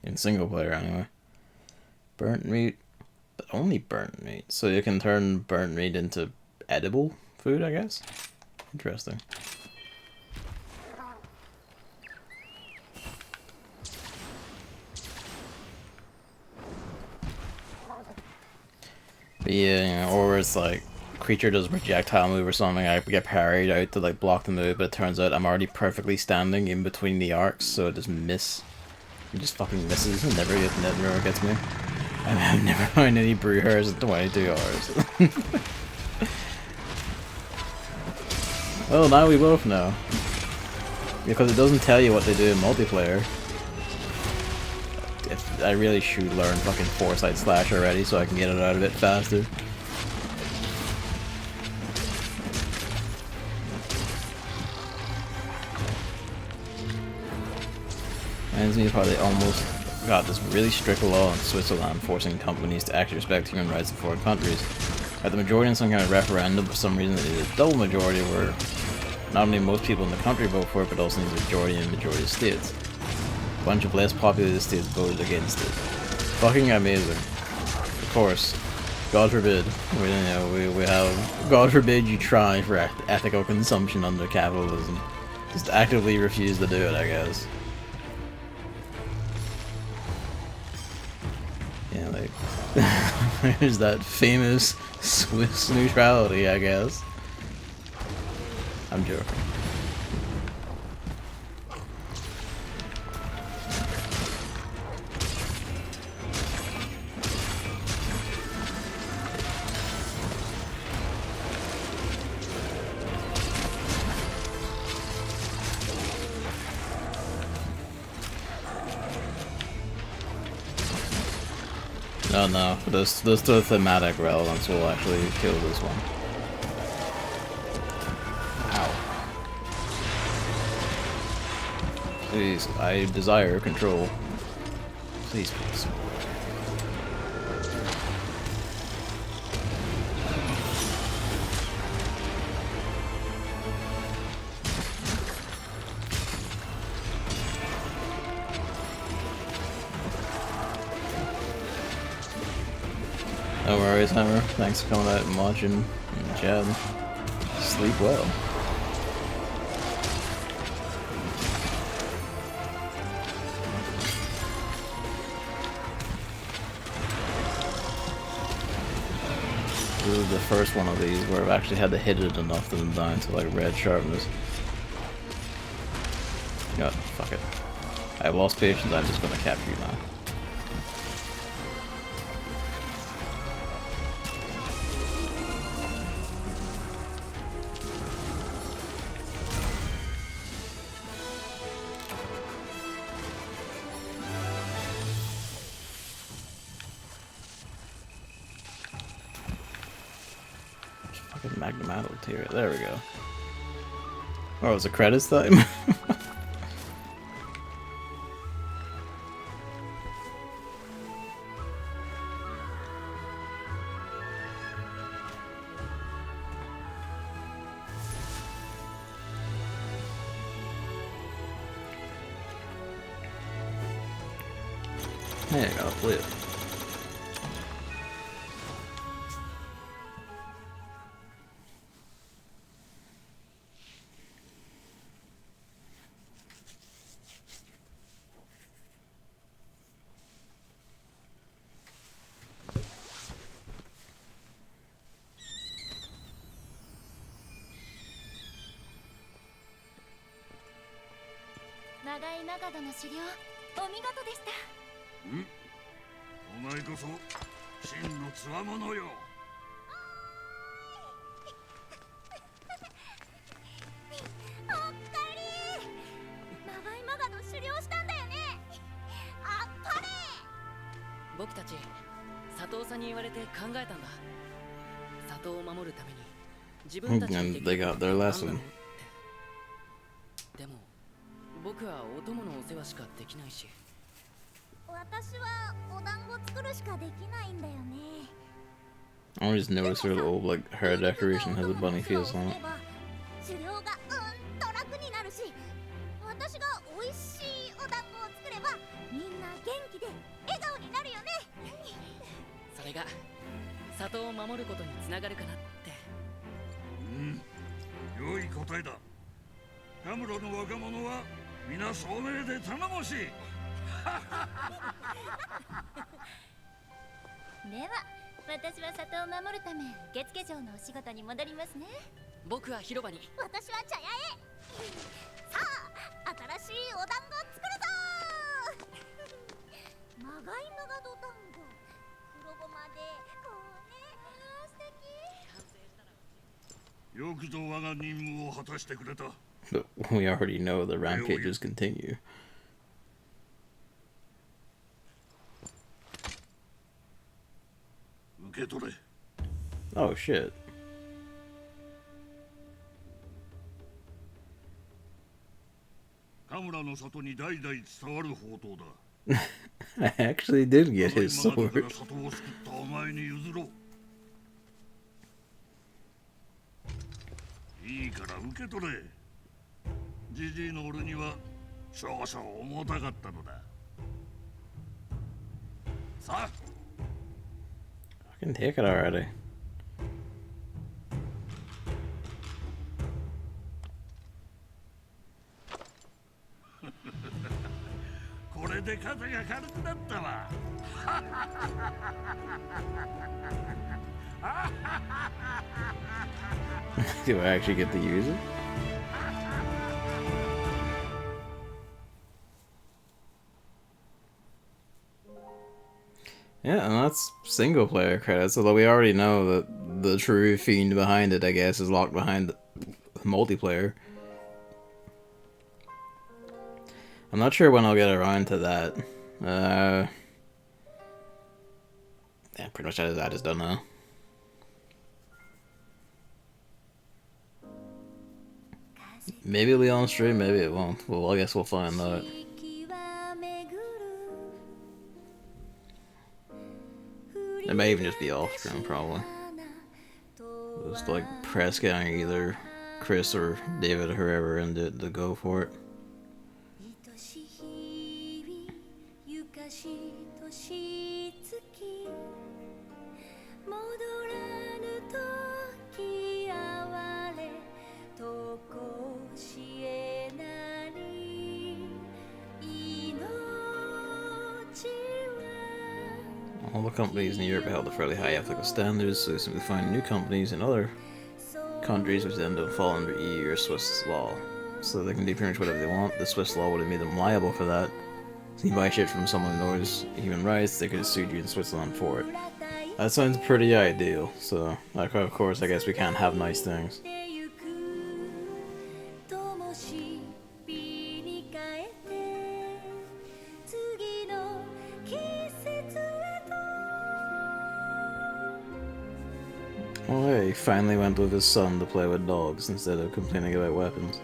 In single player, anyway. Burnt meat, but only burnt meat. So you can turn burnt meat into edible food, I guess? Interesting. But yeah, or it's like creature does a projectile move or something, I get parried out to like block the move, but it turns out I'm already perfectly standing in between the arcs, so it just miss. It just fucking misses and never gets me. And I've never found any Brewers in 22 hours. Well, now we both know. Because it doesn't tell you what they do in multiplayer. I really should learn fucking Foresight Slash already so I can get it out a bit faster. Reminds me of how they almost got this really strict law in Switzerland forcing companies to actually respect human rights in foreign countries. At the majority in some kind of referendum, for some reason, it is a double majority where not only most people in the country vote for it, but also the majority in majority of states. A bunch of less populated states voted against it. Fucking amazing. Of course, God forbid, we have, God forbid you try for ethical consumption under capitalism. Just actively refuse to do it, I guess. Yeah, like, there's that famous Swiss neutrality, I guess. I'm joking. No, this the thematic relevance will actually kill this one. Ow. Please, I desire control. Please, please. No worries, Hammer. Thanks for coming out and watching and chatting. Sleep well. This is the first one of these where I've actually had to hit it enough to them down to like red sharpness. God, fuck it. I've lost patience, I'm just gonna capture you now. Magnamalo-bladed. There we go. Oh, it's a credits time? There you go, flip. And they got their lesson. I always notice her little, like, hair decoration has a bunny face on it. But we already know the rampages continue. Oh shit. I actually did get his sword. いいから受け取れ。ジジイの俺には少々重たかったのだ。さあ。 Fucking take it already. これで肩が軽くなったわ。Do I actually get to use it? Yeah, and that's single player credits, although we already know that the true fiend behind it, I guess, is locked behind multiplayer. I'm not sure when I'll get around to that. Yeah, pretty much I just don't know. Maybe it'll be on stream, maybe it won't. Well, I guess we'll find out. It may even just be off stream, probably. Just like press getting either Chris or David or whoever in to go for it. All the companies in Europe held a fairly high ethical standards, so they simply find new companies in other countries which then don't fall under EU or Swiss law. So they can do pretty much whatever they want. The Swiss law would have made them liable for that. So you buy shit from someone who knows human rights, they could have sued you in Switzerland for it. That sounds pretty ideal, so like, of course I guess we can't have nice things. Oh hey, he finally went with his son to play with dogs instead of complaining about weapons.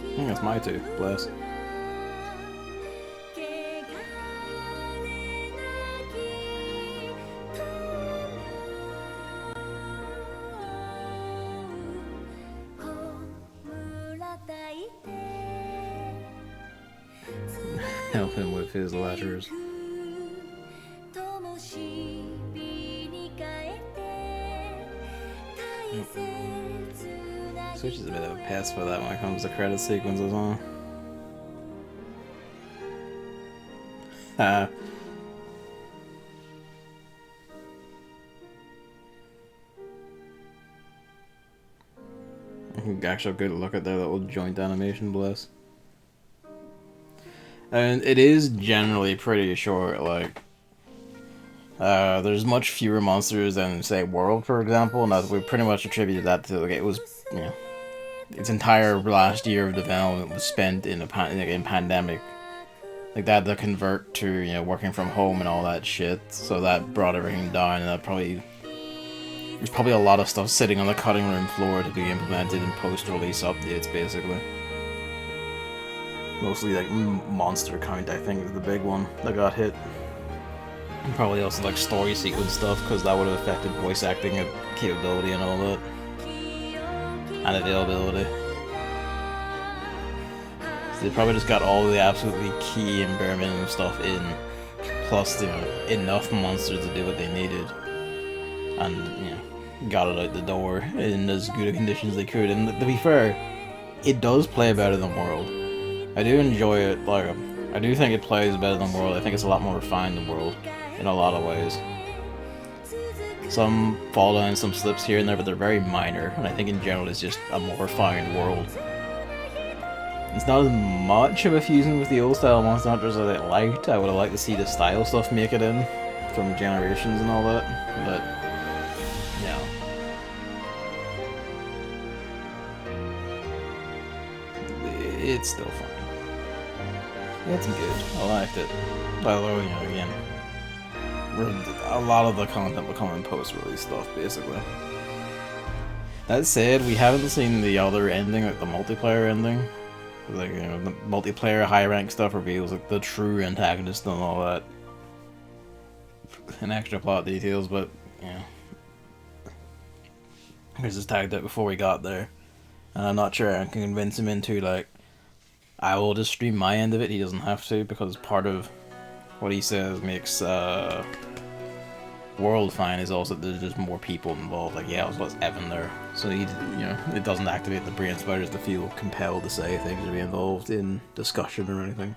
I think that's my two, bless. Help him with his letters. Switch is a bit of a pass for that when it comes to credit sequences, huh? Actually, good look at that little joint animation, bless. And it is generally pretty short, like, there's much fewer monsters than, say, World, for example, and that we pretty much attributed that to, like, it was, you know, its entire last year of development was spent in a pandemic. Like, they had to convert to, you know, working from home and all that shit, so that brought everything down, and that probably, there's probably a lot of stuff sitting on the cutting room floor to be implemented in post-release updates, basically. Mostly, like, monster count, I think, is the big one that got hit. And probably also, like, story sequence stuff, because that would have affected voice acting capability and all that. And availability. So they probably just got all the absolutely key and bare minimum stuff in, plus, you know, enough monsters to do what they needed. And, you know, got it out the door in as good a conditions as they could. And to be fair, it does play better than World. I do enjoy it, like, I do think it plays better than World. I think it's a lot more refined than World, in a lot of ways. Some fall down, some slips here and there, but they're very minor, and I think in general it's just a more refined world. It's not as much of a fusion with the old style Monster Hunters as I liked. I would have liked to see the style stuff make it in from Generations and all that, but yeah. It's still fun. It's good. I liked it. Although, you know, again, a lot of the content will come in post-release stuff, basically. That said, we haven't seen the other ending, like the multiplayer ending. Like, you know, the multiplayer high rank stuff reveals like the true antagonist and all that. And extra plot details, but, yeah. I just tagged it before we got there. And I'm not sure I can convince him into, like, I will just stream my end of it, he doesn't have to, because part of what he says makes, World fine is also that there's just more people involved. Like, yeah, what's Evan there, so he, you know, it doesn't activate the brain spiders to feel compelled to say things or be involved in discussion or anything.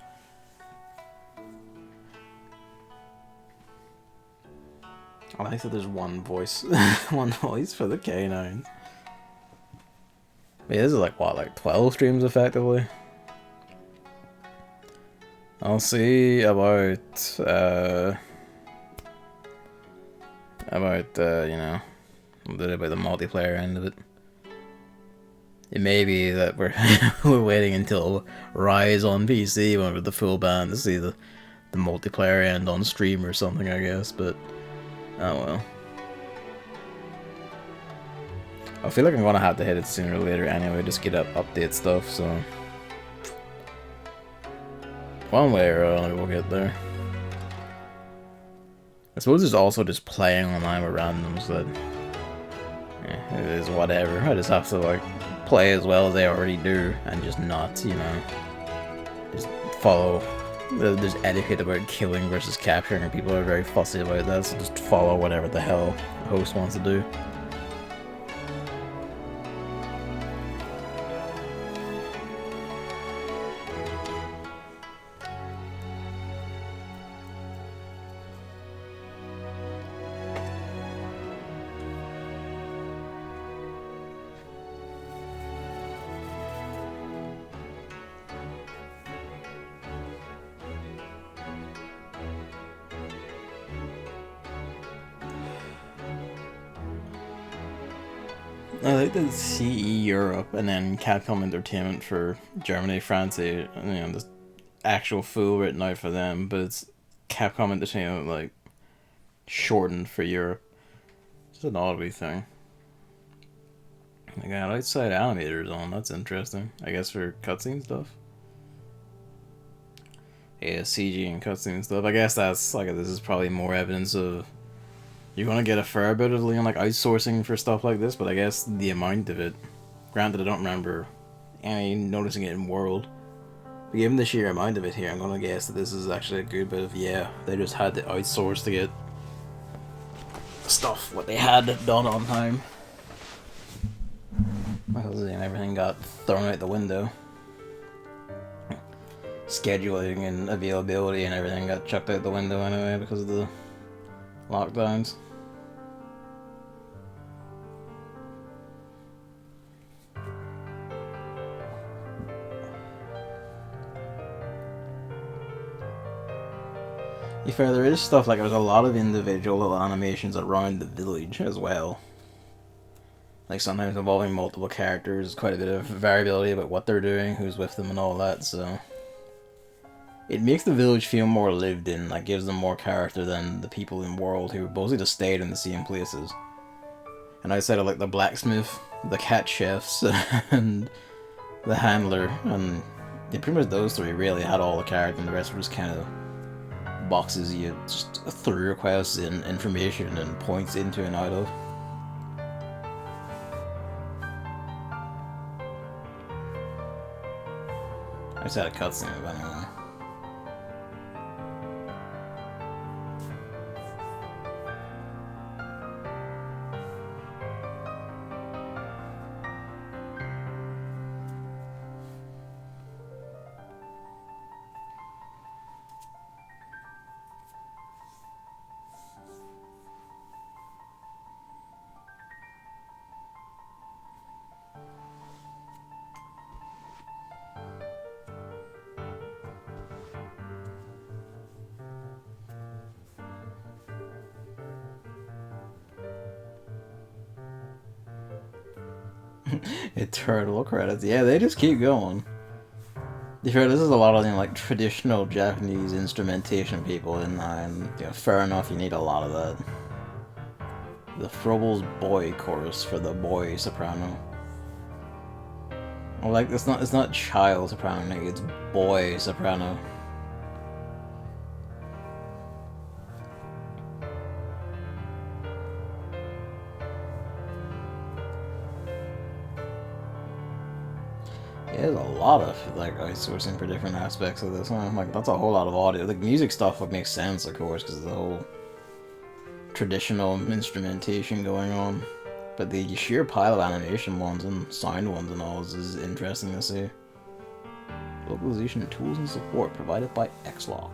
I like that there's one voice, one voice for the canines. Wait, this is like what, like 12 streams effectively? I'll see about you know, a little about the multiplayer end of it. It may be that we're we're waiting until Rise on PC when we're the full band to see the multiplayer end on stream or something, I guess, but oh well. I feel like I'm gonna have to hit it sooner or later anyway, just get up update stuff, so one way or another we'll get there. I suppose it's also just playing online with randoms that, yeah, it is whatever. I just have to like play as well as they already do and just not, you know, just follow. There's etiquette about killing versus capturing, and people are very fussy about that, so just follow whatever the hell the host wants to do. I like the CE Europe and then Capcom Entertainment for Germany, France, you know, the actual full written out for them, but it's Capcom Entertainment like shortened for Europe. It's an odd wee thing. I got outside animators on, that's interesting. I guess for cutscene stuff. Yeah, CG and cutscene stuff. I guess that's like, this is probably more evidence of you're gonna get a fair bit of like outsourcing for stuff like this, but I guess the amount of it. Granted, I don't remember any noticing it in World. But given the sheer amount of it here, I'm gonna guess that this is actually a good bit of, yeah, they just had to outsource to get stuff what they had done on time. Because everything got thrown out the window. Scheduling and availability and everything got chucked out the window anyway because of the lockdowns. To be fair, there is stuff like there's a lot of individual little animations around the village as well. Like sometimes involving multiple characters, quite a bit of variability about what they're doing, who's with them and all that, so it makes the village feel more lived in, like gives them more character than the people in World who mostly just stayed in the same places. And outside of like the blacksmith, the cat chefs, and the handler, and yeah, pretty much those three really had all the character, and the rest were just kind of boxes you just threw requests and information and points into and out of. I just had a cutscene of anyway. Eternal credits. Yeah, they just keep going. You hear this is a lot of like traditional Japanese instrumentation people in and fair enough, you need a lot of that. The Froebel's boy chorus for the boy soprano. Well, like it's not child soprano, it's boy soprano. Yeah, there's a lot of like outsourcing for different aspects of this one. Like that's a whole lot of audio. The music stuff would make sense, of course, because of the whole traditional instrumentation going on. But the sheer pile of animation ones and sound ones and all is interesting to see. Localization tools and support provided by Xlock.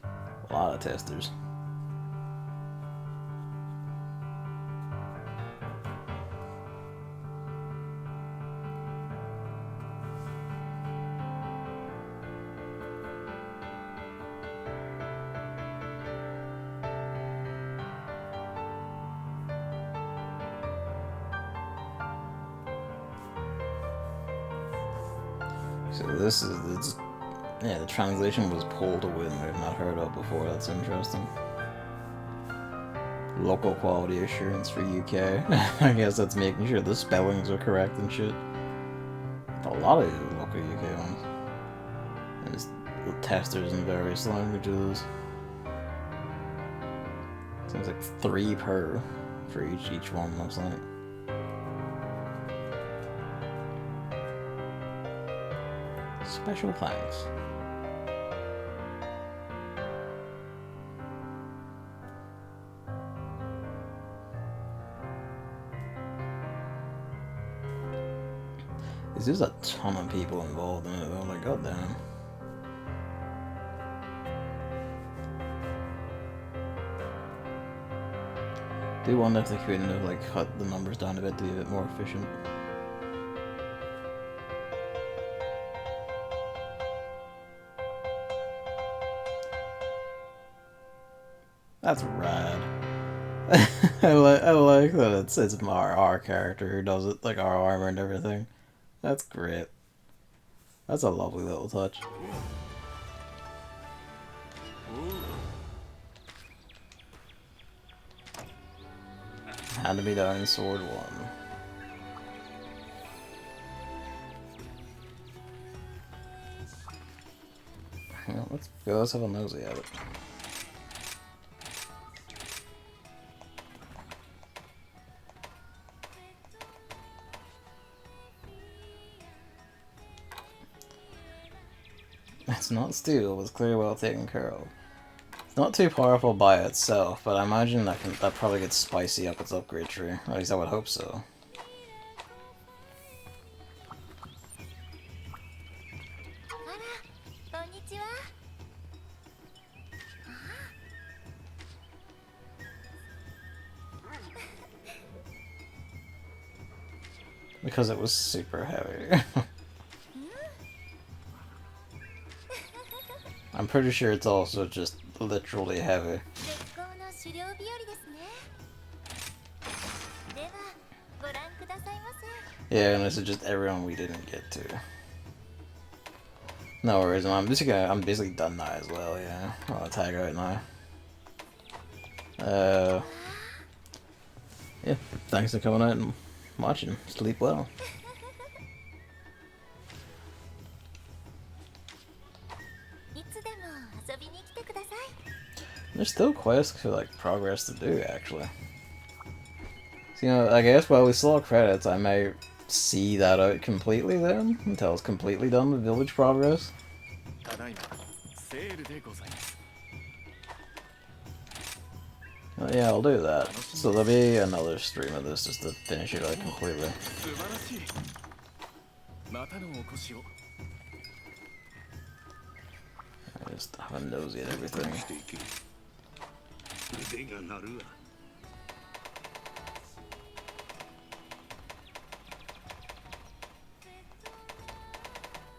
A lot of testers. So this is yeah, the translation was pulled to win I've not heard of before. That's interesting. Local quality assurance for UK. I guess that's making sure the spellings are correct and shit. A lot of local UK ones. There's testers in various languages. Seems like 3 per for each one, looks like. Special thanks. There's a ton of people involved in it though, like goddamn. Do wonder if they couldn't have like cut the numbers down a bit to be a bit more efficient. That's rad. I like that it's our character who does it, like our armor and everything. That's great. That's a lovely little touch. Hand me down sword 1. Yeah, let's have a nosy at it. It's not steel, it's clearly well taken care of. It's not too powerful by itself, but I imagine that probably gets spicy up its upgrade tree. Or at least I would hope so. Because it was super heavy. I'm pretty sure it's also just literally heavy. Yeah, and this is just everyone we didn't get to. No worries, I'm basically done now as well, yeah. I'll tag out now. Yeah, thanks for coming out and watching. Sleep well. There's still quests to like progress to do actually. So, I guess while we saw credits, I may see that out completely then until it's completely done with village progress. Yeah, I'll do that. So there'll be another stream of this just to finish it out completely. I just have a nosy at everything.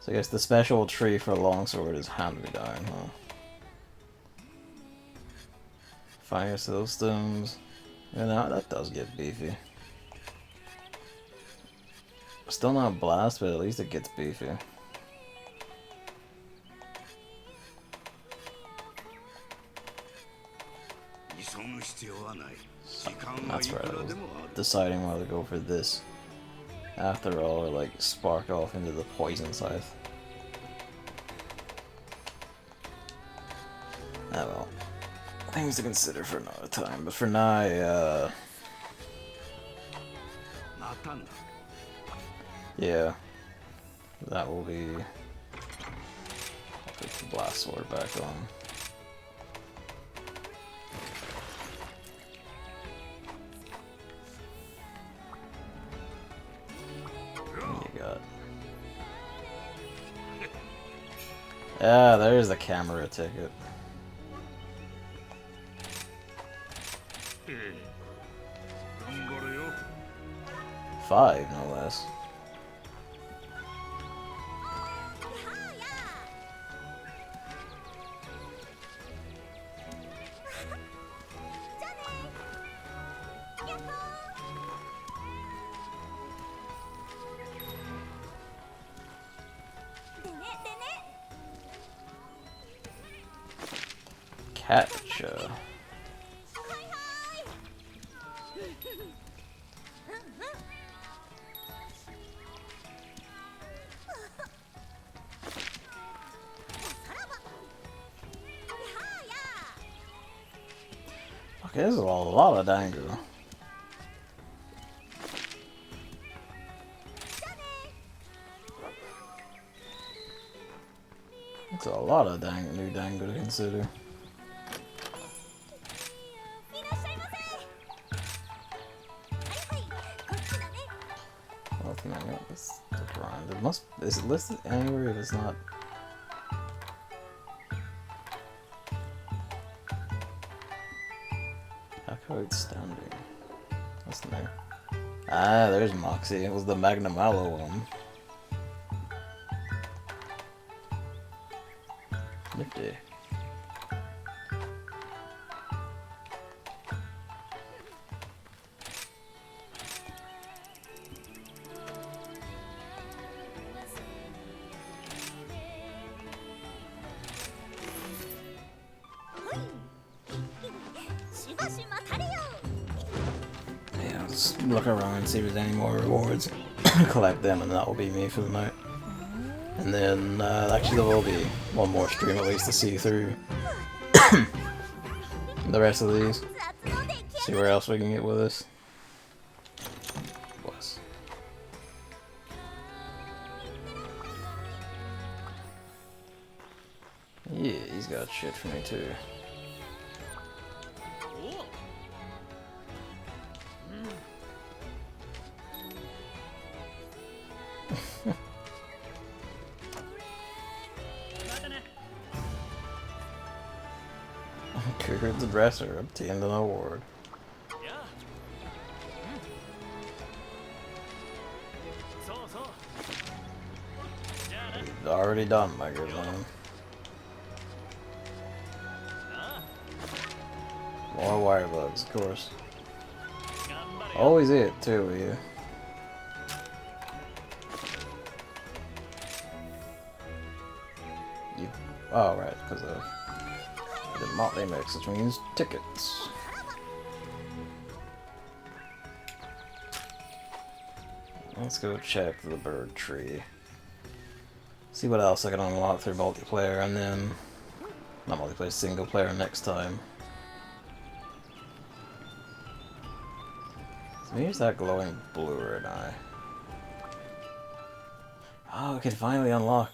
So I guess the special tree for longsword is hand me down, huh? Fire Cell Stones. Yeah, no, that does get beefy. Still not Blast, but at least it gets beefy. That's right, I was deciding whether to go for this. After all, or like spark off into the Poison Scythe. Oh well. Things to consider for another time, but for now, yeah. That will be... I'll put the Blast Sword back on. You got... Ah, there's the camera ticket. 5, no less. Catcha. Okay, this is a lot of dango. It's a lot of new dango to consider. Well, I got this grind. It must. Is it listed anywhere if it's not? Outstanding. What's the name? Ah, there's Moxie. It was the Magnamalo one. Nifty. Yeah, just look around and see if there's any more rewards. Collect them, and that will be me for the night. And then, actually, there will be one more stream at least to see through the rest of these. See where else we can get with this. Bless. Yeah, he's got shit for me too. Triggered the dresser, obtained an award. It's already done, my good man. More wire bugs, of course. Always it, too, with you. Oh, right, because of the motley mix, which means tickets. Let's go check the bird tree. See what else I can unlock through multiplayer, and then... not multiplayer, single player next time. So here's that glowing blue red eye. Oh, I can finally unlock.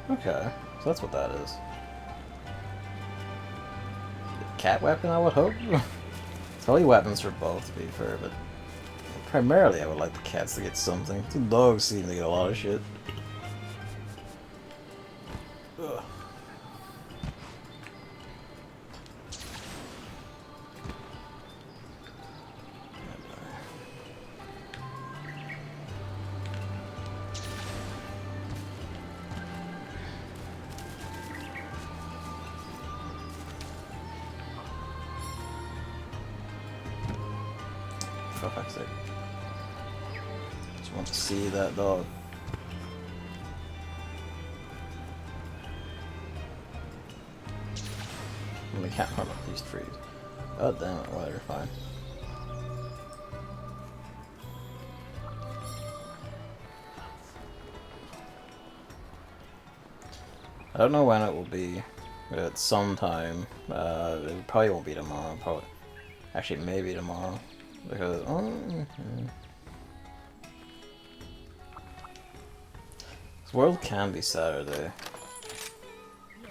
Okay, so that's what that is. Cat weapon, I would hope? It's probably weapons for both, to be fair, but primarily I would like the cats to get something. The dogs seem to get a lot of shit. Ugh. for fuck's sake. Just want to see that dog. We can't run up these trees. Oh damn it, well, they're fine. I don't know when it will be, but sometime. It probably won't be tomorrow. Probably, actually, maybe tomorrow, because this world can be Saturday.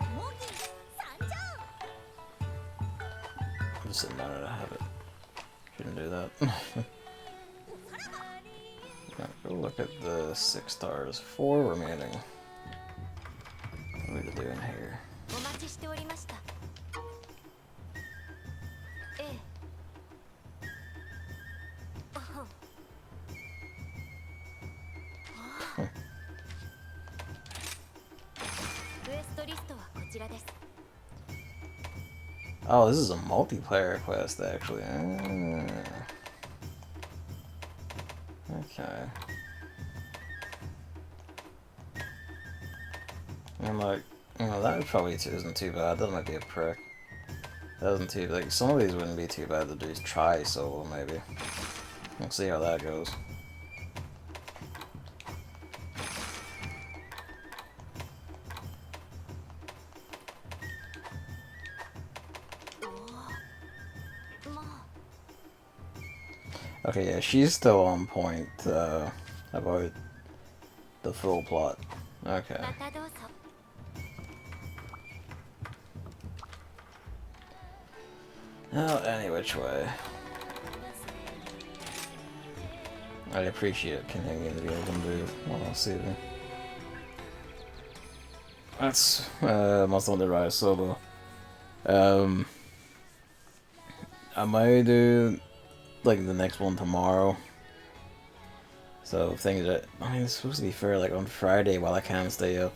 I'm just sitting down to have it. Shouldn't do that. Go look at the 6 stars. 4 remaining. What are we doing here? Oh, this is a multiplayer quest, actually. Okay. I'm like, that probably isn't too bad. That might be a prick. That isn't too, like, some of these wouldn't be too bad to just try solo, maybe. We'll see how that goes. Okay, yeah, she's still on point, about the full plot. Okay. Well, any which way. I appreciate continuing to be able to move while soothing. That's, must want to ride solo. I might do, like, the next one tomorrow. So, things that, I mean, it's supposed to be fair, like, on Friday while I can stay up.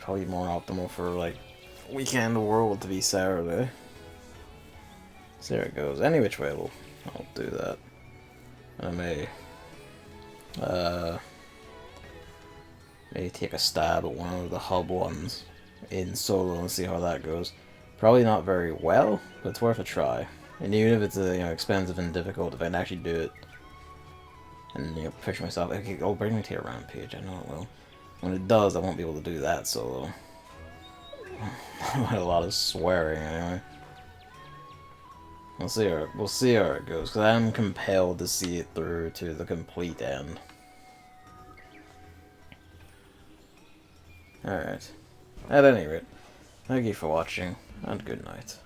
Probably more optimal for, like, weekend world to be Saturday. So there it goes. Any which way, I'll do that. And I may take a stab at one of the hub ones in solo and see how that goes. Probably not very well, but it's worth a try. And even if it's expensive and difficult, if I can actually do it and push myself, okay, it'll bring me to a rampage. I know it will. When it does, I won't be able to do that solo. A lot of swearing anyway. We'll see how it goes, because I am compelled to see it through to the complete end. Alright. At any rate, thank you for watching, and good night.